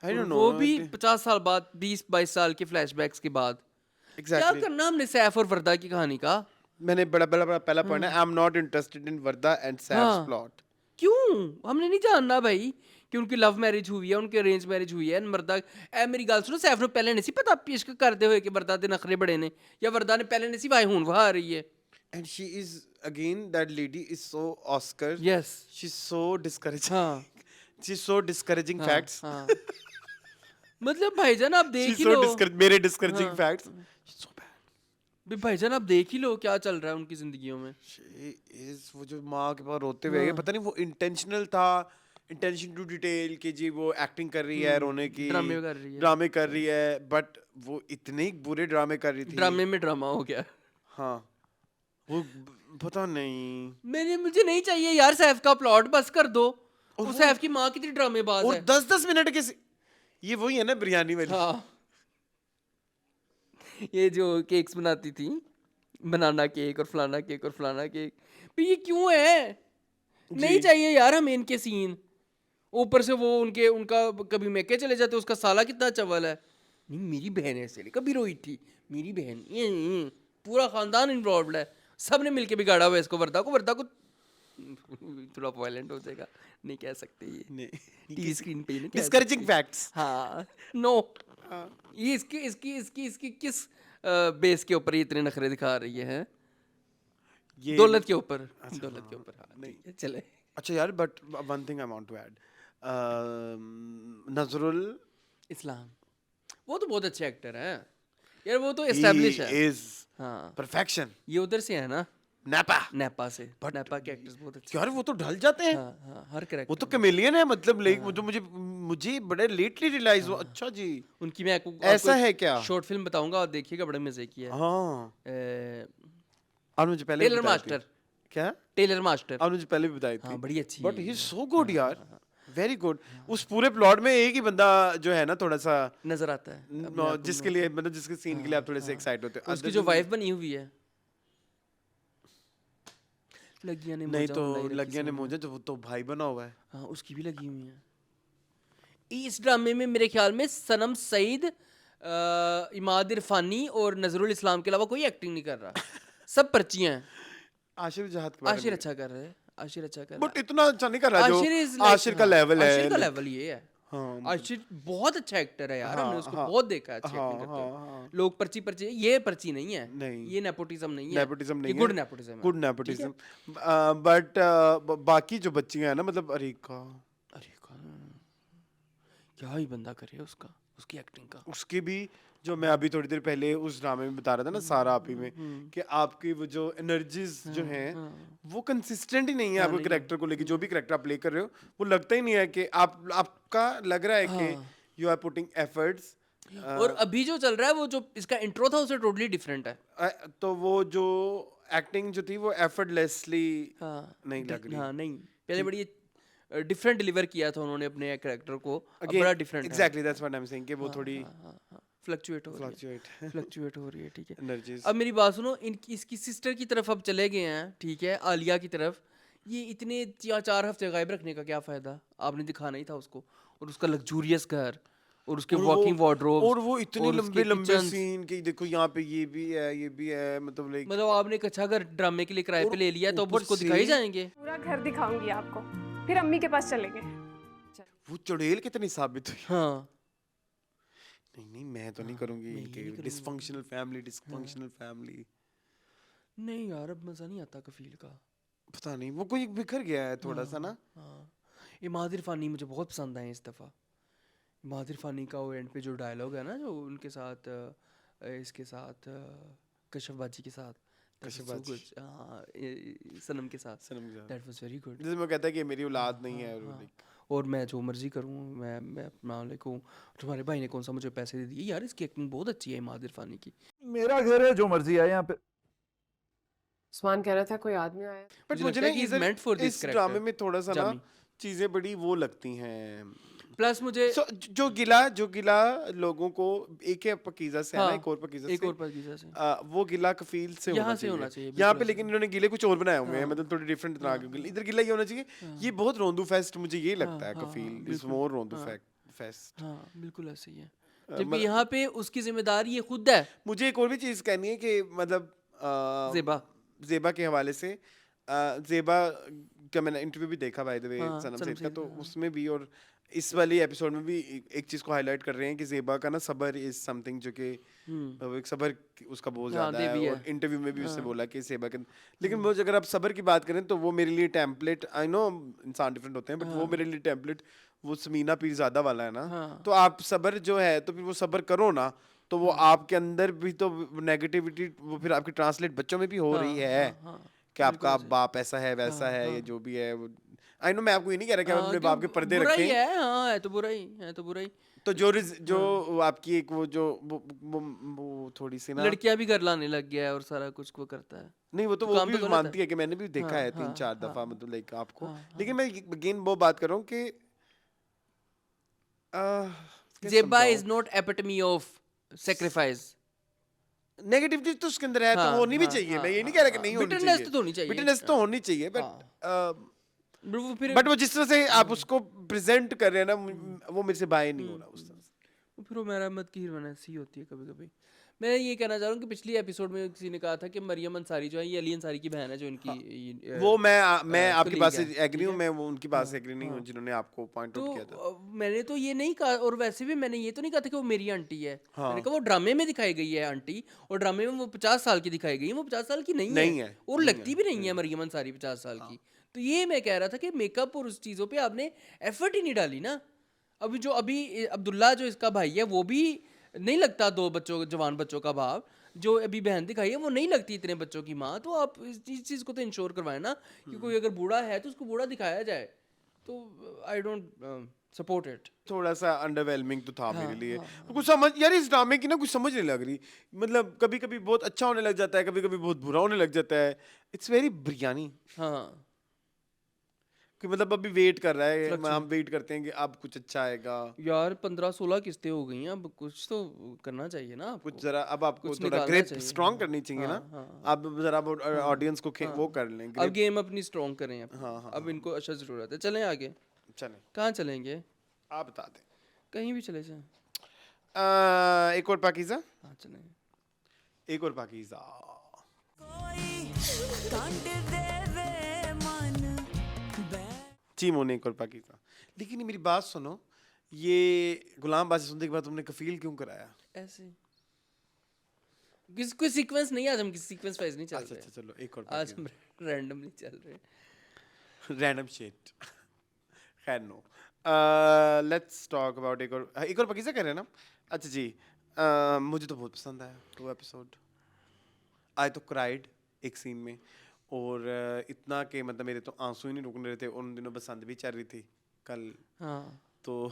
आई और डोंट नो। वो भी 50 साल बाद, 20-22 साल के फ्लैशबैक्स के बाद। क्या एग्जैक्टली। करना हमने सैफ और वर्दा की कहानी का? मैंने बड़ा पहला पॉइंट है, I am not interested in Warda and Saif's हाँ। प्लॉट। क्यों? हमने नहीं जानना भाई कि उनकी लव मैरिज हुई है, उनकी अरेंज मैरिज हुई है। मर्दा मेरी गल सुनो, सैफ ने पहले नहीं सी पता इश्क करते हुए कि वर्दा दे नखरे बड़े ने, या वर्दा ने पहले नहीं सी वाई हुन वहा आ रही है। And she is again, that lady is so Oscar. Yes she is so discouraging. हाँ she is so discouraging facts. हाँ मतलब भाईजान आप शी देख इज ही सो लो, मेरे डिस्करेजिंग फैक्ट्स। So bad. भी भाईजान आप देख ही लो क्या चल रहा है उनकी जिंदगियों में। शी इज, वो जो माँ के पास रोते हुए, पता नहीं वो इंटेंशनल था, इंटेंशन टू डिटेल कि जी वो एक्टिंग कर रही है रोने की, ड्रामे कर रही है। ड्रामे कर रही है, बट वो इतने बुरे ड्रामे कर रही थी। ड्रामे में ड्रामा हो गया। हाँ, वो पता नहीं। मुझे नहीं चाहिए यार सैफ का प्लॉट, बस कर दो। वो सैफ की माँ कितनी ड्रामेबाज और है। 10-10 मिनट के ये वही है ना बिरयानी वाली। हाँ ये जो केक्स बनाती थी, बनाना केक और फलाना केक और फलाना केक, भी ये क्यों है? नहीं चाहिए यार हमें इनके सीन। ऊपर से वो उनका कभी मैके चले जाते, उसका साला कितना चवल है। नहीं मेरी बहन ऐसे नहीं कभी रोई थी, मेरी बहन पूरा खानदान इन्वॉल्व है, सब ने मिलके बिगाड़ा हुआ है इसको। वर्दा को थोड़ा वायलेंट हो जाएगा, नहीं कह सकते ये टीवी स्क्रीन पे नहीं कह डिस्करेजिंग सकते। फैक्ट्स। हाँ नो, ये इसकी किस बेस के ऊपर ये इतने नखरे दिखा रही है? दौलत के ऊपर, दौलत के ऊपर। हाँ ठीक है, चले। अच्छा यार, but one thing I want to add, Nazrul Islam वो तो बहुत अच्छे एक्टर हैं यार, वो तो एस्टैब्लिश है। इज हाँ परफेक्शन। ये उधर से है ना, नेपा। नेपा से। नेपा के एक्टर्स बहुत अच्छे। यार वो तो ढल जाते हैं। हाँ हाँ हर वो करेक्टर तो कमेलियन है, मतलब लाइक वो जो मुझे बड़े लेटली रियलाइज हुआ। अच्छा जी, उनकी मैं आपको ऐसा है क्या? शॉर्ट फिल्म बताऊंगा और देखिएगा, बड़े मजे की है। हाँ। अ, और मुझे पहले भी टेलर बताई थी। मास्टर। क्या? Tailor master. और मुझे पहले भी बताई थी। हाँ बड़ी अच्छी बट है ही ये। इज सो गुड यार, वेरी गुड। उस पूरे प्लॉट में एक ही बंदा जो है ना थोड़ा सा नजर आता है अपने आप को जिसके लिए, मतलब जिसके सीन के लिए आप थोड़े से एक्साइट होते हो। उसकी जो वाइफ बनी हुई है, लगियां ने नहीं मोजा तो बनाई रखी लगिया ने सबने। मुझे तो भाई बना हुआ है। हाँ उसकी भी लगी हुई है। इस ड्रामे में मेरे ख्याल में सनम सईद इमाद इरफानी और नजरुल इस्लाम के अलावा कोई एक्टिंग नहीं कर रहा, सब पर्चियां हैं। आशिर जहाद के बारे आशिर में अच्छा कर रहे हैं, आशिर अच्छा कर रहा बट इतना अच्छा नहीं कर रहा जो आशिर is like- आशिर का हाँ, लेवल है। आशिर का like- लेवल ये है। हाँ, आशिर बहुत अच्छा एक्टर है यार, हमने उसको हाँ, बहुत देखा है अच्छी हाँ, एक्टिंग करते हुए। हाँ, लोग पर्ची पर्ची, ये पर्ची नहीं है, नहीं। ये नेपोटिज्म नहीं है, नेपोटिज्म नहीं ये है, गुड नेपोटिज्म है, गुड ठीक है? नेपोटिज्म। बट बाकी जो बच्चियां हैं ना, मतलब अरीका, अरे क्या ही बंदा करे उसका, उसकी एक्टिंग का। उसकी भी जो मैं अभी थोड़ी देर पहले उस ड्रामे में बता रहा था ना, सारा आपी में, कि आपकी वो जो एनर्जीज जो हैं वो कंसिस्टेंट ही नहीं है आपके करेक्टर को लेके। जो भी करेक्टर आप प्ले कर रहे हो वो लगता ही नहीं है कि आपका लग रहा है कि यू आर पुटिंग एफर्ट्स। और अभी जो चल रहा है, वो जो इसका इंट्रो था उससे टोटली डिफरेंट है। तो वो जो एक्टिंग जो थी वो एफर्टलेसली नहीं लग रही। हाँ नहीं, पहले बड़ी डिफरेंट डिलीवर किया था उन्होंने अपने कैरेक्टर को, अब Again, बड़ा different exactly that's what I'm saying कि वो थोड़ी फ्लक्चुएट हो रही है, फ्लक्चुएट फ्लक्चुएट हो रही है, ठीक है। एनर्जीज। अब मेरी बात सुनो, इनकी इसकी सिस्टर की तरफ अब चले गए हैं, ठीक है, आलिया की तरफ। ये इतने 4 हफ्ते गायब रखने का क्या फायदा, आपने दिखाना ही था उसको, और उसका लग्जूरियस घर और उसके वॉकिंग वार्डरोब और वो इतने लंबे लंबे सीन कि देखो यहाँ पे ये भी है, ये भी है, मतलब लाइक मतलब आपने एक अच्छा घर ड्रामे के लिए किराए पे ले लिया, तो अब ऊपर उसको से- दिखाई जाएंगे। पूरा घर दिखाऊंगी आपको, फिर अम्मी के पास चलेंगे। वो चुड़ैल कितनी साबित हुई। हाँ नहीं मैं तो नहीं करूंगी कि डिसफंक्शनल फैमिली। नहीं यार, अब मजा नहीं आता कफील का। पता नहीं वो कोई बिखर गया है थोड़ा सा ना। हाँ, इमाद इरफानी मुझे बहुत पसंद आए इस दफ़ा। इमाद इरफानी का वो एंड पे जो डायलॉग है ना, जो उनके साथ इसके साथ कशफ बाजी के साथ, कशफ बाजी। हाँ, सनम के साथ, सनम के साथ। That was very good. जैसे मैं कहता है कि मेरी औलाद नहीं है, और like, और मैं जो मर्जी करूँ, मैं अपना लिखूँ, तुम्हारे भाई ने कौन सा मुझे पैसे दे दिए यार, इसकी एक्टिंग बहुत अच्छी है इमाद इरफानी की। मेरा घर है, जो मर्जी आए यहाँ पे। उस्मान कह रहा था कोई आदमी आया। बट मुझे मुझे लगता ना है कि he's इधर meant for this इस character, ड्रामे में थोड़ा सा ना जामी। चीजें बड़ी वो लगती हैं। प्लस मुझे So, जो गिला लोगों को, एक है पकीज़ा से है ना, हाँ, एक और पकीज़ा एक से, और पकीज़ा से वो गिला कफील से यहाँ से होना चाहिए, यहाँ पे बिल्कुल लेकिन इन्होंने गिले कुछ और बनाए हुए हैं, मतलब थोड़ी डिफरेंट तरह के गिले। इधर गिला ये होना चाहिए, ये बहुत रोंदू फेस्ट मुझे ये लगता है। कफील इज मोर रोंदू फेस्ट। हाँ बिल्कुल ऐसे ही है, जबकि यहाँ पे उसकी जिम्मेदारी ये खुद है। मुझे एक और भी चीज़ कहनी है कि मतलब ज़ेबा के हवाले से, ज़ेबा का मैंने इंटरव्यू भी देखा बाय द वे सनम सैद का, तो उसमें भी और इस वाली एपिसोड में भी एक चीज़ को हाईलाइट कर रहे हैं कि ज़ेबा का ना सब्र इज समथिंग जो कि एक सब्र उसका बहुत ज़्यादा है। और इंटरव्यू में भी उसने बोला कि ज़ेबा के, लेकिन वो अगर आप सब्र की बात करें तो वो मेरे लिए टेम्पलेट, आई नो इंसान डिफरेंट होते हैं, बट वो मेरे लिए टेम्पलेट वो समीना पीरज़ादा वाला है ना। तो आप सब्र जो है, तो फिर वो सब्र करो ना, तो वो आपके अंदर भी तो नेगेटिविटी वो फिर आपकी ट्रांसलेट बच्चों में भी हो रही है कि आपका बाप ऐसा है वैसा है, या जो भी है। आई नो मैं आपको ये नहीं कह रहा कि आप अपने बाप के पर्दे बुरा ही रखें, है, हाँ है तो बुरा ही है, तो बुरा ही। तो जो आपकी एक वो जो वो थोड़ी सी ना, लड़कियां भी घर लाने लग गया है और सारा कुछ वो करता है। नहीं वो तो तो वो काम भी तो गलत मानती है। है कि मैंने भी देखा है 3-4 दफा, मतलब लाइक आपको। लेकिन मैं अगेन वो बात कर रहा हूँ कि Zeba is not epitome of sacrifice. Negativity तो उसके अंदर है, तो वो होनी भी चाहिए। मैं ये नहीं कह रहा कि नहीं होनी चाहिए, बिटरनेस तो होनी चाहिए, बिटरनेस तो होनी चाहिए, फिर बट वो जिस तरह से आप उसको प्रेजेंट कर रहे हैं ना, वो मेरे से बाय नहीं हो रहा उस तरह से। फिर वो मेहमद की हीरोइन ऐसी होती है कभी कभी। मैं ये कहना चाह रहा हूँ कि पिछली एपिसोड में किसी ने कहा था कि मरियम अंसारी जो है, ये अली अंसारी की बहन है, जो इनकी वो मैं आपकी colleague बात से है, एग्री हूँ, मैं वो उनकी बात से एग्री नहीं हूँ जिन्होंने आपको पॉइंट आउट किया था। तो मैंने तो ये नहीं कहा, और वैसे भी मैंने ये तो नहीं कहा था कि वो मेरी आंटी है। मैंने कहा वो ड्रामे में दिखाई गई है आंटी, और ड्रामे में वो 50 साल की दिखाई गई है, वो 50 साल की नहीं है, और लगती भी नहीं है मरियम अंसारी 50 साल की। तो ये मैं कह रहा था कि मेकअप और उस चीज़ों पे आपने एफर्ट ही नहीं डाली ना। अभी अब्दुल्ला जो इसका भाई है, वो भी नहीं लगता 2 बच्चों, जवान बच्चों का बाप। जो अभी बहन दिखाई है वो नहीं लगती इतने बच्चों की माँ। तो आप इस चीज़ को तो इंश्योर करवाएं ना कि कोई अगर बूढ़ा है तो उसको बूढ़ा दिखाया जाए। तो आई डोंट सपोर्ट इट। थोड़ा सा अंडरवेलमिंग तो था मेरे लिए। कुछ समझ यार, इस ड्रामे की ना कुछ समझ नहीं लग रही। मतलब कभी कभी बहुत अच्छा होने लग जाता है, कभी कभी बहुत बुरा होने लग जाता है। It's very biryani. हाँ कि मतलब अभी वेट कर रहा है, हम वेट करते हैं कि अब कुछ अच्छा आएगा यार। 15-16 किस्तें हो गई हैं, अब कुछ तो करना चाहिए ना आपको। कुछ जरा, अब आपको कुछ थोड़ा निकालना ग्रिप चाहिए। स्ट्रांग करनी चाहिए ना। आप जरा ऑडियंस को वो कर लें, अब गेम अपनी स्ट्रॉन्ग करें अब। हाँ, अब इनको अच्छा जरूरत है। चलें आगे। चलें, कहाँ चलेंगे? आप बता दें। कहीं भी चले जाएं। एक और पाकीज़ा, हाँ चलें। एक और पाकीज़ा। चीमो ने एक और पाकीज़ा। लेकिन ये मेरी बात सुनो, ये गुलाम बादशाह सुनने के बाद तुमने कफील क्यों कराया? ऐसे ही। कोई सीक्वेंस नहीं, आज हम किसी सीक्वेंस वाइज नहीं चल अच्छा रहे। अच्छा, चलो एक और आज हम रैंडमली चल रहे हैं। Random shit. खैर नो, लेट्स टॉक अबाउट एक और पाकीज़ा कह रहे हैं ना? अच्छा जी, मुझे तो बहुत पसंद आया वो एपिसोड। आई तो क्राइड एक सीन में, और इतना कि मतलब मेरे तो आंसू ही नहीं रुकने रहे थे। उन दिनों बसंत भी चल रही थी कल, हाँ, तो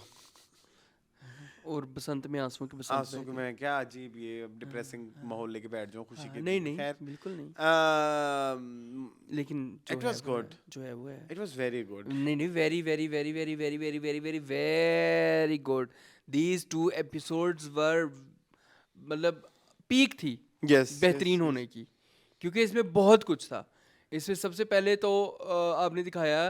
और बसंत में आंसुओं की बसंत आंसू के मैं क्या अजीब ये डिप्रेसिंग माहौल लेके बैठ जाऊं खुशी के नहीं दिन। नहीं, खैर, बिल्कुल नहीं, um, लेकिन जो it है was वो है, good. जो है वो है। it was very good. नहीं नहीं, very very very very very very very very very good. These 2 episodes were, मतलब पीक थी Yes, बेहतरीन yes, होने की, क्योंकि इसमें बहुत कुछ था। इसमें सबसे पहले तो आपने दिखाया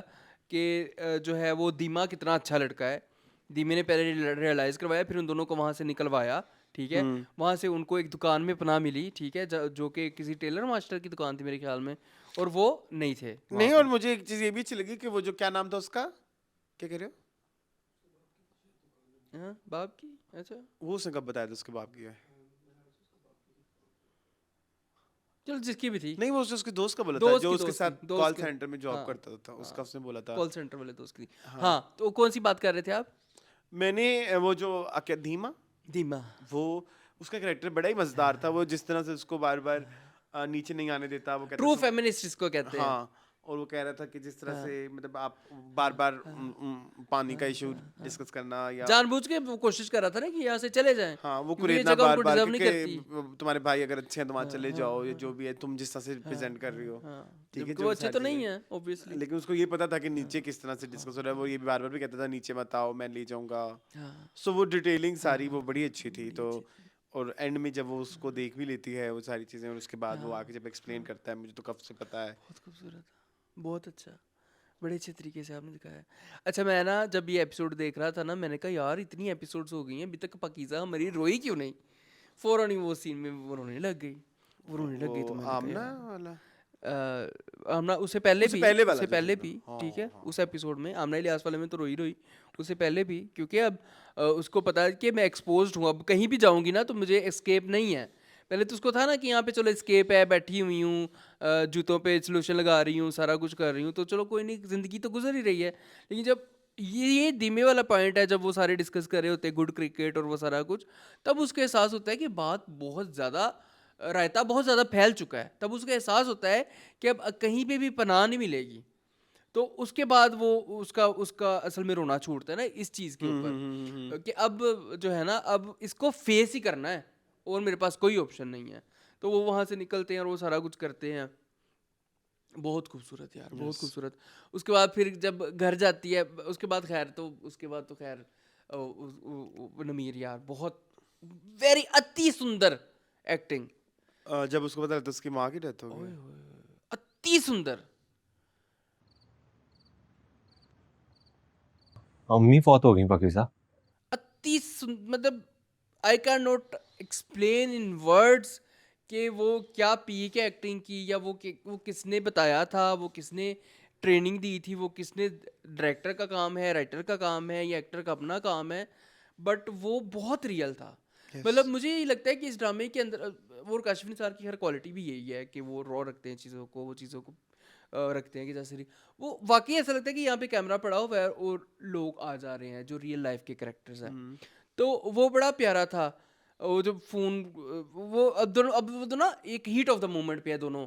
कि जो है वो दीमा कितना अच्छा लड़का है। दीमे ने पहले रियलाइज़ करवाया, फिर उन दोनों को वहाँ से निकलवाया, ठीक है। वहाँ से उनको एक दुकान में पनाह मिली, ठीक है, जो कि किसी टेलर मास्टर की दुकान थी मेरे ख्याल में, और वो नहीं थे वहाँ नहीं, पे। और मुझे एक चीज ये भी अच्छी लगी कि वो जो क्या नाम था उसका, क्या कह रहे हो? हाँ, बाप की, अच्छा वो उसने कब बताया था उसके बाप की है? चलो जिसकी भी थी, नहीं, वो उसके दोस्त का बोला था, दोस्त जो की उसके दोस्त साथ की, दोस्त कॉल के, सेंटर में जॉब हाँ, करता था, उसका उसने बोला था। कॉल सेंटर वाले दोस्त की थी। हाँ, तो कौन सी बात कर रहे थे आप? मैंने वो जो धीमा, दीमा। वो उसका कैरेक्टर बड़ा ही मजेदार था। वो जिस तरह से उसको बार बार नीचे नहीं आने देता, वो कहता ट्रू था फेमिनिस्ट इसको कहते हैं। हाँ, और वो कह रहा था कि जिस तरह से मतलब आप बार बार पानी का इशू डिस्कस करना, या जानबूझ के वो कोशिश कर रहा था ना कि यहाँ से चले जाएं, हाँ वो क्योंकि ये कुरेदना जगह बार उनको बार डिजर्व नहीं कि करती। तुम्हारे भाई अगर अच्छे हैं तो वहाँ चले जाओ, या जो भी है तुम जिस तरह से प्रेजेंट कर रही हो, ठीक है, जबकि जो वो भी अच्छे सारी तो नहीं चीजें। है ऑब्वियसली। लेकिन उसको ये पता था कि नीचे किस तरह से डिस्कस हो रहा है। वो ये भी बार बार भी कहता था नीचे मत आओ, मैं ले जाऊंगा। सो वो डिटेलिंग सारी वो बड़ी अच्छी थी। तो और एंड में जब वो उसको देख भी लेती है वो सारी चीजें, और उसके बाद वो आके जब एक्सप्लेन करता है, मुझे तो कब से पता है। बहुत खूबसूरत, बहुत अच्छा, बड़े अच्छे तरीके से आपने दिखाया। अच्छा, मैं ना जब ये एपिसोड देख रहा था ना, मैंने कहा यार इतनी एपिसोड्स हो गई हैं, अभी तक पाकीज़ा हमारी रोई क्यों नहीं? फौरन ही वो सीन में वो रोने लग गई, वो रोने लग गई, तो मैंने कहा आमना यार वाला आमना उससे पहले उससे भी, पहले वाला उससे जो पहले सीन भी, था। ठीक है, उस एपिसोड में आमना इलियास वाले में तो रोई रोई, उससे पहले भी, क्योंकि अब उसको पता है कि मैं एक्सपोज्ड हूँ, अब कहीं भी जाऊँगी ना तो मुझे एस्केप नहीं है। पहले तो उसको था ना कि यहाँ पे चलो एस्केप है, बैठी हुई हूँ, जूतों पे सोल्यूशन लगा रही हूँ, सारा कुछ कर रही हूँ, तो चलो कोई नहीं, ज़िंदगी तो गुजर ही रही है। लेकिन जब ये धीमे वाला पॉइंट है, जब वो सारे डिस्कस कर रहे होते हैं गुड क्रिकेट और वो सारा कुछ, तब उसको एहसास होता है कि बात बहुत ज़्यादा, रायता बहुत ज़्यादा फैल चुका है। तब उसको एहसास होता है कि अब कहीं पे भी पनाह नहीं मिलेगी। तो उसके बाद वो उसका उसका असल में रोना छूटता है ना इस चीज़ के ऊपर, कि अब जो है ना, अब इसको फेस ही करना है और मेरे पास कोई ऑप्शन नहीं है। तो वो वहाँ से निकलते हैं और वो सारा कुछ करते हैं। बहुत खूबसूरत यार, बहुत खूबसूरत। उसके बाद फिर जब घर जाती है, उसके बाद खैर नमीर यार बहुत वेरी अति सुंदर एक्टिंग, जब उसको पता लगता है उसकी माँ की डेथ हो गई। अति सुंदर। अम्मी फौत हो गई पाकिस्तान। मतलब I can not explain in words कि वो क्या पी के एक्टिंग की, या वो किसने बताया था, वो किसने ट्रेनिंग दी थी, वो किसने, डायरेक्टर का काम है, राइटर का काम है, या एक्टर का अपना काम है, बट वो बहुत रियल था। मतलब मुझे ये लगता है कि इस ड्रामे के अंदर वो काशिफ निसार की हर क्वालिटी भी यही है कि वो रॉ रखते हैं चीज़ों को, वो चीज़ों को रखते हैं कि जैसे वो वाकई ऐसा लगता है कि यहाँ पे कैमरा पड़ा हुआ है और लोग आ जा रहे हैं जो रियल लाइफ के कैरेक्टर्स हैं। तो वो बड़ा प्यारा था। वो जो फोन, वो अब वो दोनों ना एक हीट ऑफ द मोमेंट पे है दोनों,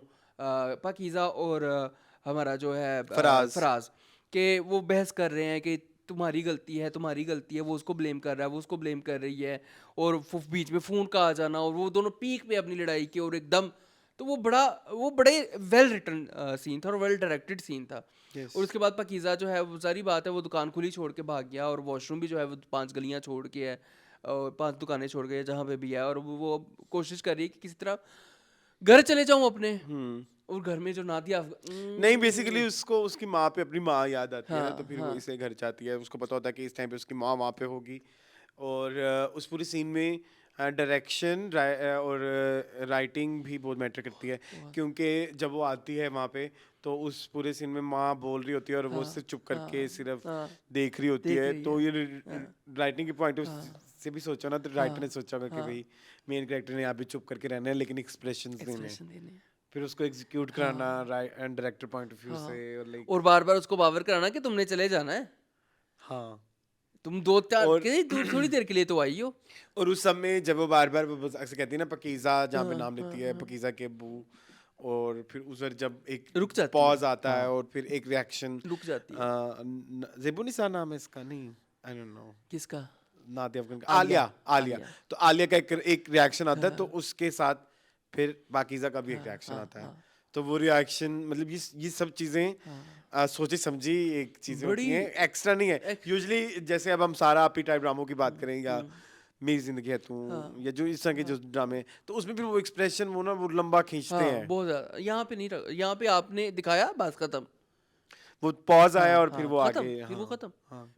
पाकीज़ा और हमारा जो है फराज के वो बहस कर रहे हैं कि तुम्हारी गलती है, तुम्हारी गलती है। वो उसको ब्लेम कर रहा है, वो उसको ब्लेम कर रही है, और बीच में फ़ोन का आ जाना, और वो दोनों पीक पे अपनी लड़ाई के, और एकदम, तो वो बड़े वेल रिटन सीन था और वेल डायरेक्टेड सीन था। और उसके बाद पाकीज़ा जो है, वो सारी बात है, वो दुकान खुली छोड़ के भाग गया, और वॉशरूम भी जो है वो 5 गलियां छोड़ के है, और 5 दुकानें छोड़ के जहाँ पे भी है, और वो कोशिश कर रही है कि किसी तरह घर चले जाऊँ अपने। और घर में जो नादिया नहीं, बेसिकली उसको उसकी माँ पे अपनी माँ याद आती है ना, तो फिर वो इसे घर जाती है। उसको पता होता है कि इस टाइम पे उसकी माँ वहाँ पे होगी, और उस पूरी सीन में डायरेक्शन और राइटिंग भी बहुत मैटर करती है, क्योंकि जब वो आती है वहाँ पे तो उस पूरे सीन में माँ बोल रही होती है और वो उससे चुप करके सिर्फ देख रही होती है, तो ये राइटिंग के पॉइंट से भी सोचा ना, तो राइटर ने सोचा होगा कि भाई मेन कैरेक्टर ने यहाँ पे चुप करके रहना है लेकिन एक्सप्रेशंस देने हैं, फिर उसको एग्जीक्यूट कराना and director point of view से, और लाइक और बार बार उसको बावर कराना कि तुमने चले जाना है, हाँ। तुम 2-4 थोड़ी देर के लिए तो आई हो। और उस समय जब वो बार बार ऐसे कहती है ना पकीज़ा, जहाँ पे नाम लेती है पकीज़ा के अब्बू, और फिर उस वक्त जब एक रुक जाती पॉज आता है और फिर एक रिएक्शन रुक जाती है। ज़ेबू निसा नाम है इसका, नहीं आई डोंट नो किसका? नादिया अफगान का, आलिया। तो आलिया का एक रिएक्शन आता है, तो उसके साथ फिर पाकीज़ा का भी एक रिएक्शन आता है, तो वो रिएक्शन मतलब ये सब चीज़ें सोची समझी एक चीज़ें होती हैं, एक्स्ट्रा नहीं है यूजुअली। जैसे अब हम सारा आपी टाइप ड्रामों की बात करें या मेरी जिंदगी है तू, या जो इस तरह के जो ड्रामे, तो उसमें भी वो एक्सप्रेशन वो ना वो लंबा खींचते हैं बहुत ज्यादा। यहाँ पे नहीं यहाँ पे आपने दिखाया बस खत्म, वो पॉज आया और फिर वो खत्म, आगे फिर वो खत्म,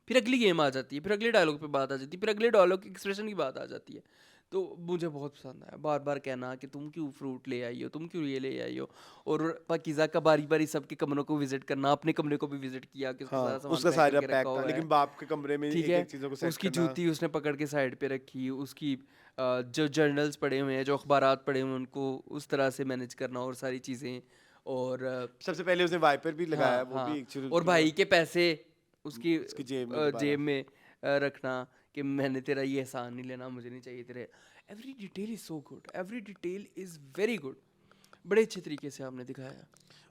फिर अगली गेम आ जाती है, फिर अगले डायलॉग पे बात आ जाती है, फिर अगले डायलॉग की एक्सप्रेशन की बात आ जाती है। तो मुझे बहुत पसंद आया बार बार कहना कि तुम क्यों फ्रूट ले आई हो, तुम क्यों ये ले आई हो, और पाकीज़ा का बारी बारी सबके कमरों को विजिट करना, अपने कमरे को भी विजिट किया कि उसका सारा पैक था, लेकिन बाप के कमरे में ठीक एक है, एक चीजों को सेट उसकी करना। जूती उसने पकड़ के साइड पे रखी, उसकी जो जर्नल्स पड़े हुए हैं, जो अखबारात पड़े हुए हैं, उनको उस तरह से मैनेज करना और सारी चीज़ें, और सबसे पहले उसने वाइपर भी लगाया, वो भी एक और भाई के पैसे उसकी उसकी जेब में रखना कि मैंने तेरा ये एहसान नहीं लेना, मुझे नहीं चाहिए तेरे। Every detail is so good, every detail is very good, बड़े अच्छे तरीके से आपने दिखाया।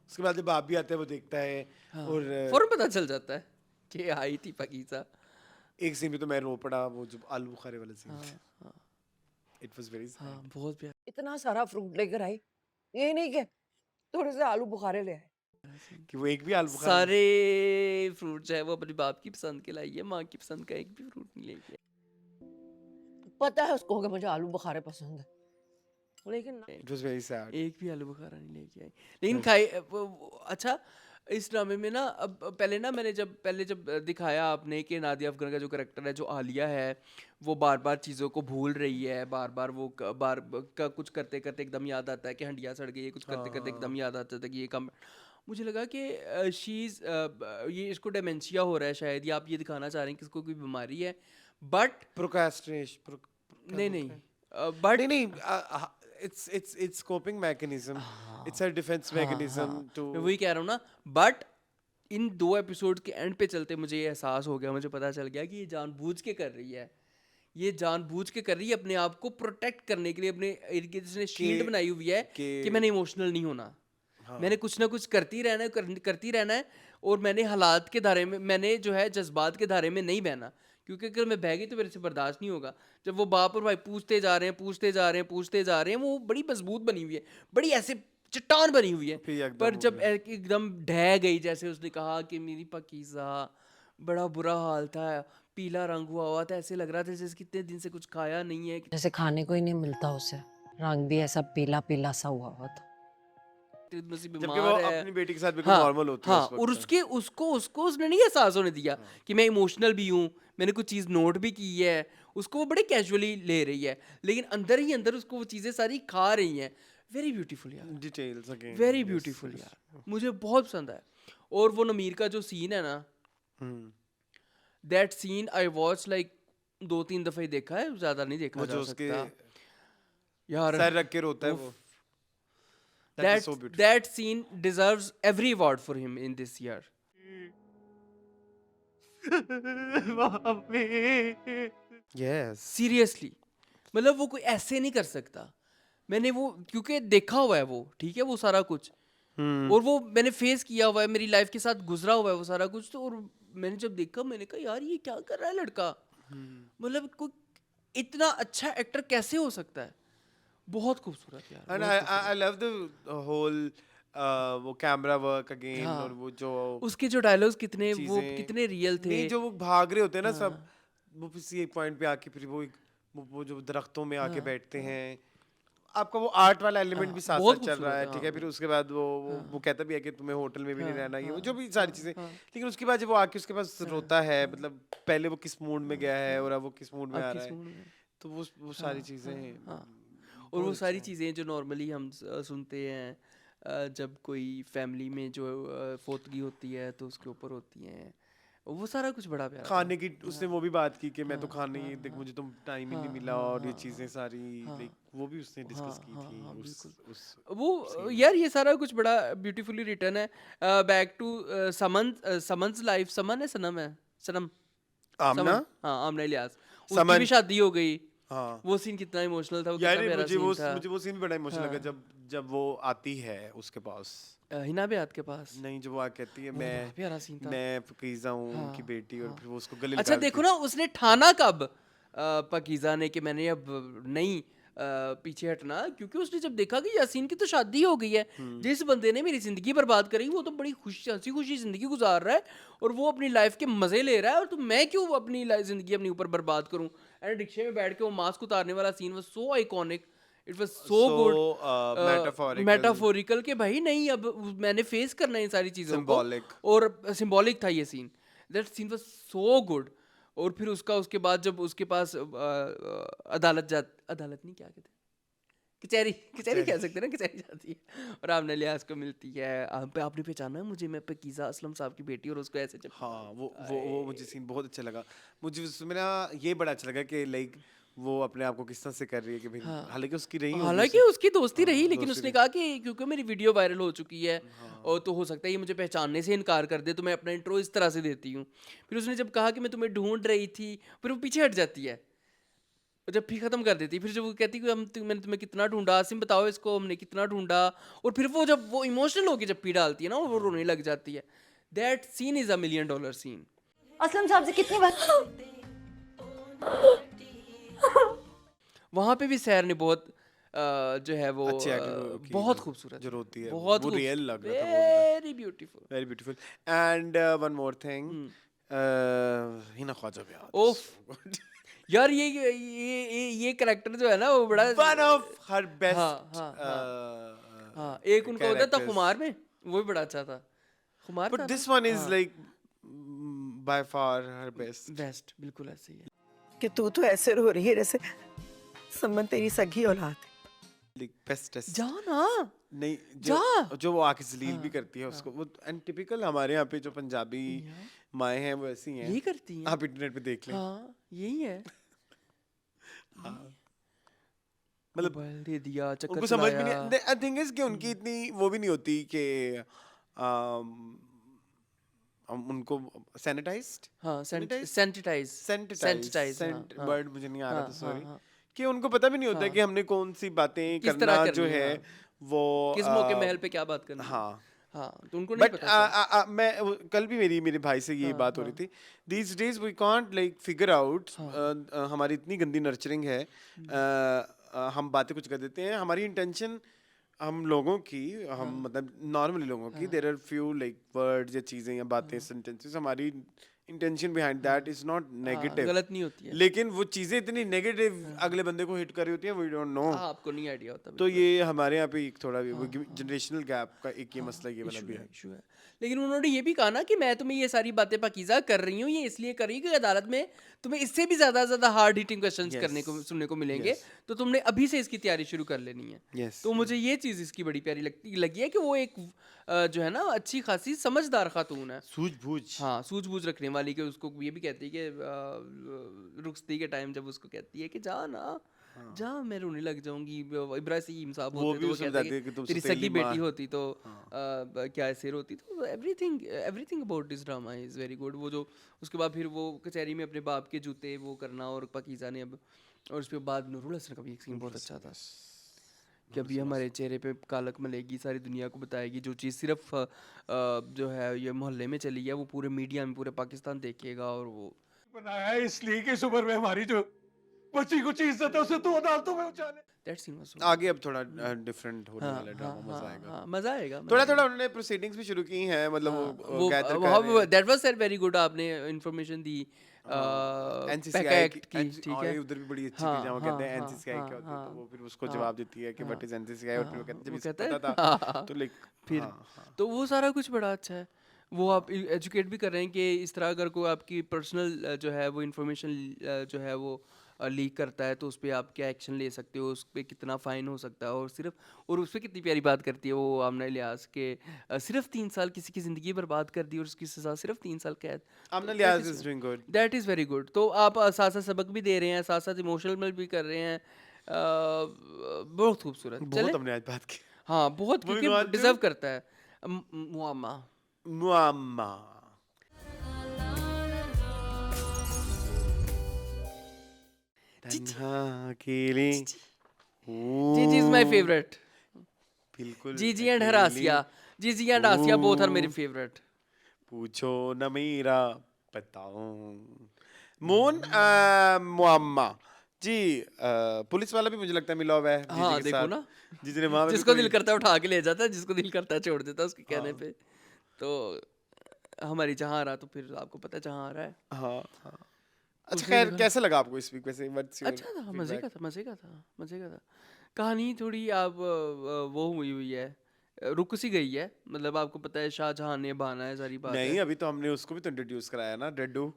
उसके बाद जब बाप भी आता है वो देखता है, और फौरन पता चल जाता है कि आई थी पाकीज़ा। एक सीन में तो मैं रो पड़ा, वो जो आलू बुखारे वाला scene, it was very sad. बहुत प्यार। इतना सारा फ्रूट लेकर आई, ये नहीं कि थोड़े से आलू बुखारे ले आए। कि वो एक भी आलू बुखारा सारे फ्रूट जो है वो अपने बाप की पसंद के लाई है, माँ की पसंद का एक भी फ्रूट नहीं लेके आई। पता है उसको कि मुझे आलू बुखारे पसंद है, लेकिन इट वाज वेरी सैड। एक भी आलू बुखारा नहीं लेके आई, लेकिन खाई अच्छा। इस ड्रामे में ना अब पहले ना मैंने जब दिखाया आपने कि नादिया अफगान का जो करेक्टर है, जो आलिया है, वो बार बार चीज़ों को भूल रही है, बार बार वो कुछ करते करते एकदम याद आता है कि हंडिया सड़ गई है, कुछ करते करते एकदम याद आता था कि ये काम। मुझे लगा कि ये इसको डेमेंशिया हो रहा है शायद, या आप ये दिखाना चाह रहे हैं कि इसको कोई बीमारी है, बट प्रोक्रेस्टिनेशन नहीं बट नहीं it's coping mechanism, it's a defense mechanism to मैं वही कह रहा हूँ ना। बट इन 2 एपिसोड के एंड पे चलते मुझे ये एहसास हो गया, मुझे पता चल गया कि ये जानबूझ के कर रही है, ये जानबूझ के कर रही है अपने आप को प्रोटेक्ट करने के लिए, अपने इर्द गिर्द इसने शील्ड बनाई हुई है कि मैंने इमोशनल नहीं होना, मैंने कुछ ना कुछ करती रहना है, और मैंने हालात के धारे में, मैंने जो है जज्बात के धारे में नहीं बहना, क्योंकि अगर मैं बह गई तो मेरे से बर्दाश्त नहीं होगा। जब वो बाप और भाई पूछते जा रहे हैं, वो बड़ी मजबूत बनी हुई है, बड़ी ऐसे चट्टान बनी हुई है, पर जब एकदम ढह गई, जैसे उसने कहा कि मेरी पाकीज़ा, बड़ा बुरा हाल था, पीला रंग हुआ था, ऐसे लग रहा था जैसे कितने दिन से कुछ खाया नहीं है, जैसे खाने को ही नहीं मिलता उसे, रंग भी ऐसा पीला पीला सा हुआ था। जबकि वो अपनी बेटी के साथ बिल्कुल नॉर्मल होती है उस वक्त। और उसको उसने नहीं एहसास होने दिया कि मैं इमोशनल भी हूँ, मैंने कुछ चीज़ नोट भी की है, उसको वो बड़े कैजुअली ले रही है, लेकिन अंदर ही अंदर उसको वो चीज़ें सारी खा रही हैं। वेरी ब्यूटीफुल यार, डिटेल्स अगेन वेरी ब्यूटीफुल यार, मुझे बहुत पसंद आया। और वो नमीर का जो सीन है ना, that scene I watch like 2-3 दफ़े ही देखा है, ज़्यादा नहीं देखा जा सकता यार। सर रख के रोता है वो, that scene deserves every award for him in this year. yes Seriously, मतलब वो कोई ऐसे नहीं कर सकता। मैंने वो क्योंकि देखा हुआ है वो, ठीक है, वो सारा कुछ, और वो मैंने फेस किया हुआ है, मेरी लाइफ के साथ गुजरा हुआ है वो सारा कुछ, तो और मैंने जब देखा मैंने कहा यार ये क्या कर रहा है लड़का, मतलब कोई इतना अच्छा एक्टर कैसे हो सकता है। बहुत खूबसूरत यार, and I love the whole वो कैमरा वर्क अगेन, और वो जो उसके जो डायलॉग्स कितने रियल थे। नहीं, जो वो भाग रहे होते हैं ना सब, वो किसी एक पॉइंट पे आके फिर वो जो दरख्तों में आके बैठते हैं, आपका वो आर्ट वाला एलिमेंट भी साथ बहुत साथ चल रहा है, खूबसूरत है, ठीक है। फिर उसके बाद वो कहता भी है कि तुम्हें होटल में भी नहीं रहना, ये वो जो भी सारी चीजें। लेकिन उसके बाद जब वो आके उसके पास रोता है, मतलब पहले वो किस मूड में गया है और अब वो किस मूड में आ रहा है, तो वो सारी चीजें। और वो सारी चीज़ें जो नॉर्मली हम सुनते हैं जब कोई फैमिली में जो फोतगी होती है तो उसके ऊपर होती हैं, वो सारा कुछ बड़ा प्यारा था। खाने की उसने वो भी बात की कि मैं तो खाने ही देख, मुझे तो टाइम ही नहीं मिला, और ये चीजें सारी लाइक वो भी उसने डिस्कस की थी उस वो यार ये सारा कुछ बड़ा ब्यूटीफुली रिटर्न है। बैक टू समन्स लाइफ, समन है सनम है सनम आमना। समन, हाँ आमना इलियास, उसकी समन। भी शादी हो गई। हाँ वो सीन कितना इमोशनल था, वो यार, कितना प्यारा सीन था। मुझे वो सीन भी बड़ा इमोशनल लगा जब वो आती है उसके पास, हिना बेआत के पास। नहीं जो वो आके कहती है बड़ा प्यारा सीन था। मैं पकीज़ा हूँ उनकी बेटी, और फिर वो उसको गले अच्छा देखो ना, उसने ठाना कब पाकीज़ा ने कि मैंने अब नहीं पीछे हटना, क्योंकि उसने जब देखा कि यासीन की तो शादी हो गई है, जिस बंदे ने मेरी जिंदगी बर्बाद करी वो तो बड़ी खुशी हंसी खुशी जिंदगी गुजार रहा है और वो अपनी लाइफ के मजे ले रहा है, और तो मैं क्यों अपनी जिंदगी अपने ऊपर बर्बाद करूं। एंड रिक्शे में बैठ के वो मास्क उतारने वाला scene was so iconic, it was so good, metaphorical के भाई नहीं अब मैंने फेस करना है इन सारी चीजों को, और सिंबॉलिक था ये scene, that scene was so good. और फिर उसके बाद जब उसके पास अदालत नहीं क्या कहते, कचहरी कह सकते हैं ना, कचहरी जाती है और आमना इलियास को मिलती है, आपने पहचाना है मुझे, मैं पाकीज़ा असलम साहब की बेटी, और उसको ऐसे जब वो मुझे सीन बहुत अच्छा लगा। मुझे मेरा ये बड़ा अच्छा लगा कि लाइक वो अपने आप को किस तरह से कर रही है कि भाई, हालांकि उसकी दोस्ती रही, लेकिन उसने कहा कि क्योंकि मेरी वीडियो वायरल हो चुकी है और तो हो सकता है ये मुझे पहचानने से इनकार कर दे, तो मैं अपना इंट्रो इस तरह से देती हूँ। फिर उसने जब कहा कि मैं तुम्हें ढूंढ रही थी, फिर वो पीछे हट जाती है, जब भी खत्म कर देती, फिर जब वो कहती कि मैंने तुम्हें कितना ढूंढा, आसिम बताओ इसको हमने कितना ढूंढा, और फिर वो जब वो इमोशनल होकर जब पी डालती है ना, वो रोने लग जाती है। That scene is $1 million scene. Aslam sahab से कितनी बार वहाँ पे भी सैर ने बहुत जो है वो बहुत खूबसूरत जो रोती है, बहुत वो रियल लग रहा था, very beautiful. And one more thing, Hina Khwaja भी ओफ यार, ये कैरेक्टर जो है ना वो बड़ा वन ऑफ हर बेस्ट। हाँ एक उनका होता था खुमार में, वो भी बड़ा अच्छा था खुमार, but this one is like by far her best. बिल्कुल ऐसे ही है कि तू तो ऐसे रो रही है जैसे समन तेरी सगी औलाद है। बेस्ट जा ना, नहीं जो वो आके जलील भी करती है उसको, वो एंड टिपिकल हमारे यहाँ पे जो पंजाबी माएँ हैं वो ऐसी हैं, यही करती हैं, आप इंटरनेट पे देख लें। हाँ यही है, मतलब दे दिया, चक्कर उनको समझ भी नहीं। आई थिंक इज कि उनकी इतनी वो भी नहीं होती कि उनको सैनिटाइज्ड, सैनिटाइज वर्ड मुझे नहीं आ रहा था, सॉरी, कि उनको पता भी नहीं होता कि हमने कौन सी बातें करना जो है वो किस मौके महल पे क्या बात करनी। हाँ तो उनको नहीं पता। मैं कल भी मेरे भाई से ये बात हो रही थी, these days we can't like figure out, हमारी इतनी गंदी नर्चरिंग है, हम बातें कुछ कर देते हैं, हमारी इंटेंशन हम लोगों की, हम मतलब नॉर्मली लोगों की, there are few like words या चीजें या बातें, सेंटेंसेस, हमारी intention behind that is not negative, गलत नहीं होती है, लेकिन वो चीजें इतनी नेगेटिव अगले बंदे को हिट कर रही होती हैं, वी डोंट नो, आपको नहीं आइडिया होता। तो ये हमारे यहाँ पे एक थोड़ा जनरेशनल गैप का एक ये मसला ये वाला भी है। लेकिन उन्होंने ये भी कहा ना कि मैं तुम्हें ये सारी बातें पाकीज़ा कर रही हूँ, ये इसलिए कर रही हूँ कि अदालत में तुम्हें इससे भी ज्यादा हार्ड हिटिंग क्वेश्चंस करने को सुनने को मिलेंगे, तो तुमने अभी से इसकी तैयारी शुरू कर लेनी है। तो मुझे ये चीज़ इसकी बड़ी प्यारी लगी है कि वो एक जो है ना अच्छी खासी समझदार खातून है, सूझबूझ रखने वाली, कि उसको ये भी कहती है कि रुखसती के टाइम जब उसको कहती है कि जा ना जा, मैं रोने लग जाऊंगी, इब्राहिम साहब होते तो वो कहते हैं कि तेरी सगी बेटी होती तो क्या ऐसे रोती, तो everything about this drama is very good. वो जो उसके बाद फिर वो कचहरी में अपने बाप के जूते वो करना, और पाकीज़ा ने अब, और उसके बाद नूरुल हसन का भी एक सीन बहुत अच्छा था कि अभी हमारे चेहरे पे कालक मलेगी, सारी दुनिया को बताएगी, जो चीज़ सिर्फ जो है ये मोहल्ले में चली है वो पूरे मीडिया में पूरे पाकिस्तान देखेगा, और वो बनाया है इसलिए कि इस उम्र में हमारी जो बच्ची कुछ इज्जत है उसे तो अदालतों में उछाले। दैट सीन वाज आगे अब थोड़ा डिफरेंट होने वाला ड्रामा, मजा आएगा। थोड़ा उन्होंने प्रोसीडिंग्स भी शुरू की हैं, मतलब वो that was sir very good, आपने इंफॉर्मेशन दी एनसीसीआई एक्ट की, ठीक है। उधर भी बड़ी अच्छी हाँ, थी जहाँ वो हाँ, कहते हैं हाँ, एनसीसीआई क्या होती है, हाँ, तो वो फिर उसको हाँ, जवाब देती है कि हाँ, व्हाट इज एनसीसीआई, और फिर वो कहते हैं जब वो इसको कहता है पता था हाँ, तो लाइक फिर हाँ, तो वो सारा कुछ बड़ा अच्छा है। वो आप एजुकेट भी कर रहे हैं कि इस तरह अगर कोई आपकी पर्सनल जो है वो इंफॉर्मेशन जो है वो लीक करता है तो उस पर आप क्या एक्शन ले सकते हो, उस पर कितना फ़ाइन हो सकता है, और सिर्फ और उस पर कितनी प्यारी बात करती है वो आमना इलियास के सिर्फ 3 साल किसी की ज़िंदगी बर्बाद कर दी और उसकी सज़ा सिर्फ 3 साल कैद। Amna Ilyas is doing good. That is very good. तो आप साथ साथ सबक भी दे रहे हैं, साथ साथ इमोशनल भी कर रहे हैं। बहुत खूबसूरत। बहुत चले हमने आज बात की। हाँ बहुत, Moving क्योंकि on to- डिजर्व करता है। मुआमा मुआम्मा। तन्हा अकेली जीजी इज माय फेवरेट। बिल्कुल जीजी एंड हर अकेली, आसिया, जीजी एंड आसिया बोथ आर मेरे फेवरेट। पूछो न मेरा बताऊं। मोन मुआम्मा जी, पुलिस वाला भी मुझे लगता है मिला हुआ है जीजी हाँ के देखो साथ। ना, जीजी ने वहां पे भी जिसको कोई- दिल करता है उठा के ले जाता है, जिसको दिल करता है छोड़ देता है उसके कहने पे। तो हमारी जहाँ आ रहा, तो फिर आपको पता है जहाँ आ रहा है। हाँ हाँ। अच्छा उसने खैर, देखा- कैसा लगा आपको इस वीक वैसे? व्हाट्स योर अच्छा था, मज़े का था, मज़े का था, मज़े का था। कहानी थोड़ी आप वो हुई हुई है, रुक सी गई है। मतलब आपको पता है शाहजहां ने बहाना है, सारी बात नहीं, है। अभी तो हमने उसको भी तो इंट्रोड्यूस कराया ना, डड्डू।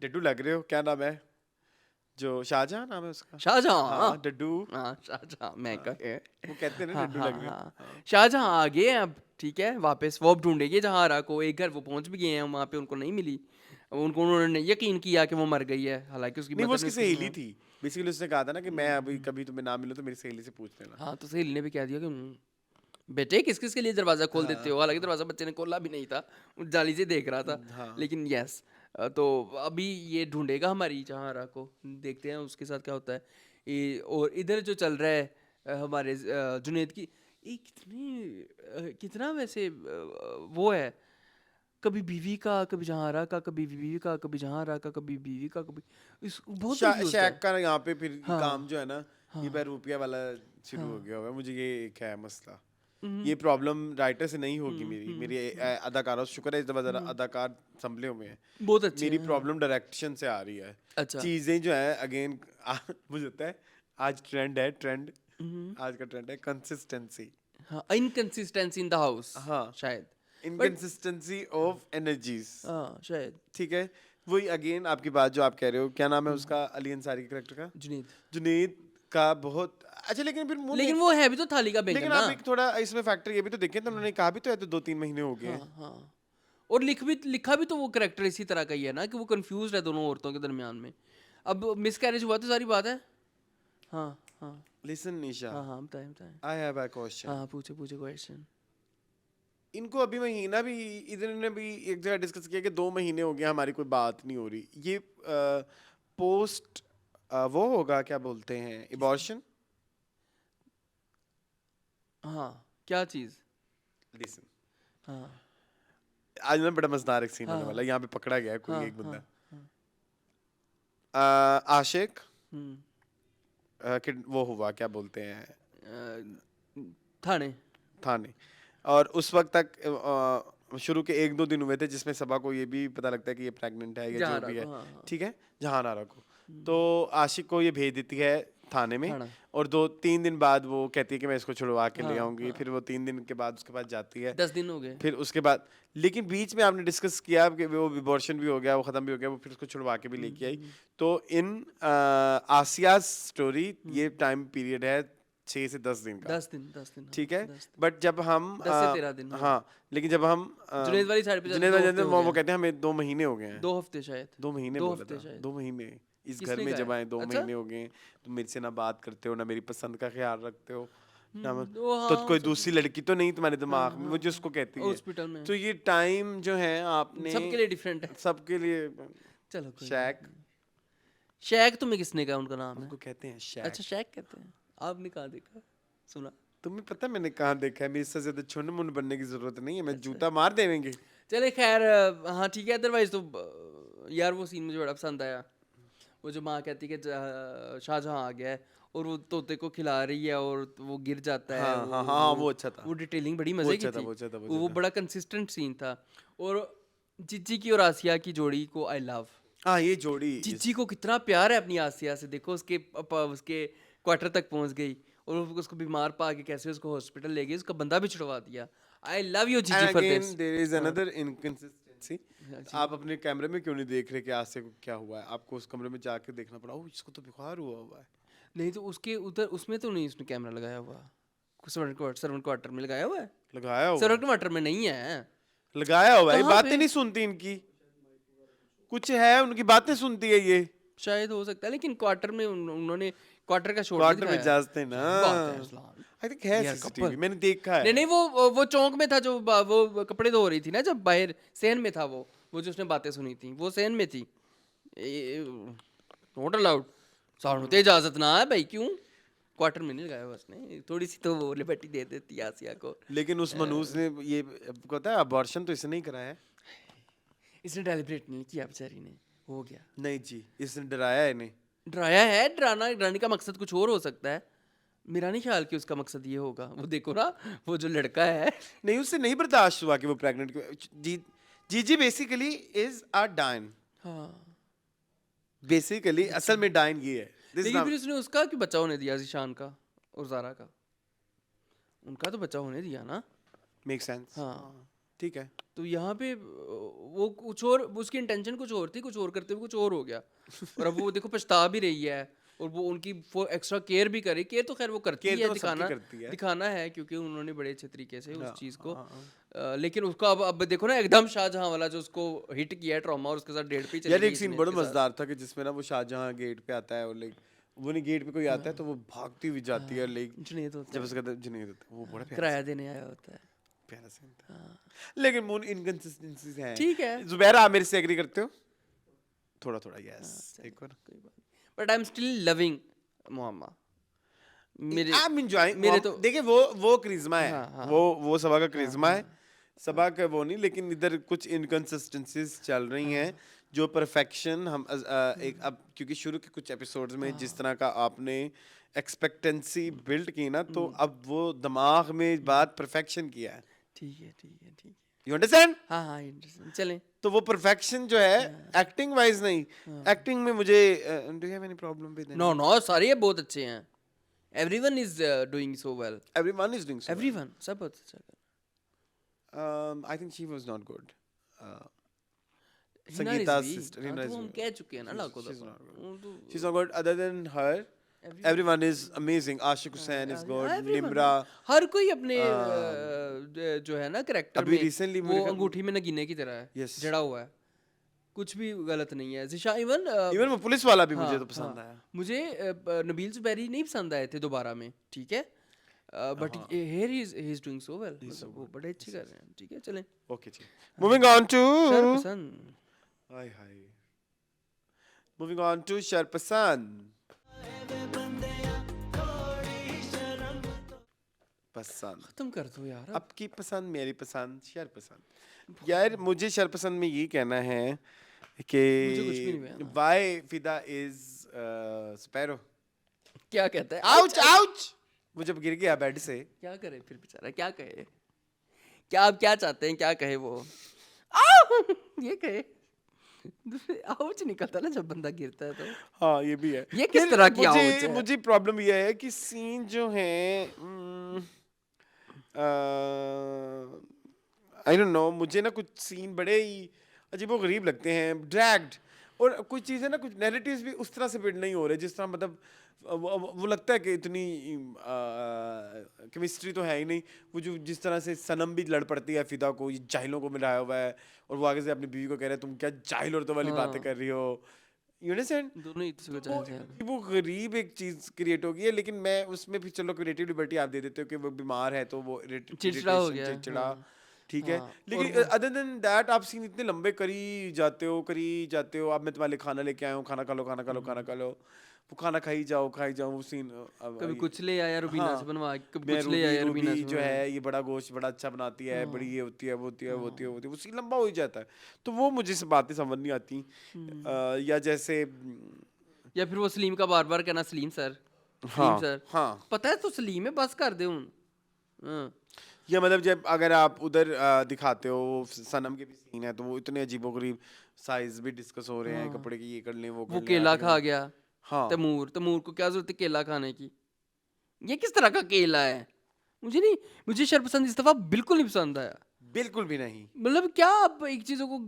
डड्डू लग रहे हो, क्या नाम है जो शाहजहां नाम है उसका? शाहजहां, हाँ डड्डू, हाँ शाहजहां मैं कहे वो कहते हैं ना हाँ डड्डू हाँ लग रहे हो। हाँ। शाहजहां आ गए हैं अब, ठीक है, वापस वो अब ढूंढेंगे जहां को। एक घर वो पहुंच भी गए हैं, वहां पे उनको नहीं मिली। उनको उन्होंने यकीन किया कि वो मर गई है, हालांकि उसकी नहीं, वो मदर ने उसकी उसको सहेली थी बेसिकली। उसने कहा था ना कि मैं अभी कभी तुम्हें ना मिलूं तो मेरी सहेली से पूछ लेना। हाँ, तो सहेली ने भी कह दिया कि बेटे किस किस के लिए दरवाजा खोल देते हो। हालांकि दरवाजा बच्चे ने खोला भी नहीं था, वो जाली से देख रहा था। लेकिन यस, तो अभी ये ढूंढेगा हमारी जहां को, देखते हैं उसके साथ क्या होता है। और इधर जो चल रहा है हमारे जुनैद की, ये कितना वैसे वो है, कभी बीवी का, कभी जहारा का, कभी बीवी का, कभी जहारा का, कभी बीवी का, कभी बहुत confused है। शैक का यहाँ पे फिर हाँ, काम जो है ना, ये हाँ, बार रुपया वाला शुरू हो हाँ। गया हुआ है। मुझे ये एक है मसला, ये प्रॉब्लम राइटर से नहीं होगी मेरी अदाकारों से शुक्र है इस दफा जरा अदाकार संभले हुए हैं। बहुत अच्छे मेरी हैं। प्रॉब्लम डायरेक्शन से आ रही है। अच्छा। चीजें जो है अगेन मुझे लगता है आज ट्रेंड है, आज का ट्रेंड है कंसिस्टेंसी। हाँ, इनकंसिस्टेंसी इन द हाउस। हाँ। शायद इनकंसिस्टेंसी ऑफ एनर्जीज। हाँ शायद। ठीक है, वही अगेन आपकी बात जो आप कह रहे हो, क्या नाम है उसका, अली अंसारी के कैरेक्टर का? जुनैद का बहुत अच्छा। लेकिन फिर लेकिन वो है भी तो थाली का बैंगन लेकिन ना। आप एक थोड़ा इसमें फैक्टर ये भी तो देखें, तो उन्होंने कहा भी तो है, तो 2-3 महीने हो गए हैं। हाँ, हाँ। और लिखा भी तो वो कैरेक्टर इसी तरह का ही है ना, कि वो कंफ्यूज है दोनों औरतों के दरमियान में। अब मिसकैरेज हुआ तो सारी बात है। हाँ हाँ लिसन निशा, हाँ हाँ, बताएं बताएं। I have a question. हाँ पूछे क्वेश्चन। इनको अभी महीना भी, इधर ने भी एक जगह डिस्कस किया कि 2 महीने हो गए हमारी कोई बात नहीं हो रही। ये पोस्ट वो होगा, क्या बोलते हैं, एबॉर्शन? हाँ, क्या चीज़? लिसन, हाँ आज ना बड़ा मजेदार एक सीन होने हाँ, वाला है। यहाँ पे पकड़ा गया है कोई हाँ, एक बंदा, हाँ, आशिक हम्म, कि वो हुआ, क्या बोलते हैं, थाने। और उस वक्त तक शुरू के 1-2 दिन हुए थे जिसमें सबा को ये भी पता लगता है कि ये प्रेग्नेंट है या जो जहानारा भी है, को, हाँ, हाँ। ठीक है, जहानारा को। तो आशिक को ये भेज देती है थाने में, थाना। और 2-3 दिन बाद वो कहती है कि मैं इसको छुड़वा के ले हाँ, आऊंगी। फिर वो 3 दिन के बाद उसके पास जाती है, 10 दिन हो गए। फिर उसके बाद, लेकिन बीच में आपने डिस्कस किया कि वो अबॉर्शन भी हो गया, वो खत्म भी हो गया, वो फिर उसको छुड़वा के भी लेके आई। तो इन आसिया स्टोरी ये टाइम पीरियड है 6 से 10 दिन का, 10 दिन ठीक है। 10 दिन। बट जब हम 10 से 13 दिन, हाँ, लेकिन जब हम जुनैद वाली साइड पे जाते जुनैद दो वाली हफ्ते साइड हो वो गए। कहते हैं हमें 2 महीने हो गए हैं। 2 हफ्ते शायद। 2 महीने 2 बोला हफ्ते था, शायद। 2 महीने इस किसने घर में कहा जब है? आए 2 अच्छा? महीने हो गए, तुम मेरे से ना बात करते हो, ना मेरी पसंद का ख्याल रखते हो, ना वो तो हाँ, कोई सब- दूसरी लड़की तो नहीं तुम्हारे दिमाग में, वो जिसको कहती है। हॉस्पिटल में तो ये टाइम जो है आपने सबके लिए डिफरेंट है। सबके लिए, चलो कोई शैक, नहीं। शैक तुम्हें किसने कहा उनका नाम है? उनको कहते हैं शैक। अच्छा शैक कहते हैं, आपने कहाँ देखा सुना? तुम्हें पता है मैंने कहाँ देखा है? मेरे से ज्यादा छुन मुन बनने की जरूरत नहीं है, मैं अच्छा। जूता मार देंगे। चले खैर, हाँ ठीक है। अदरवाइज तो यार वो सीन मुझे बड़ा पसंद आया, वो जो माँ कहती है कि शाहजहां आ गया है और वो तोते को खिला रही है और वो गिर जाता है। हाँ, हाँ, हाँ, वो अच्छा था। वो डिटेलिंग बड़ी मजे की अच्छा था, थी। वो अच्छा था, वो वो अच्छा था। बड़ा कंसिस्टेंट सीन था। और जिज्जी की और आसिया की जोड़ी को आई लव। हाँ ये जोड़ी जीजी को कितना प्यार है अपनी आसिया से, देखो उसके उसके क्वार्टर तक पहुंच गई और उसको बीमार पा के कैसे उसको हॉस्पिटल ले गई, उसका बंदा भी छुड़वा दिया। आई लव यू जीजी And for again, this. there is another inconsistency. आप अपने कैमरे में क्यों नहीं देख रहे कि आज से क्या हुआ है? आपको उस कमरे में जाके देखना पड़ा। ओह इसको तो बुखार हुआ है। नहीं तो उसके उधर उसमें तो नहीं उसने कैमरा लगाया हुआ, सर्वेंट क्वार्टर में लगाया हुआ है। लगाया हुआ सर्वेंट क्वार्टर में नहीं है। लगाया हुआ है। कहाँ बातें पे? नहीं सुनती इनकी, कुछ है उनकी बातें सुनती है ये। शायद हो सकता है, लेकिन क्वार्टर में उन्होंने क्वार्टर का शॉट क्वार्टर में जाते ना। आई थिंक है यार, सीसीटीवी, couple। मैंने देखा है। नहीं नहीं, वो चौक में था जो वो कपड़े धो रही थी ना, जब बाहर सेन में था वो जो उसने बातें सुनी थी वो सेन में थी। नॉट अलाउड, साउंड होते इजाजत ना है भाई, क्यों क्वार्टर में नहीं लगाया हुआ उसने, थोड़ी सी तो वो लिबर्टी दे देती है आसिया को। लेकिन उस मनूस ने ये आपको पता है अबॉर्शन तो इसने नहीं कराया है। इसने डेलिब्रेट नहीं किया, बेचारी ने, हो गया। नहीं जी, इसने डराया है इन्हें। डराया है, डराने का मकसद कुछ और हो सकता है, मेरा नहीं ख्याल कि उसका मकसद ये होगा। वो देखो ना, वो जो लड़का है नहीं उससे नहीं बर्दाश्त हुआ कि वो प्रेग्नेंट। जीजी बेसिकली इज अ डाइन। हाँ, बेसिकली असल में डाइन ये है। This is लेकिन not- फिर उसने उसका क्यों बच्चा होने दिया, ज़ीशान का और ज़ारा का? उनका तो बच्चा होने दिया ना। Make sense. हाँ, ठीक है। तो यहाँ पे वो कुछ और, उसकी इंटेंशन कुछ और थी, कुछ और करते हुए कुछ और हो गया। और अब वो देखो पछता भी रही है, और वो उनकी एक्स्ट्रा केयर भी करे। केयर तो खैर वो करती Care है, तो सबकी करती है। दिखाना है क्योंकि उन्होंने बड़े अच्छे तरीके से हाँ, उस चीज़ को हाँ, लेकिन उसको अब देखो ना, एकदम शाहजहां वाला जो उसको हिट किया है ट्रॉमा, और उसके साथ डेट पे ही चली यार गई एक सीन इसने बड़ा इसके साथ। मजेदार था कि जिसमें ना वो शाहजहां गेट पे आता है और लाइक वो नहीं गेट पे कोई आता है तो वो भागती हुई जाती है लाइक जुनैद होता जब है, उसका जुनैद होता है वो बड़ा किराया देने आया होता है। प्यारा सीन था। लेकिन मून इनकंसिस्टेंसीज हैं। ठीक है, जुबैरा आप मेरे से एग्री करते हो? थोड़ा थोड़ा यस। एक बार कोई बात नहीं, but I am still loving मोहम्मा। मेरे आई एम एंजॉयिंग। मेरे तो देखिए वो करिश्मा है। हाँ, हाँ। वो सबा का करिश्मा है, सबा का वो नहीं। लेकिन इधर कुछ इनकंसिस्टेंसीज चल रही हैं जो परफेक्शन हम एक अब क्योंकि शुरू के कुछ एपिसोड्स में जिस तरह का आपने एक्सपेक्टेंसी बिल्ड की ना, तो अब वो दिमाग में बात परफेक्शन किया है। ठीक है, ठीक है, ठीक है। You understand? हाँ हाँ, इंटरेस्टिंग, चलें। तो वो परफेक्शन जो है एक्टिंग वाइज नहीं, एक्टिंग में मुझे do you have any problem with? No no, सारे बहुत अच्छे हैं। Everyone is doing so well, everyone is doing so. Everyone, सब बहुत अच्छा कर। I think she was not good. Hina Sangeeta's Rizvi, sister, हाँ, Hina तो हम Rizvi. कह चुके हैं ना लाखों she's दफा। not good. वो तो She's not good. Other than her, everyone is amazing. Ashik Hussain is good. everyone, Nimra. हर कोई अपने जो है ना कैरेक्टर अभी में, recently वो मेरे ख्याल- अंगूठी में नगीने की तरह है, Yes. जड़ा हुआ है, कुछ भी गलत नहीं है। ज़िशा इवन Even वो पुलिस वाला भी मुझे तो पसंद आया। मुझे नबील ज़ुबैरी नहीं पसंद आए थे दोबारा में, ठीक है, but here he is doing so well, वो बड़े अच्छे कर रहे हैं। ठीक है, चलें। Okay ji. Moving on to. शरपसंद, hi hi. Moving on to शरपसंद। पसंद। खत्म कर दो यार। आपकी पसंद, मेरी पसंद, शरपसंद। यार मुझे शरपसंद में ये कहना है कि मुझे कुछ भी नहीं कहना। वाई फिदा इज स्पैरो। क्या कहता है? Ouch ouch. वो जब गिर गया बेड से, क्या करे फिर बेचारा, क्या कहे? क्या आप क्या चाहते हैं, क्या कहे वो? आउ! ये कहे, आउच निकलता ना जब बंदा गिरता है तो। हाँ ये भी है। ये किस फिर तरह की मुझे आउच है? मुझे प्रॉब्लम ये है कि सीन जो है आई डोंट नो, मुझे ना कुछ सीन बड़े ही अजीबोगरीब लगते हैं, ड्रैग्ड। और कुछ चीज़ें ना, कुछ नैरेटिव्स भी उस तरह से बिल्ड नहीं हो रहे जिस तरह मतलब वो लगता है कि इतनी केमिस्ट्री तो है ही नहीं। वो जो जिस तरह से सनम भी लड़ पड़ती है फिदा को, ये जाहिलों को मिलाया हुआ है, और वो आगे से अपनी बीवी को कह रहा है तुम क्या जाहिल औरतों वाली बातें कर रही हो। You understand? दोनों एक दूसरे को जानते हैं। वो गरीब एक चीज क्रिएट हो गई है। लेकिन मैं उसमें भी चलो क्रिएटिव लिबर्टी आप दे देते हो कि वो बीमार है तो वो चिड़चिड़ा हो गया, चिड़चिड़ा, हाँ। ठीक है। हाँ, लेकिन अदर देन दैट आप सीन इतने लंबे करी जाते हो अब मैं तुम्हारे लिए खाना लेके आया हूँ, खाना खा लो खाना खा लो खाना खा लो, वो खाना खाई जाओ वो सीन। कभी कुछ ले आया रुबीना हाँ, से बनवा, कभी मैं कुछ ले आया रुबीना रूबी से जो बनवा। है ये बड़ा गोश्त बड़ा अच्छा बनाती है, बड़ी ये होती है वो होती है वो होती है वो होती है, वो सीन लंबा हो ही जाता है। तो वो मुझे से बातें समझ नहीं आती। या जैसे या फिर वो सलीम का बार बार कहना, सलीम सर, हाँ, सलीम सर, हाँ। पता है तो सलीम है, बस कर दे हूँ। हाँ, या मतलब जब अगर आप उधर दिखाते हो सनम के भी सीन है तो वो इतने अजीबोगरीब साइज भी डिस्कस हो रहे हैं कपड़े की, ये कर लें वो कर वो लें, केला आर्टिकल खा में। गया हाँ तैमूर को क्या जरूरत है केला खाने की? ये किस तरह का केला है? मुझे शरपसंद इस दफा बिल्कुल नहीं पसंद आया। बिल्कुल भी नहीं। मतलब क्या आप एक चीजों को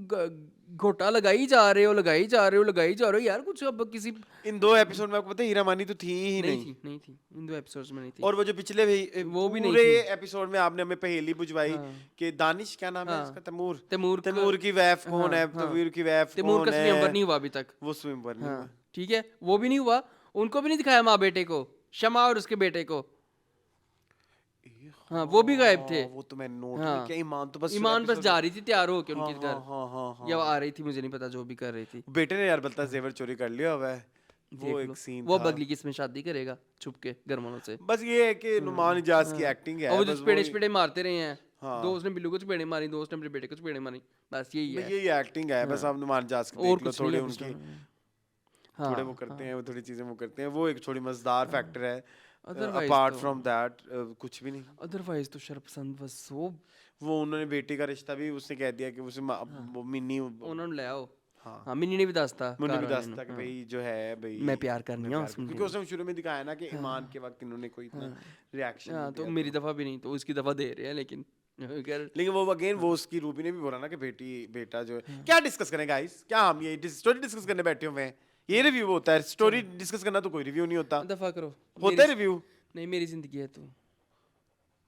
घोटा लगाई जा रहे हो यार, कुछ अब किसी इन 2 एपिसोड में आपको पता है हीरा मानी तो थी ही नहीं। नहीं थी इन 2 एपिसोड्स में नहीं थी। और वो जो पिछले वो भी नहीं पूरे थी। एपिसोड में आपने हमें पहेली बुझवाई कि दानिश क्या नाम है हाँ। इसका, तैमूर तैमूर तैमूर की वैफ कौन है, हाँ। तैमूर की वैफ तैमूर का कौन स्वयंवर है, नहीं हुआ अभी तक। वो स्वयंवर नहीं हुआ। हाँ ठीक है, वो भी नहीं हुआ। उनको भी नहीं दिखाया माँ बेटे को, शमा और उसके बेटे को। हाँ वो भी गायब थे। वो तो मैंने नोट हाँ। नहीं किया। ईमान बस जा रही थी तैयार होके उनके हाँ, घर, हाँ, हाँ, हाँ, या वो आ रही थी, मुझे नहीं पता, जो भी कर रही थी। बेटे ने यार बल्ता जेवर चोरी कर लिया हुआ है। देख वो लो, एक सीन वो था। बगली किस में शादी करेगा छुप के घर वालों से। बस ये है कि नुमान इजाज की एक्टिंग है। और वो जो बस चपेड़े वही- चपेड़े मारते रहे हैं, हाँ। दोस्त ने बिल्लू को चपेड़े मारी, दोस्त ने अपने बेटे को चपेड़े मारी, बस यही है। यही एक्टिंग है। बस आप नुमान इजाज की और देख लो, कुछ नहीं थोड़ी है उनकी episode में। थोड़े हाँ, वो करते हैं, वो थोड़ी चीजें वो करते हैं, वो एक थोड़ी मजेदार फैक्टर है। Otherwise अपार्ट तो- फ्रॉम दैट कुछ भी नहीं। अदरवाइज तो शरपसंद बस वो उन्होंने बेटी का रिश्ता भी उसने कह दिया कि उसे वो मिन्नी उन्होंने ले आओ। हाँ हाँ मिनी ने भी दसता, मुन्नी भी कार वाले दसता कि ने, भाई जो है भाई मैं प्यार करनी मैं हूँ प्यार उसमें। क्योंकि उसने शुरू में दिखाया ना कि ईमान के वक्त इन्होंने कोई इतना रिएक्शन हाँ तो मेरी दफा भी नहीं, तो उसकी दफा दे रहे हैं, लेकिन अगर लेकिन वो अगेन वो उसकी रूबी ने भी बोला ना कि बेटा जो है क्या डिस्कस करें गाइस, क्या हम ये स्टोरी डिस्कस करने बैठे हुए हैं, ये रिव्यू होता है, स्टोरी डिस्कस करना तो कोई रिव्यू नहीं होता, दफा करो, होता है रिव्यू। नहीं मेरी जिंदगी है तू।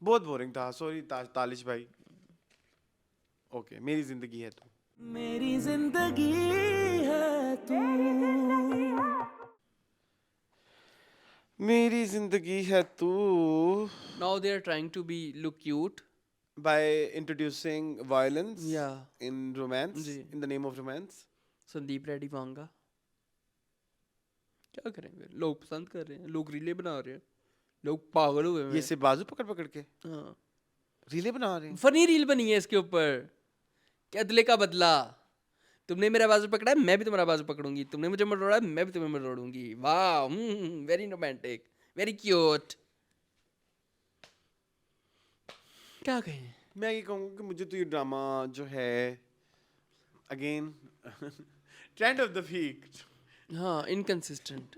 बहुत बोरिंग था, सॉरी तालिश भाई। ओके मेरी जिंदगी है तू, मेरी जिंदगी है तू। मेरी जिंदगी है तू। Now they are trying to be look cute By introducing violence Yeah. in romance, जी। in the name of romance. Sandeep Reddy Vanga. क्या करें फिर, लोग पसंद कर रहे हैं, लोग रीले बना रहे हैं, लोग पागल हुए ये से बाजू पकड़ पकड़ के हाँ रीले बना रहे हैं। फनी रील बनी है इसके ऊपर, अदले का बदला, तुमने मेरा बाजू पकड़ा है मैं भी तुम्हारा बाजू पकड़ूंगी, तुमने मुझे मरोड़ा है मैं भी तुम्हें मरोड़ूंगी। वाह, वेरी रोमांटिक, वेरी क्यूट। क्या कहें, मैं ये कहूँगा कि मुझे तो ये ड्रामा जो है again trend of the week हाँ इनकंसिस्टेंट,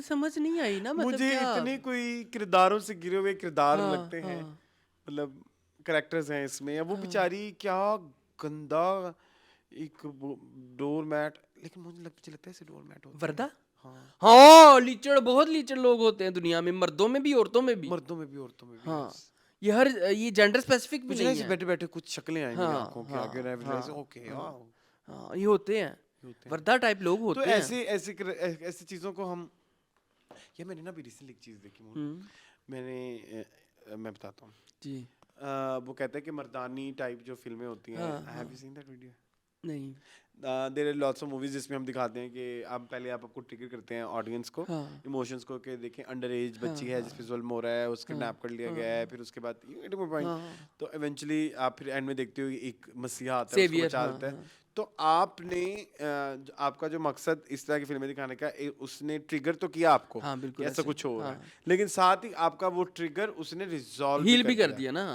समझ नहीं आई ना, मतलब मुझे क्या? इतने कोई किरदारों से गिरे हुए किरदार हाँ, लगते हैं, हाँ। मतलब कैरेक्टर्स हैं इसमें। अब वो बेचारी क्या गंदा एक डोर मैट, लेकिन मुझे लगता है इसे डोर मैट होता है। वरदा हाँ हाँ लीचड़, बहुत लीचड़ लोग होते हैं दुनिया में, मर्दों में भी औरतों में भी। मर्दों में भी औरतों में भी। हाँ yes. ये जेंडर स्पेसिफिक भी मुझे नहीं ऐसे है। बैठे बैठे कुछ शक्लें आई मेरी हाँ, आंखों के हाँ, आगे, और I realized, हाँ, okay, wow. हाँ ये होते हैं, होते हैं। वर्दा टाइप लोग तो होते हैं। ऐसी चीजों को हम, ये मैंने ना भी रिसेंटली एक चीज देखी मैं बताता हूँ जी वो कहता है कि मर्दानी टाइप जो फिल्में होती हैं, have you seen that video? नहीं there are lots of movies जिसमें हम दिखाते हैं कि आप पहले आपको ट्रिगर करते हैं ऑडियंस को, इमोशंस को, कि देखें अंडर एज बच्ची है जिस पे जुल्म हो रहा है, उसके किडनैप कर लिया गया है, फिर उसके बाद तो इवेंचुअली आप फिर एंड में देखते हो एक मसीहा आता है, उसको बचा देता है। तो आपने आपका जो मकसद इस तरह की फिल्में दिखाने का, उसने ट्रिगर तो किया आपको, हाँ, बिल्कुल ऐसा ऐसे, कुछ हो रहा है, लेकिन साथ ही आपका वो ट्रिगर उसने रिजॉल्व हील भी कर दिया ना।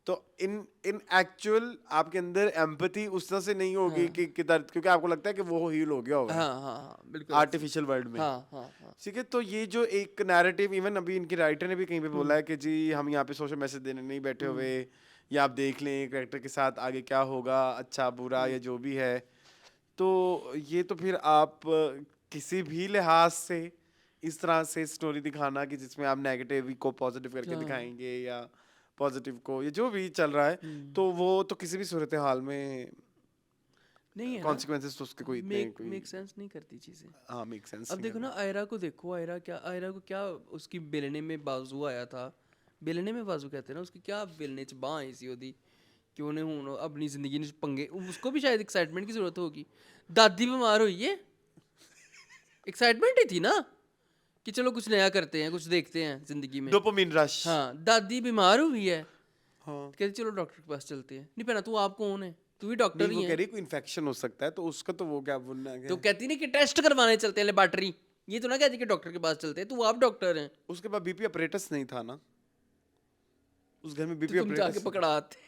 तो इन एक्चुअल आपके अंदर एम्पैथी उस तरह से नहीं होगी कि दर्द, क्योंकि आपको लगता है कि वो हील हो गया होगा हाँ बिल्कुल आर्टिफिशियल वर्ल्ड में। हाँ ठीक है, तो ये जो एक नैरेटिव, इवन अभी इनके राइटर ने भी कहीं पे बोला है कि जी हम यहाँ पे सोशल मैसेज देने नहीं बैठे हुए, या आप देख लें कैरेक्टर के साथ आगे क्या होगा, अच्छा बुरा या जो भी है। तो ये तो फिर आप किसी भी लिहाज से इस तरह से स्टोरी दिखाना कि जिसमें आप नेगेटिव को पॉजिटिव करके दिखाएंगे, या पॉजिटिव को, ये जो भी चल रहा है, तो वो तो किसी भी सूरत हाल में नहीं है, कॉन्सिक्वेंसेस तो उसके कोई इतने कोई मेक सेंस नहीं करती चीजें। हाँ मेक सेंस। अब देखो ना आयरा को देखो, आयरा को क्या उसकी बेलने में बाजू आया था, बेलने में बाजू कहते हैं ना, उसकी क्या बेलने च बांह आई सी ओदी कि उन्हें हुन अपनी जिंदगी में पंगे, उसको भी शायद एक्साइटमेंट की जरूरत होगी। दादी बीमार हुई है, एक्साइटमेंट ही थी ना कि चलो कुछ नया करते हैं, कुछ देखते हैं जिंदगी में, डोपामिन रश। हाँ दादी बीमार हुई है, हाँ कहती चलो डॉक्टर के पास चलते हैं। नहीं पहना, तू आप कौन है, तू भी डॉक्टर नहीं, ही वो है। कह रही कोई इन्फेक्शन हो सकता है, तो उसका तो वो क्या बोलना है, तो कहती नहीं कि टेस्ट करवाने चलते हैं लेबोरेटरी, ये तो ना कहती कि डॉक्टर के पास चलते हैं, तू आप डॉक्टर हैं। उसके बाद बीपी अपरेटस नहीं था ना, उस घर में तो बीपी तुम जाके ऑपरेटर पकड़ाते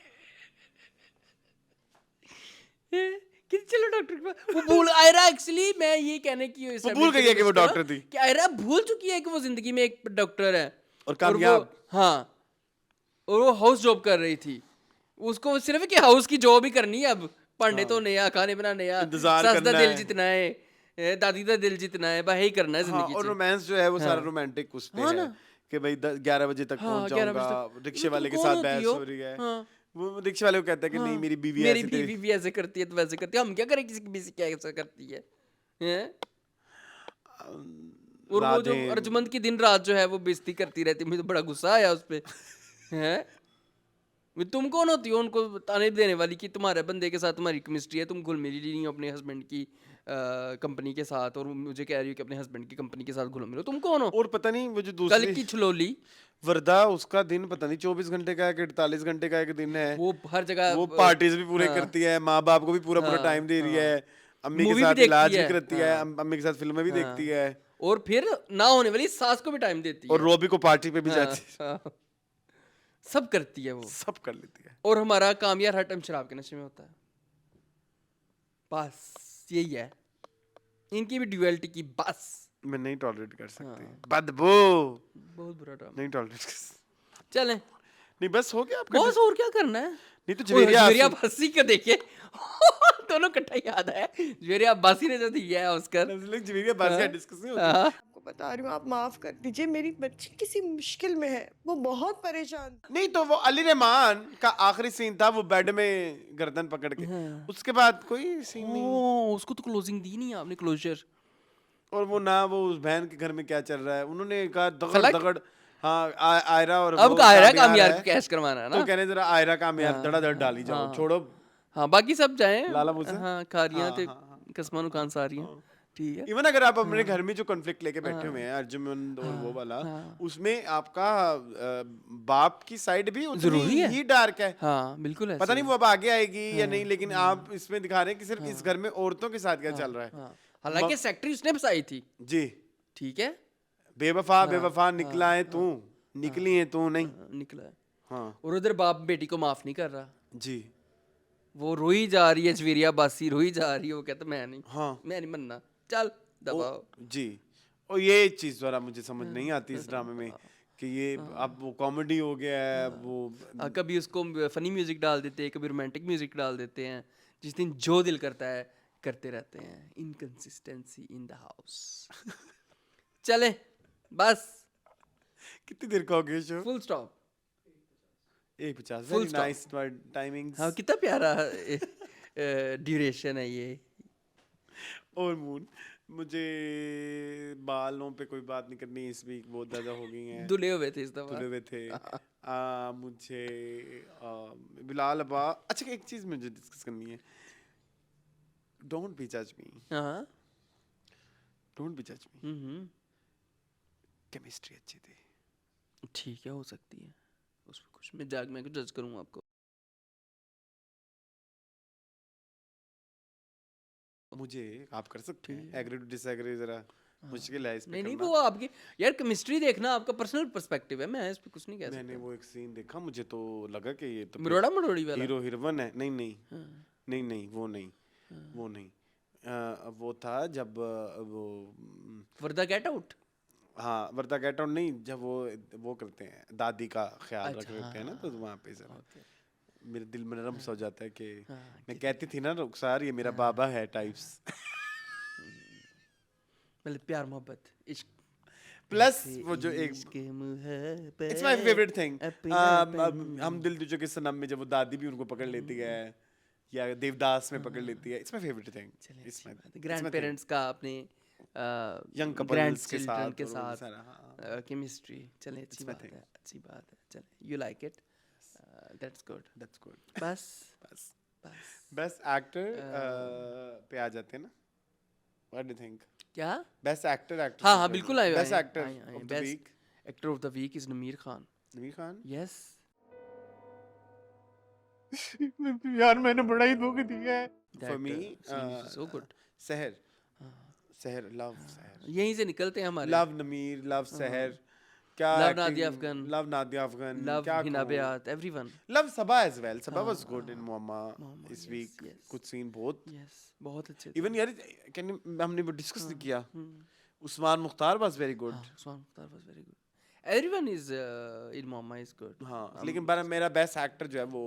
कि चलो डॉक्टर के पास। वो भूल आयरा, एक्चुअली मैं ये कहने की वो भूल गई है कि वो डॉक्टर थी। कि आयरा भूल चुकी है कि वो जिंदगी में एक डॉक्टर है और कामयाब। हाँ, और वो हाउस जॉब कर रही थी। उसको सिर्फ कि हाउस की जॉब ही करनी है अब, भांडे तो नया, खाने बनाने नया, इंतजार सस दा करना दिल है। जितना है, दादी दा दिल जितना है, बस यही करना है हाँ, जिंदगी और च। रोमांस जो है वो सारा रोमांटिक उस पे हाँ है ना। कि भाई 11 बजे तक हाँ, पहुंच 11 बजे जाऊंगा, तक। रिक्शे तुम वाले के कौन साथ होती बहस हो? हो रही है। हाँ। वो रिक्शे वाले को कहता है कि नहीं मेरी बीवी मेरी ऐसी बीवी भी ऐसे करती है तो वैसे करती है, हम क्या करें किसी की बीवी क्या ऐसा करती है, हैं? और वो जो राधे। अर्जुमंद की दिन रात जो है वो बेइज्जती करती रहती है, मुझे तो बड़ा गुस्सा आया उस पे। हैं? तुम कौन होती हो उनको ताने देने वाली कि तुम्हारे बंदे के साथ तुम्हारी केमिस्ट्री है, तुम घुल मिल रही नहीं हो अपने हस्बैंड की कंपनी के साथ, और मुझे कह रही हो कि अपने हस्बैंड की कंपनी के साथ घुल मिलो, तुम कौन हो? और पता नहीं वो जो कल दूसरी की छलोली वर्दा, उसका दिन पता नहीं 24 घंटे का है कि 48 घंटे का एक दिन है। वो हर जगह वो पार्टीज भी पूरे हाँ। करती है, माँ बाप को भी पूरा हाँ, टाइम दे रही हाँ। है, अम्मी के मूवी भी साथ देखती इलाज भी है, करती है, हाँ। अम्मी के साथ फिल्में भी देखती है, और फिर ना होने वाली सास को भी टाइम देती है, और रोबी को पार्टी पे भी हाँ, जाती है। हाँ। सब करती है वो, सब कर लेती है। और हमारा काम यार हर टाइम शराब के नशे में होता है, बस यही है इनकी भी ड्यूअलिटी की, बस मैं नहीं टॉलरेट कर सकती, हाँ। बदबू बहुत बुरा ड्रामा। नहीं टॉलरेट कर। चलें, नहीं बस हो गया आपका बॉस और क्या करना है? नहीं तो जवेरिया जवेरिया अब्बासी को देखिए दोनों इकट्ठा याद है, जवेरिया अब्बासी ने जो दिया है ऑस्कर, जवेरिया बात का डिस्कस नहीं होता। हाँ। आपको बता रही हूँ, आप माफ कर दीजिए, मेरी बच्ची किसी मुश्किल में है, वो बहुत परेशान। नहीं तो वो अली रहमान का आखिरी सीन था, वो बेड में गर्दन पकड़ के, उसके बाद कोई सीन नहीं। ओ, उसको तो क्लोजिंग दी नहीं आपने, क्लोजर। और वो ना वो उस बहन के घर में क्या चल रहा है, उन्होंने कहा दगड़ फलक? दगड़। हाँ आयरा और अब वो आयरा कामयाब कामयाब है, को कैश करवाना है तो ना, कहने जरा आयरा कामयाब हाँ, धड़ाधड़ डाली जाओ, हाँ। छोड़ो। हाँ, बाकी सब जाएं, लाला मूसा? हाँ, खारियां हाँ, ते हाँ, हाँ, कसमानु खान सारियां, ठीक है। इवन अगर आप अपने घर में जो कॉन्फ्लिक्ट लेके बैठे हुए हैं अर्जुमन और वो वाला, उसमें आपका बाप की साइड भी जरूरी उतनी है। ही डार्क है। हाँ, बिल्कुल पता ऐसे नहीं वो अब आगे आएगी या नहीं, लेकिन आप इसमें दिखा रहे हैं कि सिर्फ इस घर में औरतों के साथ क्या चल रहा है। हाँ। हालांकि सेक्रेटरी उसने फंसाई थी, जी, ठीक है, बेवफा बेवफा निकला है तू, निकली है तू नहीं। निकला है। हाँ और उधर बाप बेटी को माफ नहीं कर रहा, जी, वो रोई जा रही है, जवेरिया बासी रोई जा रही है, वो कहता मैं नहीं, हाँ मैं नहीं मनना, चल दबाओ। जी। और ये चीज जरा मुझे समझ नहीं आती इस ड्रामे में कि ये अब वो कॉमेडी हो गया है, वो कभी उसको फनी म्यूजिक डाल देते हैं, कभी रोमांटिक म्यूजिक डाल देते हैं, जिस दिन जो दिल करता है करते रहते हैं। Inconsistency in the house. चले बस, कितनी देर का हो गया show? Full stop. 1:50। Full very stop. Nice timings. हाँ, कितना प्यारा ड्यूरेशन है ये। और मून, मुझे बालों पे कोई बात नहीं करनी इस वीक, बहुत ज़्यादा हो गई हैं, धुले हुए थे इस दफा। धुले हुए थे। मुझे बिलाल अब्बा, अच्छा एक चीज़ मुझे डिस्कस करनी है, डोंट बी जज मी, हाँ, डोंट बी जज मी, केमिस्ट्री अच्छी थी। ठीक है, हो सकती है उसमें कुछ, मैं कुछ जज करूँगा आपको। मुझे आप कर सकते हैं, एग्री टू डिसएग्री, जरा मुश्किल है इस पे नहीं नहीं, करना। वो आपकी यार केमिस्ट्री देखना आपका पर्सनल पर्सपेक्टिव है, मैं इस पे कुछ नहीं कह मैंने सकता। वो एक सीन देखा, मुझे तो लगा कि ये तो मरोड़ा मरोड़ी वाला। हीरो हीरोइन है। नहीं नहीं नहीं नहीं, वो नहीं, वो नहीं। वो था जब वो वर्दा गेट आउट। हाँ, वर्दा गेट आउट नहीं, जब वो करते हैं दादी का ख्याल रख लेते हैं ना, तो वहाँ पे जरा मेरे दिल में नरम सा हो जाता है कि मैं कहती थी ना रुखसार, ये मेरा बाबा है टाइप्स। मतलब प्यार मोहब्बत इश्क, प्लस वो जो एक इट्स माय फेवरेट थिंग, हम दिल तुझे के सनम में जब वो दादी भी उनको पकड़ लेती है, या देवदास में पकड़ लेती है, it's my favourite thing. Grand parents का अपने यंग ग्रैंड कपल्स के चिल्ड्रन साथ के और वो साथ सारा, केमिस्ट्री। चले, अच्छी बात है, अच्छी बात है, चले, you like it, that's good, that's good. बस बस बस। बेस्ट एक्टर पे आ जाते हैं ना, व्हाट डू यू थिंक? क्या? बेस्ट एक्टर, एक्टर, हाँ हाँ, बिल्कुल आए। Best actor of the week, actor of the week is Namir Khan. नमीर खान। यस यार मैंने बड़ा ही दुख दिया है। For me so good. सहर, सहर, लव सहर, यहीं से निकलते हैं हमारे। लव नमीर, लव सहर, क्या Love acting- Nadia Afghan. Love Nadia Afghan. Love क्या Hina कहूँ? Beat, everyone. Love Sabah as well. Sabah was good in Muamma Muamma, this yes, week. yes. कुछ scene बहुत. Yes, बहुत अच्छे थे. Even यार हमने वो डिस्कस नहीं किया. Usman Mukhtar was very good. Usman Mukhtar was very good. Everyone is in Mama is good. हाँ लेकिन पर मेरा बेस्ट एक्टर जो है वो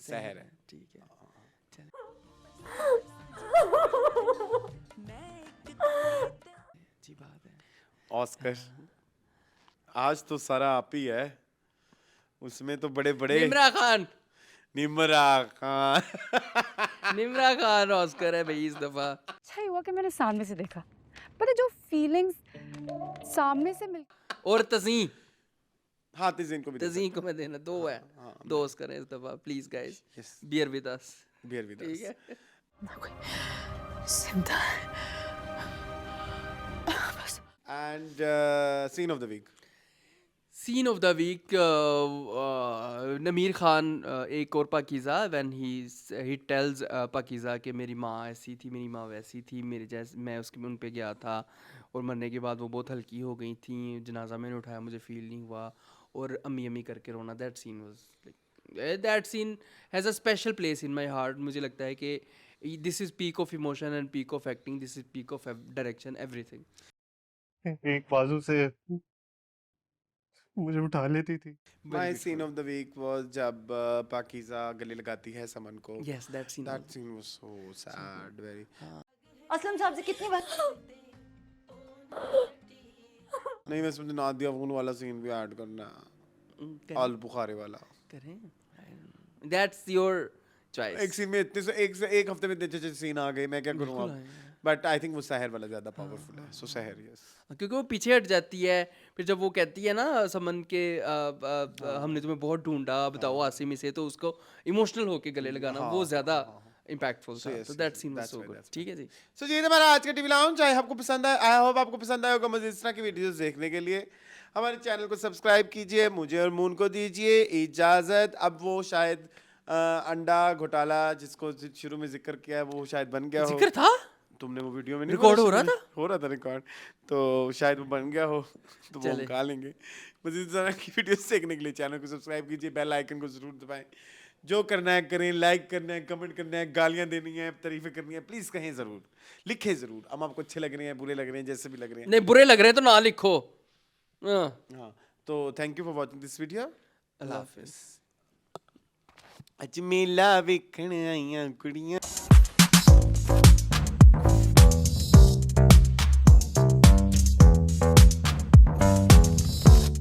सहर है. ठीक है. अच्छी बात है. ऑस्कर आज तो सारा आप ही है. उसमें तो बड़े बड़े निम्रा खान. निम्रा खान. निम्रा खान ऑस्कर है भाई इस दफा. अच्छा हुआ कि मैंने सामने से देखा, पर जो फीलिंग्स सामने से मिल हाँ और तज़ीन को भी दे तज़ीन को मैं देना 2 है. 2 ऑस्कर है इस दफा. Please guys bear with us. Bear with ठीक us. है. And scene of the week. Scene of the week Namir Khan एक और Pakeezah when he tells Pakeezah कि मेरी माँ ऐसी थी, मेरी माँ वैसी थी, मेरे जैसे मैं उसके उन पे गया था और मरने के बाद वो बहुत हल्की हो गई थी, जनाजा मैंने उठाया मुझे फील नहीं हुआ और अम्मी अम्मी करके रोना. That scene was like that scene has a special place in my heart. मुझे लगता है कि this is peak of emotion and peak of acting. This is peak of direction everything. एक बाजू से मुझे उठा लेती थी. My scene of the week was जब पाकीज़ा गले लगाती है समन को. Yes, that scene. That scene was so sad, very. Aslam sahab से कितनी बार नहीं मैं समझ नादिया अफगान वाला सीन भी ऐड करना. आल बुखारी वाला. करें. That's your choice. एक सीन में इतने से एक हफ्ते में इतने अच्छे सीन आ गए. मैं क्या करूँ अब. बट आई थिंक वो सहर वाला ज्यादा पावरफुल है. सो सहर यस. क्योंकि वो पीछे हट जाती है. फिर जब वो कहती है ना समन के हमने तुम्हें बहुत ढूंढा, बताओ आसिमी से, तो उसको इमोशनल होके गले लगाना वो ज्यादा इम्पैक्टफुल था. तो that scene was so good. ठीक है जी. सो ये हमारा आज का टीवी लाउंज. आपको पसंद आया, आई होप आपको पसंद आया होगा. मज़ीद इस तरह की वीडियोस देखने के लिए हमारे चैनल को सब्सक्राइब कीजिए. मुझे और मून को दीजिए इजाज़त. अब वो शायद अंडा घोटाला जिसको शुरू में जिक्र किया है वो शायद बन गया हो. जिक्र था. तुमने वो वीडियो में नहीं रिकॉर्ड बोला? हो रहा था? हो रहा था रिकॉर्ड. तो शायद वो बन गया हो तो वो हम चले. खा लेंगे. मज़ीद इस तरह की वीडियोस देखने के लिए चैनल को सब्सक्राइब कीजिए. बेल आइकन को ज़रूर दबाएं. जो करना है करें. लाइक करना है, कमेंट करना है, गालियाँ देनी है, तारीफें करनी है, प्लीज़ कहें ज़रूर. लिखें ज़रूर. हम आपको अच्छे लग रहे हैं, बुरे लग रहे हैं, जैसे भी लग रहे हैं. नहीं बुरे लग रहे हैं तो ना लिखो. हाँ तो thank you for watching this video. अल्लाह हाफिज़. अज मेला वेखण आईयां कुड़ियां.